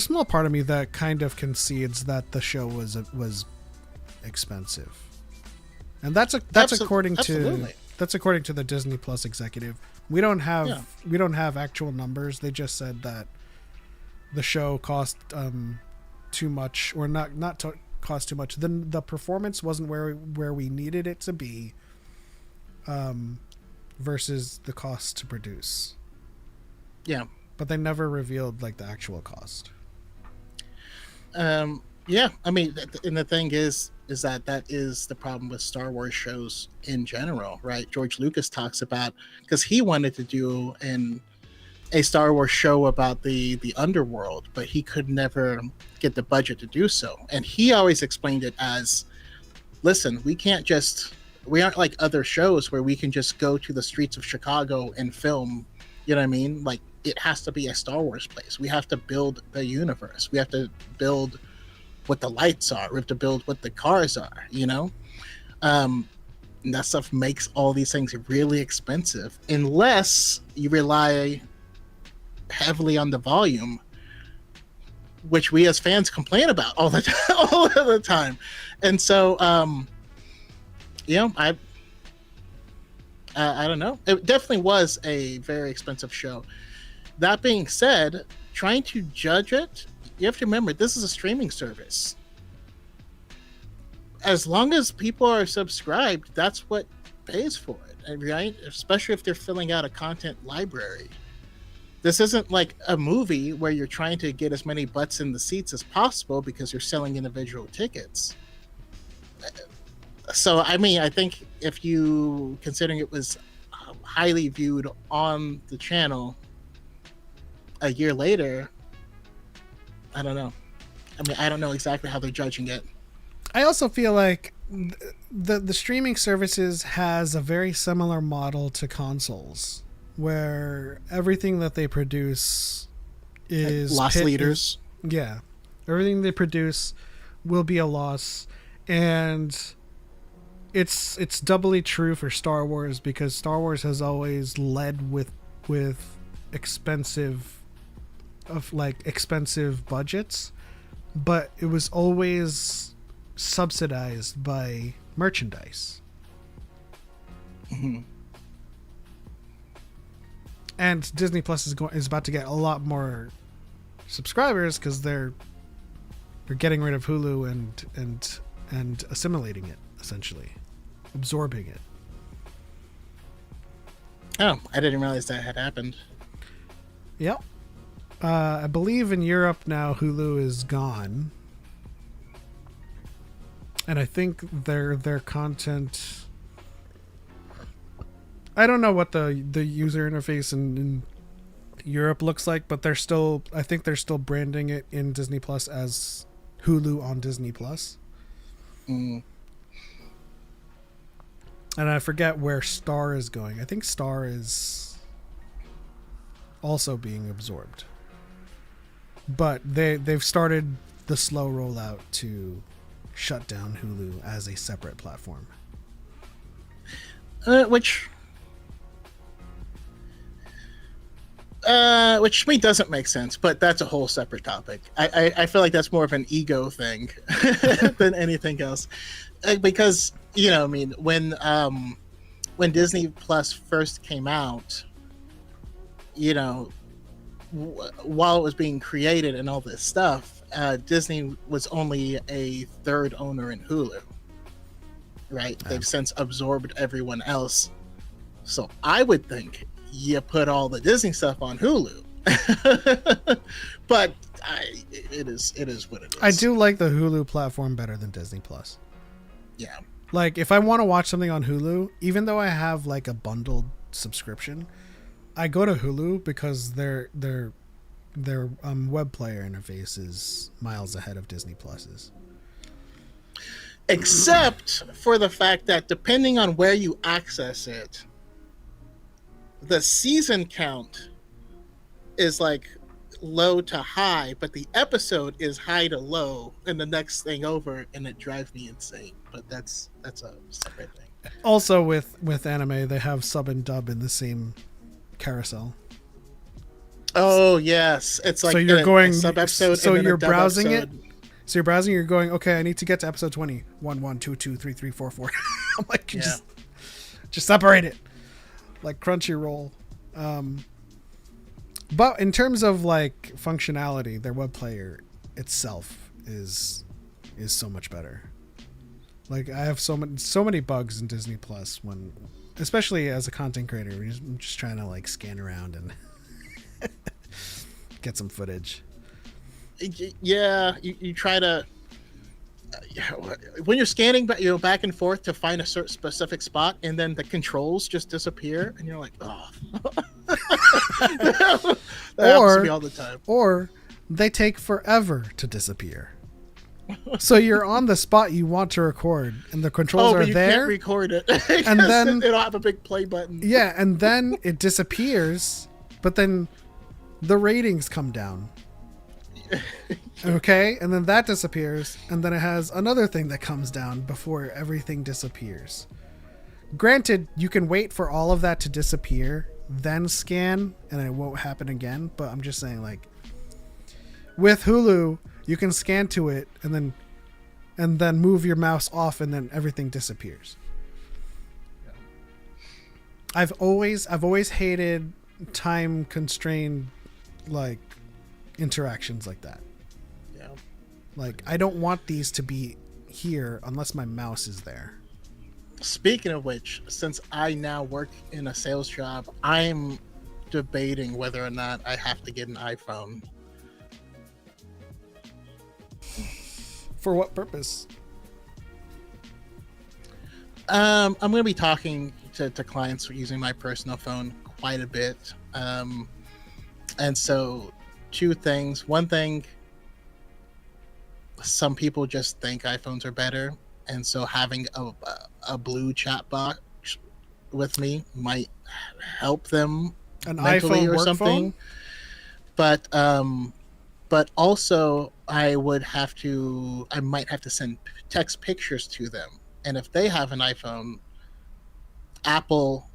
small part of me that kind of concedes that the show was expensive, and that's according to the Disney Plus executive. We don't have actual numbers. They just said that the show cost too much, or not cost too much. Then the performance wasn't where we needed it to be, versus the cost to produce. Yeah, but they never revealed like the actual cost. Yeah, I mean, and the thing is that is the problem with Star Wars shows in general, right? George Lucas talks about, because he wanted to do a Star Wars show about the underworld, but he could never get the budget to do so. And he always explained it as, listen, we aren't like other shows where we can just go to the streets of Chicago and film, you know what I mean? Like, it has to be a Star Wars place. We have to build the universe. We have to build what the lights are. We have to build what the cars are, you know? And that stuff makes all these things really expensive unless you rely heavily on the volume, which we as fans complain about all the time. And so, I don't know. It definitely was a very expensive show. That being said, trying to judge it, you have to remember, this is a streaming service. As long as people are subscribed, that's what pays for it, right? Especially if they're filling out a content library. This isn't like a movie where you're trying to get as many butts in the seats as possible because you're selling individual tickets. So, I mean, I think if you, considering it was highly viewed on the channel a year later, I don't know. I mean, I don't know exactly how they're judging it. I also feel like the streaming services has a very similar model to consoles, where everything that they produce is loss leaders. Yeah, everything they produce will be a loss, and it's doubly true for Star Wars, because Star Wars has always led with expensive budgets, but it was always subsidized by merchandise. Mm-hmm. And Disney Plus is about to get a lot more subscribers because they're getting rid of Hulu and assimilating it, essentially absorbing it. Oh, I didn't realize that had happened. Yep. I believe in Europe now Hulu is gone, and I think their content, I don't know what the user interface in Europe looks like, but I think they're still branding it in Disney Plus as Hulu on Disney Plus. Mm. And I forget where Star is going. I think Star is also being absorbed. But they've started the slow rollout to shut down Hulu as a separate platform. Which Which to me doesn't make sense, but that's a whole separate topic. I feel like that's more of an ego thing than anything else, because I mean, when Disney Plus first came out, while it was being created and all this stuff, Disney was only a third owner in Hulu. Right? They've since absorbed everyone else. So I would think you put all the Disney stuff on Hulu. But it is what it is. I do like the Hulu platform better than Disney Plus. Yeah. Like if I want to watch something on Hulu, even though I have like a bundled subscription, I go to Hulu because their web player interface is miles ahead of Disney Plus's. Except for the fact that depending on where you access it, the season count is like low to high, but the episode is high to low, and the next thing over, and it drives me insane. But that's a separate thing. Also, with anime, they have sub and dub in the same carousel. Oh yes, it's like so you're going sub episode. So and then you're a dub browsing episode. it. So you're browsing. You're going. Okay, I need to get to episode 20. 1, 1, 2, 2, 3, 3, 4, 4. I'm like, Yeah. just separate it, like Crunchyroll. But in terms of like functionality, their web player itself is so much better. Like I have so many bugs in Disney Plus when, especially as a content creator, I'm just trying to like scan around and get some footage. Yeah, you try to when you're scanning back and forth to find a certain specific spot, and then the controls just disappear, and you're like, oh. That happens to me all the time. Or they take forever to disappear. So you're on the spot you want to record, and the controls but are you there. can't record it, And then it'll have a big play button. Yeah, and then it disappears, but then the ratings come down. Okay, and then that disappears, and then it has another thing that comes down before everything disappears. Granted, you can wait for all of that to disappear, then scan, and it won't happen again, but I'm just saying, like, with Hulu, you can scan to it and then move your mouse off, and then everything disappears. I've always hated time constrained like interactions like that. Yeah. Like I don't want these to be here unless my mouse is there. Speaking of which, since I now work in a sales job, I'm debating whether or not I have to get an iPhone. For what purpose? I'm going to be talking to clients using my personal phone quite a bit. And so two things. One thing, some people just think iPhones are better. And so having a blue chat box with me might help them An mentally iPhone or work something. phone? But also I might have to send text pictures to them. And if they have an iPhone, Apple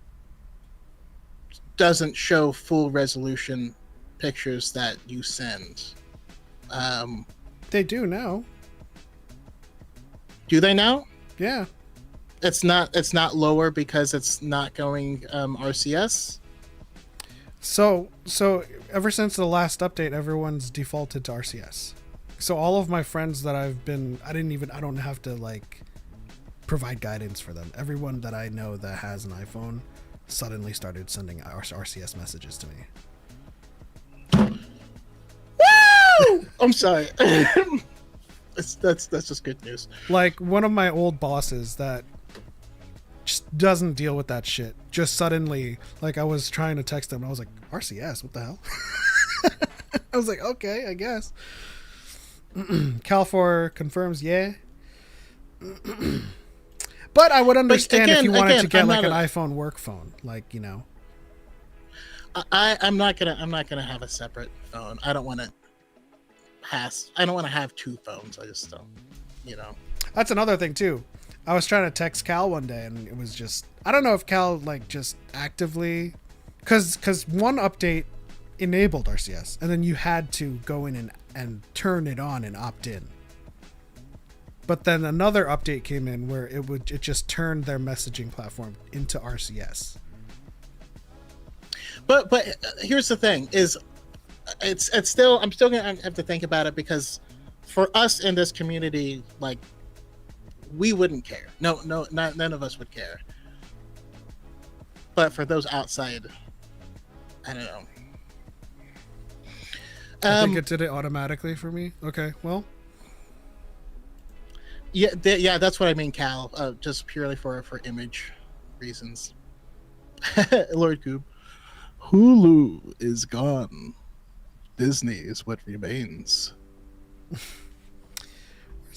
doesn't show full resolution pictures that you send. They do now. Do they now? Yeah. It's not lower because it's not going RCS. So ever since the last update, everyone's defaulted to RCS. So all of my friends that I don't have to like provide guidance for them. Everyone that I know that has an iPhone suddenly started sending RCS messages to me. Woo! I'm sorry. That's just good news. Like one of my old bosses that just doesn't deal with that shit. Just suddenly, like I was trying to text him, and I was like, RCS, what the hell? I was like, okay, I guess. Cal4 confirms, yeah. But I would understand if you wanted to get like an iPhone work phone, like, you know. I'm not gonna have a separate phone. I don't want to have two phones. I just don't, you know. That's another thing too. I was trying to text Cal one day, and it was just, I don't know if Cal like just actively, because one update enabled RCS, and then you had to go in and turn it on and opt in. But then another update came in where it just turned their messaging platform into RCS. But here's the thing: is it's still, I'm still gonna have to think about it, because for us in this community, like, we wouldn't care. None of us would care. But for those outside, I don't know. I think it did it automatically for me. Okay, well. Yeah, that's what I mean, Cal. Just purely for image reasons. Lord Goob. Hulu is gone. Disney is what remains.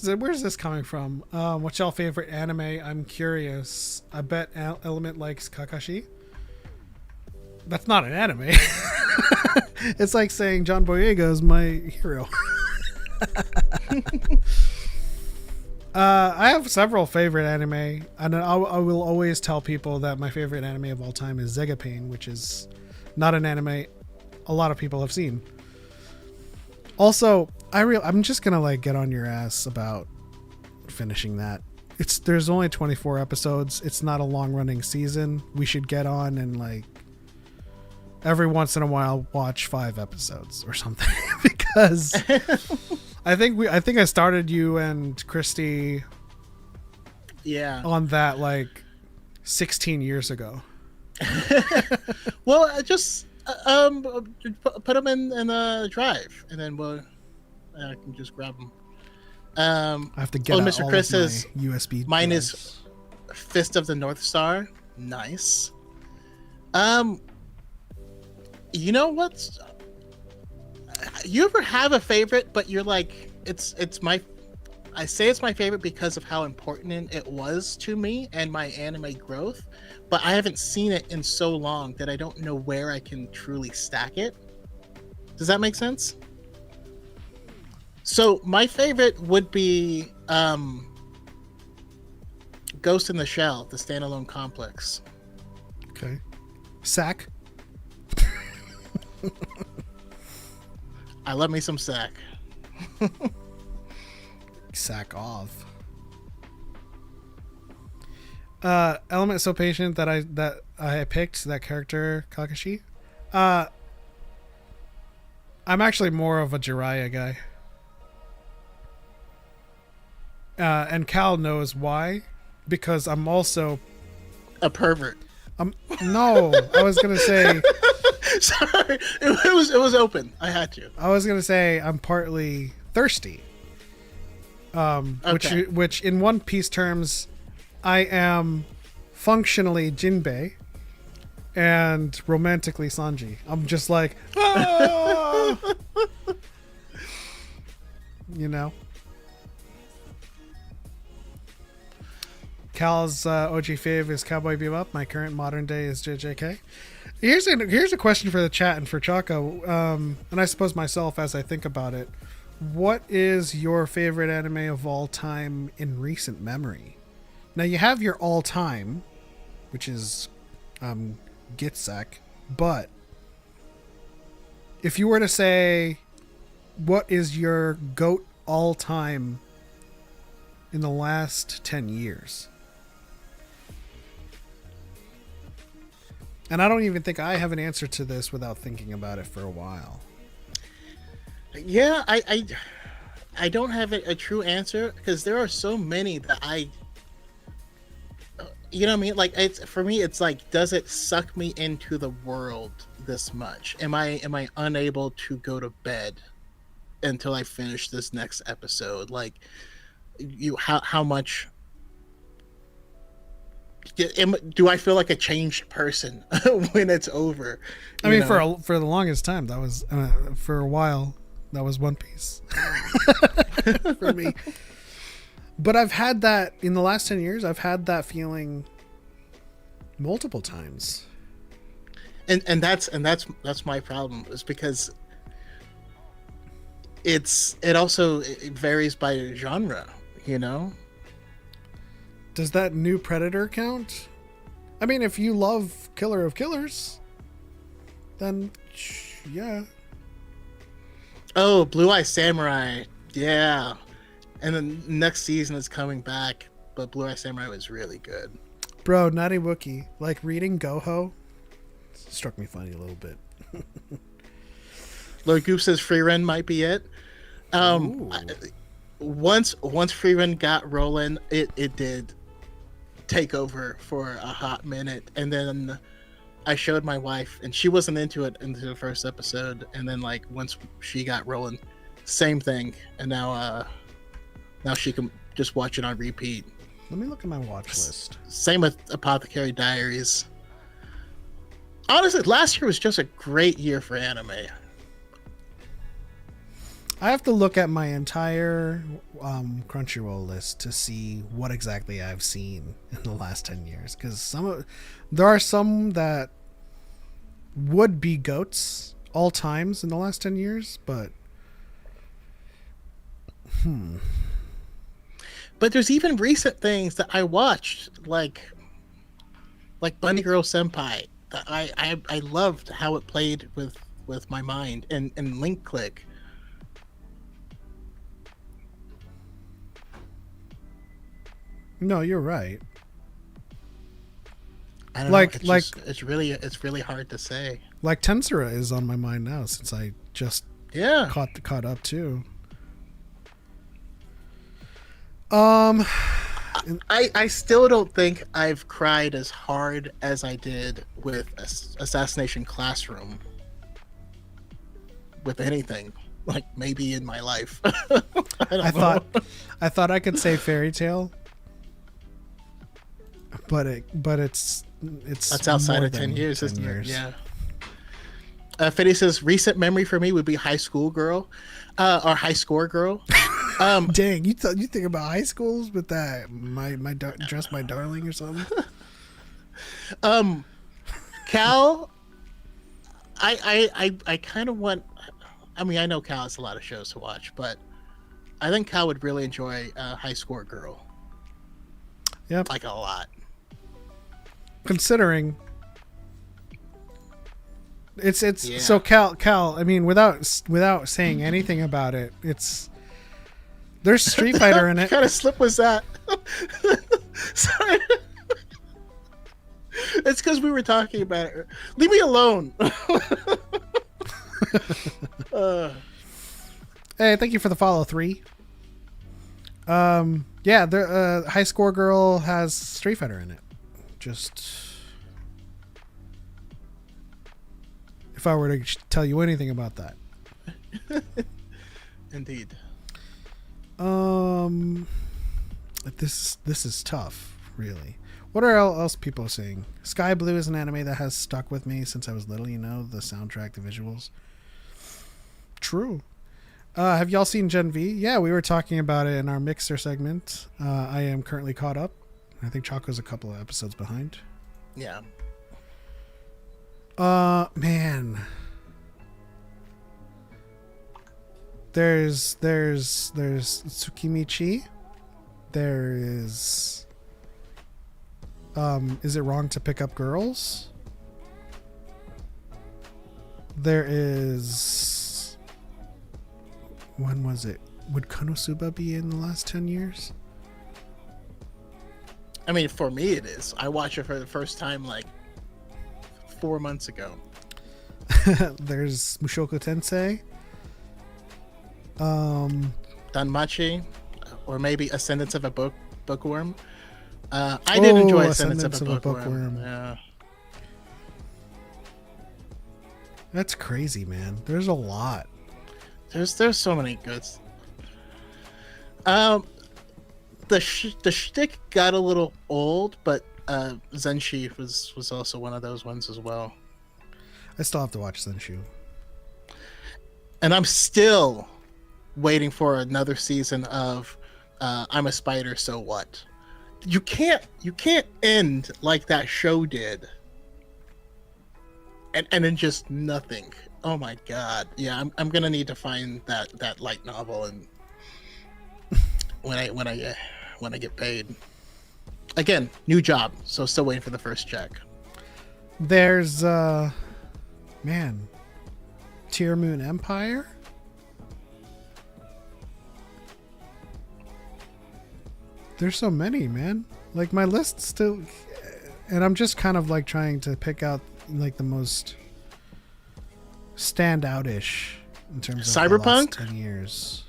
Where's this coming from? What's y'all favorite anime? I'm curious. I bet Element likes Kakashi. That's not an anime. It's like saying John Boyega is my hero. I have several favorite anime, and I will always tell people that my favorite anime of all time is Zegapane, which is not an anime a lot of people have seen. Also, I'm just gonna like get on your ass about finishing that. There's only 24 episodes. It's not a long running season. We should get on and like every once in a while watch 5 episodes or something because I think I started you and Christy on that like 16 years ago. Well, just put them in a drive, and then I can just grab them. I have to get out Mr. all Chris of my says USB. mine drives. is Fist of the North Star. Nice. You know what? You ever have a favorite, but you're like, it's my. I say it's my favorite because of how important it was to me and my anime growth, but I haven't seen it in so long that I don't know where I can truly stack it. Does that make sense? So my favorite would be Ghost in the Shell, the standalone complex. Okay. Sack. I love me some Sack. Sack off. Element so patient that I picked that character Kakashi. I'm actually more of a Jiraiya guy. And Cal knows why, because I'm also A pervert. No, I was gonna say. Sorry, it was open. I had to. I was gonna say I'm partly thirsty. Okay. Which in One Piece terms, I am functionally Jinbei and romantically Sanji. I'm just like, ah! You know. Cal's OG fave is Cowboy Bebop. My current modern day is JJK. Here's a question for the chat and for Choco, and I suppose myself as I think about it. What is your favorite anime of all time in recent memory? Now you have your all time, which is Gitsak, but if you were to say what is your GOAT all time in the last 10 years? And I don't even think I have an answer to this without thinking about it for a while. Yeah, I don't have a true answer because there are so many that you know what I mean? Like, for me, it's like, does it suck me into the world this much? Am I unable to go to bed until I finish this next episode? Like, how much do I feel like a changed person when it's over? I mean, for the longest time, that was for a while. That was One Piece for me. But I've had that in the last 10 years. I've had that feeling multiple times. And that's my problem, is because it also varies by genre, you know? Does that new Predator count? I mean, if you love Killer of Killers, then Yeah. Oh, Blue Eye Samurai. Yeah. And then next season is coming back, but Blue Eye Samurai was really good. Bro, Naughty Wookie. Like reading Goho struck me funny a little bit. Lord Goop says free run might be it. Once free run got rolling, it did take over for a hot minute, and then I showed my wife, and she wasn't into it into the first episode, and then like once she got rolling, same thing, and now she can just watch it on repeat. Let me look at my watch list. Same with Apothecary Diaries. Honestly, last year was just a great year for anime. I have to look at my entire Crunchyroll list to see what exactly I've seen in the last 10 years. Because there are some that would be GOATs all times in the last 10 years, but But there's even recent things that I watched, like Bunny Girl Senpai. I loved how it played with my mind, and Link Click. no, you're right. I don't Like- know. It's really hard to say. Like Tensura is on my mind now since I just Yeah. caught up too. I still don't think I've cried as hard as I did with Assassination Classroom. With anything, like maybe in my life. I thought I could say Fairy Tale, but it's that's outside more of 10 than years, 10 isn't years. it? Yeah. Fiddy says recent memory for me would be High School Girl, or High Score Girl. Dang, you think about high schools with that dress my darling or something? Cal, I kind of want. I mean, I know Cal has a lot of shows to watch, but I think Cal would really enjoy High Score Girl. Yep. Like a lot. Considering it's Yeah. so Cal. I mean, without saying anything about it, there's Street Fighter in it. What kind of slip was that? Sorry. It's because we were talking about it. Leave me alone. Hey, thank you for the follow 3. Yeah, the High Score Girl has Street Fighter in it. Just if I were to tell you anything about that. Indeed. This is tough, really. What are else people saying? Sky Blue is an anime that has stuck with me since I was little. You know, the soundtrack, the visuals. True. Have y'all seen Gen V? Yeah, we were talking about it in our Mixer segment. I am currently caught up. I think Choco's a couple of episodes behind. Yeah. Man. There's Tsukimichi. There is it wrong to pick up girls? There is, when was it? Would Konosuba be in the last 10 years? I mean, for me it is. I watched it for the first time like 4 months ago. There's Mushoku Tensei. Danmachi, or maybe Ascendance of a Bookworm. I did enjoy Ascendance of a Bookworm. Yeah. That's crazy, man. There's a lot. There's so many goods. The shtick got a little old, but Zenshi was also one of those ones as well. I still have to watch Senshu. And I'm still waiting for another season of I'm a Spider, so what? You can't end like that show did. And then just nothing. Oh my god. Yeah, I'm gonna need to find that light novel and when I get paid. Again, new job, so still waiting for the first check. There's man. Tier Moon Empire. There's so many, man. Like my list still, and I'm just kind of like trying to pick out like the most standout-ish in terms of the last Cyberpunk? 10 years.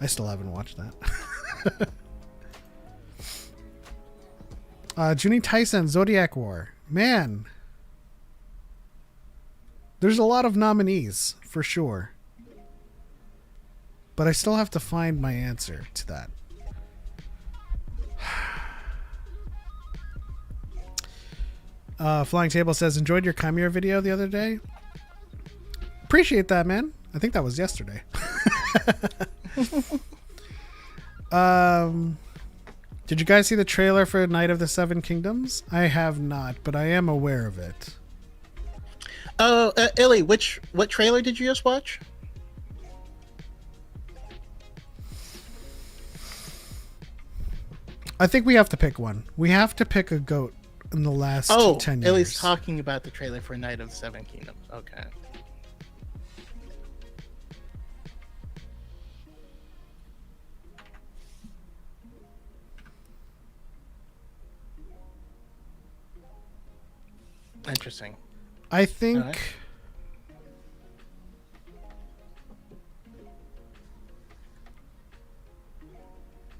I still haven't watched that. Junie Tyson, Zodiac War. Man. There's a lot of nominees, for sure. But I still have to find my answer to that. Flying Table says, enjoyed your Chimera video the other day. Appreciate that, man. I think that was yesterday. Did you guys see the trailer for Night of the Seven Kingdoms? I have not, but I am aware of it. Oh, Illy, what trailer did you just watch? I think we have to pick one. We have to pick a goat in the last 10 years. Illy's talking about the trailer for Night of the Seven Kingdoms. Okay. Interesting. I think... Alright.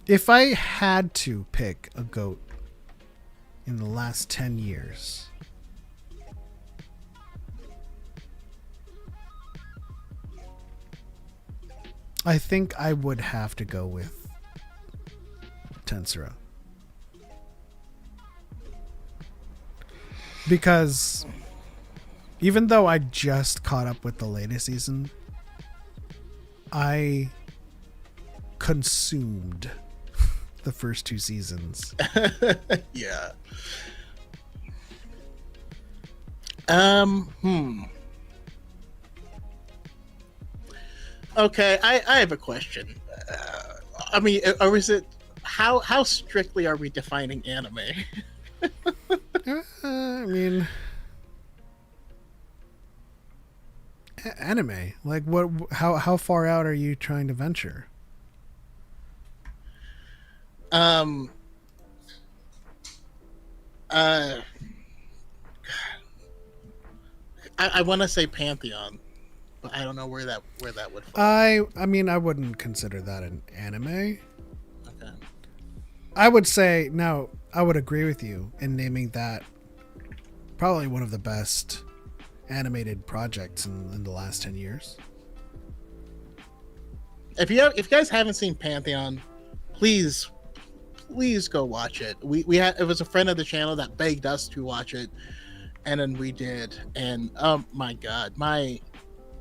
If I had to pick a goat in the last 10 years, I think I would have to go with Tensura. Because even though I just caught up with the latest season, I consumed the first two seasons. Yeah. Okay, I have a question. I mean, or is it how strictly are we defining anime? I mean, anime. Like, what? How far out are you trying to venture? I want to say Pantheon, but I don't know where that would fall. I mean, I wouldn't consider that an anime. Okay. I would say no. I would agree with you in naming that probably one of the best animated projects in the last 10 years. If you guys haven't seen Pantheon, please go watch it. We had, it was a friend of the channel that begged us to watch it, and then we did, and oh my god,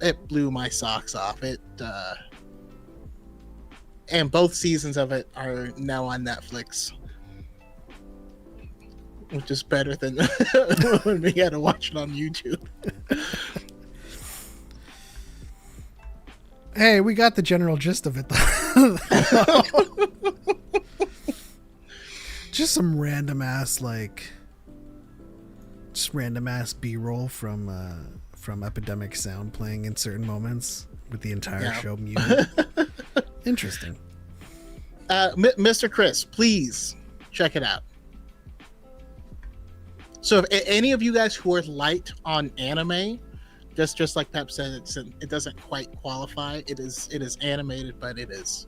it blew my socks off. It and both seasons of it are now on Netflix, which is better than when we had to watch it on YouTube. Hey, we got the general gist of it, though. Just some random ass B-roll from Epidemic Sound playing in certain moments with the entire show muted. Interesting. Mr. Chris, please check it out. So if any of you guys who are light on anime, just like Pep said, it doesn't quite qualify. It is animated, but it is.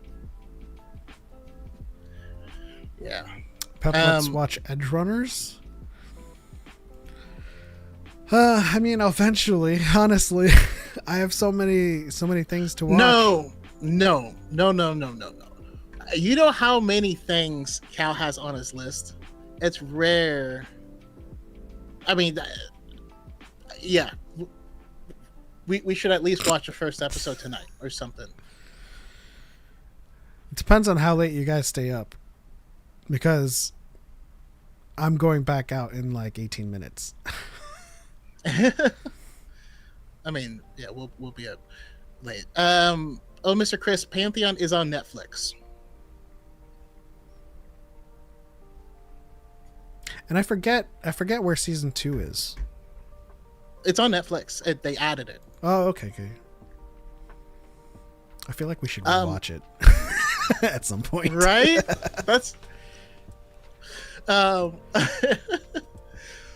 Yeah. Pep, let's watch Edge Runners. I mean, eventually, honestly, I have so many things to watch. No. You know how many things Cal has on his list? It's rare. I mean, yeah. We should at least watch the first episode tonight or something. It depends on how late you guys stay up, because I'm going back out in like 18 minutes. I mean, yeah, we'll be up late. Mr. Chris, Pantheon is on Netflix. And I forget where season 2 is. It's on Netflix. They added it. Oh, okay. I feel like we should watch it at some point. Right? That's. I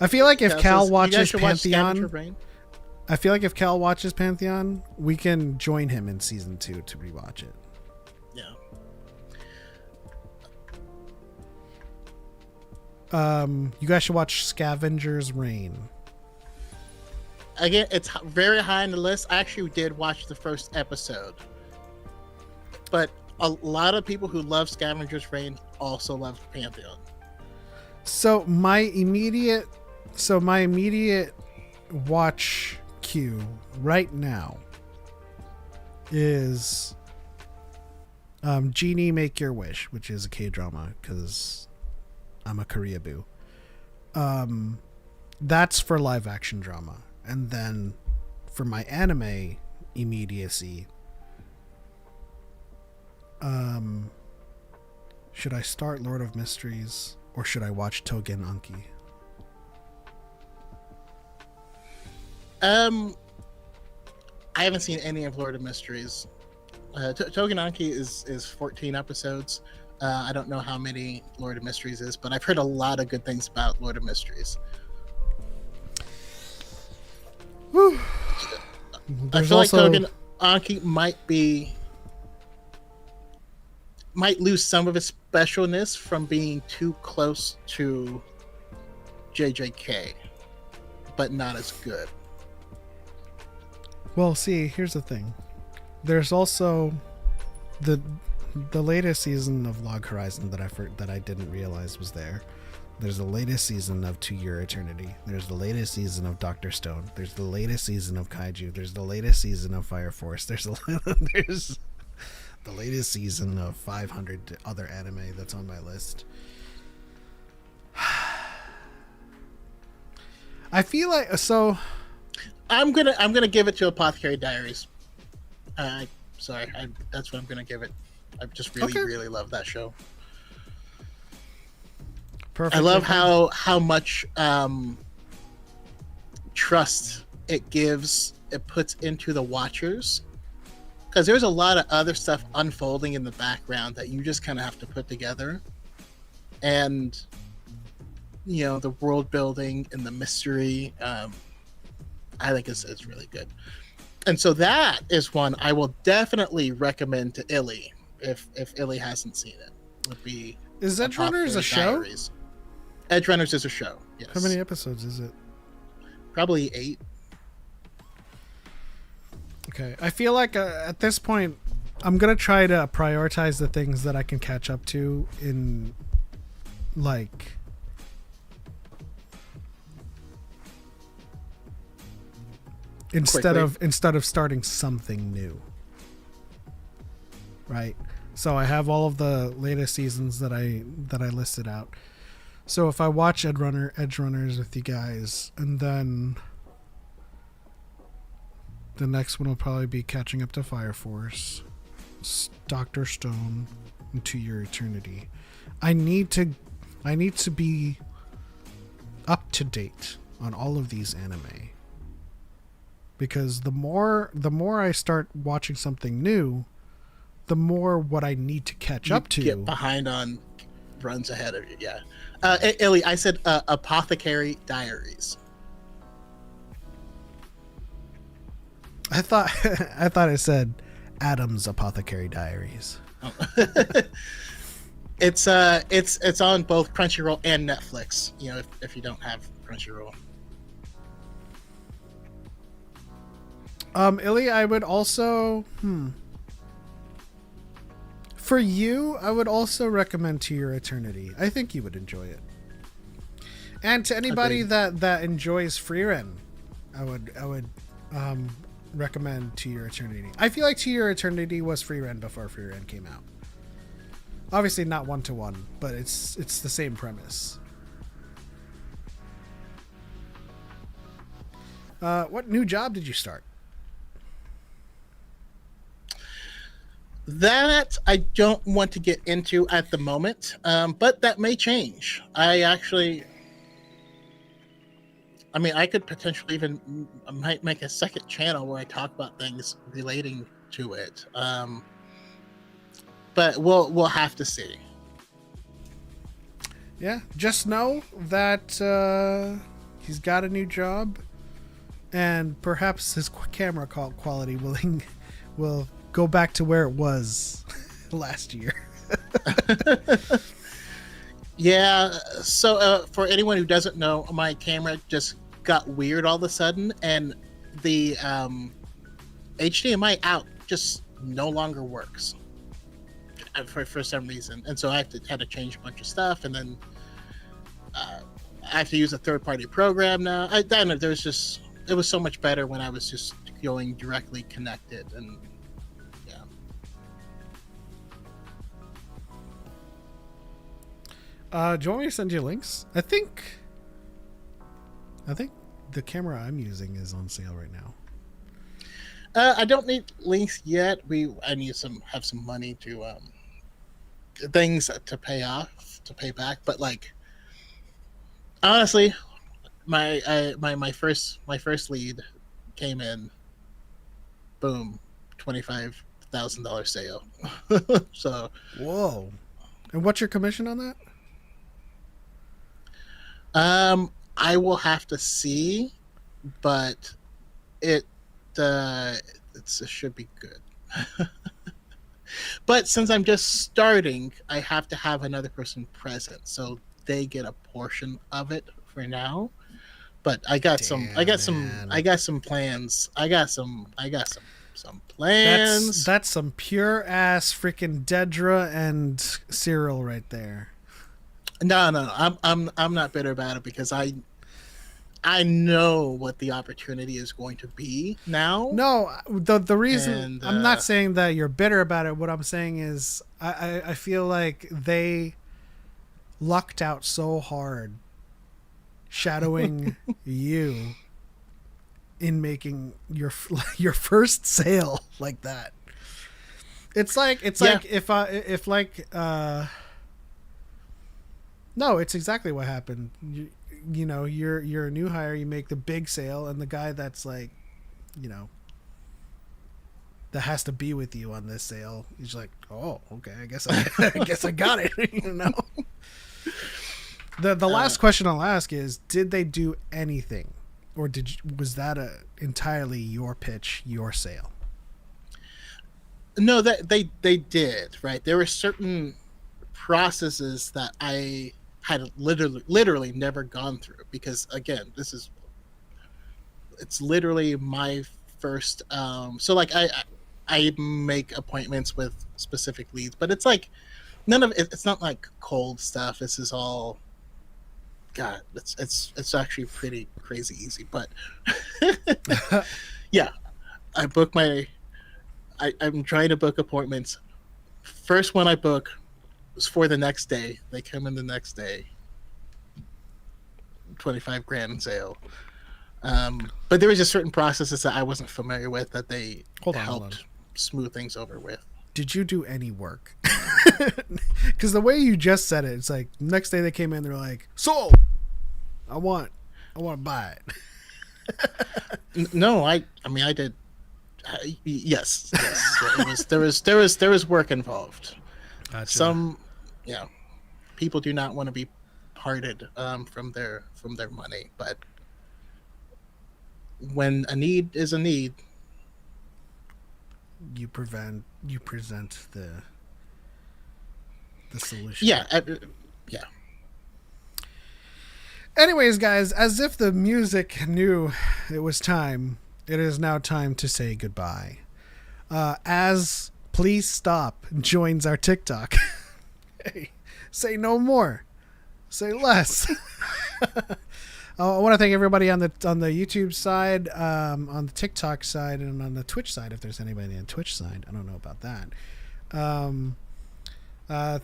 feel like if Cal watches Pantheon, Watch I feel like if Cal watches Pantheon, we can join him in season 2 to rewatch it. Yeah. You guys should watch Scavenger's Reign. Again, it's very high on the list. I actually did watch the first episode, but a lot of people who love Scavenger's Reign also love Pantheon. So my immediate watch queue right now is Genie Make Your Wish, which is a K-drama because I'm a Korea boo. That's for live action drama. And then for my anime immediacy, should I start Lord of Mysteries or should I watch Togen Anki? I haven't seen any of Lord of Mysteries. Togen Anki is 14 episodes. I don't know how many Lord of Mysteries is, but I've heard a lot of good things about Lord of Mysteries. Whew. I feel like Togen Anki might lose some of its specialness from being too close to JJK, but not as good. Well, see, here's the thing. There's also the latest season of Log Horizon that I didn't realize was there. There's the latest season of To Your Eternity. There's the latest season of Dr. Stone. There's the latest season of Kaiju. There's the latest season of Fire Force. There's the latest season of 500 other anime that's on my list. I feel like I'm gonna give it to Apothecary Diaries. Sorry, that's what I'm gonna give it. I just really love that show. Perfect. I love how much trust it puts into the watchers, because there's a lot of other stuff unfolding in the background that you just kind of have to put together, and the world building and the mystery. I think it's really good, and so that is one I will definitely recommend to Illy if Illy hasn't seen it. Would be Is Edge Runners a show? Diaries. Edge Runners is a show. Yes. How many episodes is it? Probably 8. Okay, I feel like at this point, I'm gonna try to prioritize the things that I can catch up to in, like, instead of starting something new. Right. So I have all of the latest seasons that I listed out. So if I watch Edge Runners with you guys, and then the next one will probably be catching up to Fire Force, Dr. Stone, and To Your Eternity. I need to be up to date on all of these anime, because the more I start watching something new, the more what I need to catch up to. Get behind on runs ahead of you. Yeah. Illy, I said Apothecary Diaries. I thought it said Adam's Apothecary Diaries. Oh. It's on both Crunchyroll and Netflix. If you don't have Crunchyroll. Illy, I would also for you, I would also recommend To Your Eternity. I think you would enjoy it. And to anybody that enjoys Freeren, I would recommend To Your Eternity. I feel like To Your Eternity was Freeren before Freeren came out. Obviously not 1-to-1, but it's the same premise. What new job did you start? That I don't want to get into at the moment, but that may change. I could potentially I might make a second channel where I talk about things relating to it. But we'll have to see. Yeah, just know that he's got a new job, and perhaps his camera quality will go back to where it was last year. Yeah. So for anyone who doesn't know, my camera just got weird all of a sudden, and the HDMI out just no longer works for some reason, and so I had to change a bunch of stuff, and then I have to use a third-party program now. I don't know. It was so much better when I was just going directly connected, and yeah. Do you want me to send you links? I think the camera I'm using is on sale right now. I don't need links yet. I need have some money to things to pay back. But like, honestly, my first lead came in, boom, $25,000 sale. So whoa! And what's your commission on that? I will have to see, but it should be good. But since I'm just starting, I have to have another person present, so they get a portion of it for now. But I got some plans. I got some plans. That's some pure ass freaking Dedra and Cyril right there. No. I'm not bitter about it because I know what the opportunity is going to be now. No, the reason I'm not saying that you're bitter about it. What I'm saying is I feel like they lucked out so hard shadowing you in making your first sale like that. It's like no, it's exactly what happened. You know, you're a new hire, you make the big sale, and the guy that's like, you know, that has to be with you on this sale, he's like, oh, okay, I guess I got it. You know. The last question I'll ask is, did they do anything, or was that entirely your pitch, your sale? No, that they did, right? There were certain processes that I had literally never gone through because, again, it's literally my first. So like I make appointments with specific leads, but it's like none of it. It's not like cold stuff. This is all. God, it's actually pretty crazy easy, but yeah, I book I'm trying to book appointments. First one I book was for the next day. They come in the next day. $25,000 sale. But there was just certain processes that I wasn't familiar with that they helped smooth things over with. Did you do any work? Because the way you just said it, it's like next day they came in, they're like, sold. I want to buy it. No, I mean I did. Yes. There was work involved. Gotcha. People do not want to be parted from their money, but when a need is a need, you present the solution. Yeah. Anyways, guys, as if the music knew it was time, it is now time to say goodbye. As Please Stop joins our TikTok. Hey, say no more. Say less. I want to thank everybody on the YouTube side, on the TikTok side, and on the Twitch side, if there's anybody on the Twitch side. I don't know about that.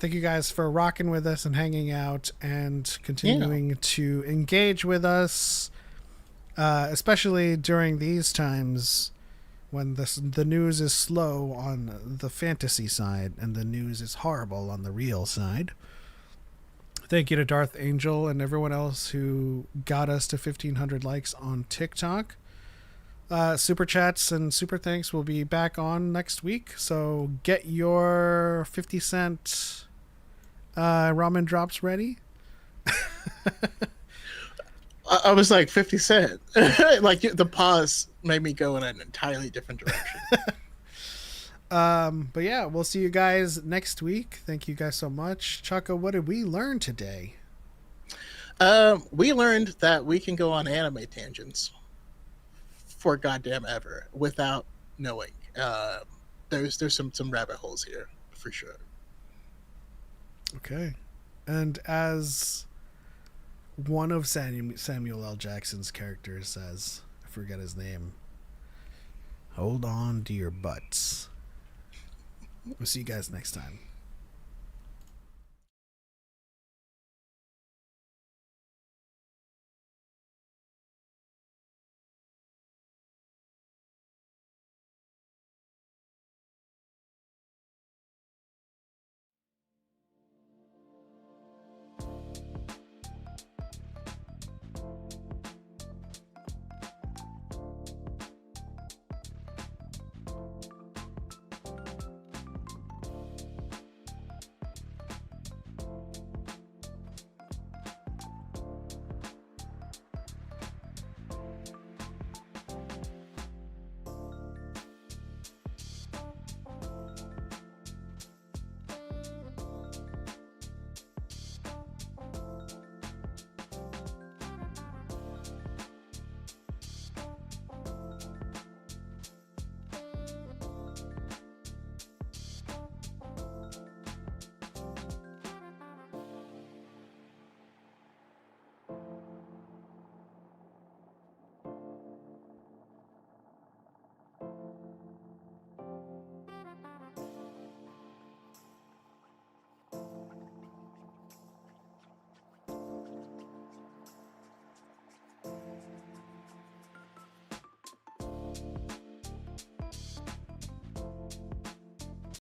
Thank you guys for rocking with us and hanging out and continuing to engage with us, especially during these times when the news is slow on the fantasy side and the news is horrible on the real side. Thank you to Darth Angel and everyone else who got us to 1,500 likes on TikTok. Super chats and super thanks will be back on next week. So get your 50-cent ramen drops ready. I was like 50 Cent. Like the pause made me go in an entirely different direction. But yeah, we'll see you guys next week. Thank you guys so much. Choco, what did we learn today? We learned that we can go on anime tangents for goddamn ever without knowing. There's some rabbit holes here for sure. Okay. And as one of Samuel L. Jackson's characters says, I forget his name, hold on to your butts. We'll see you guys next time.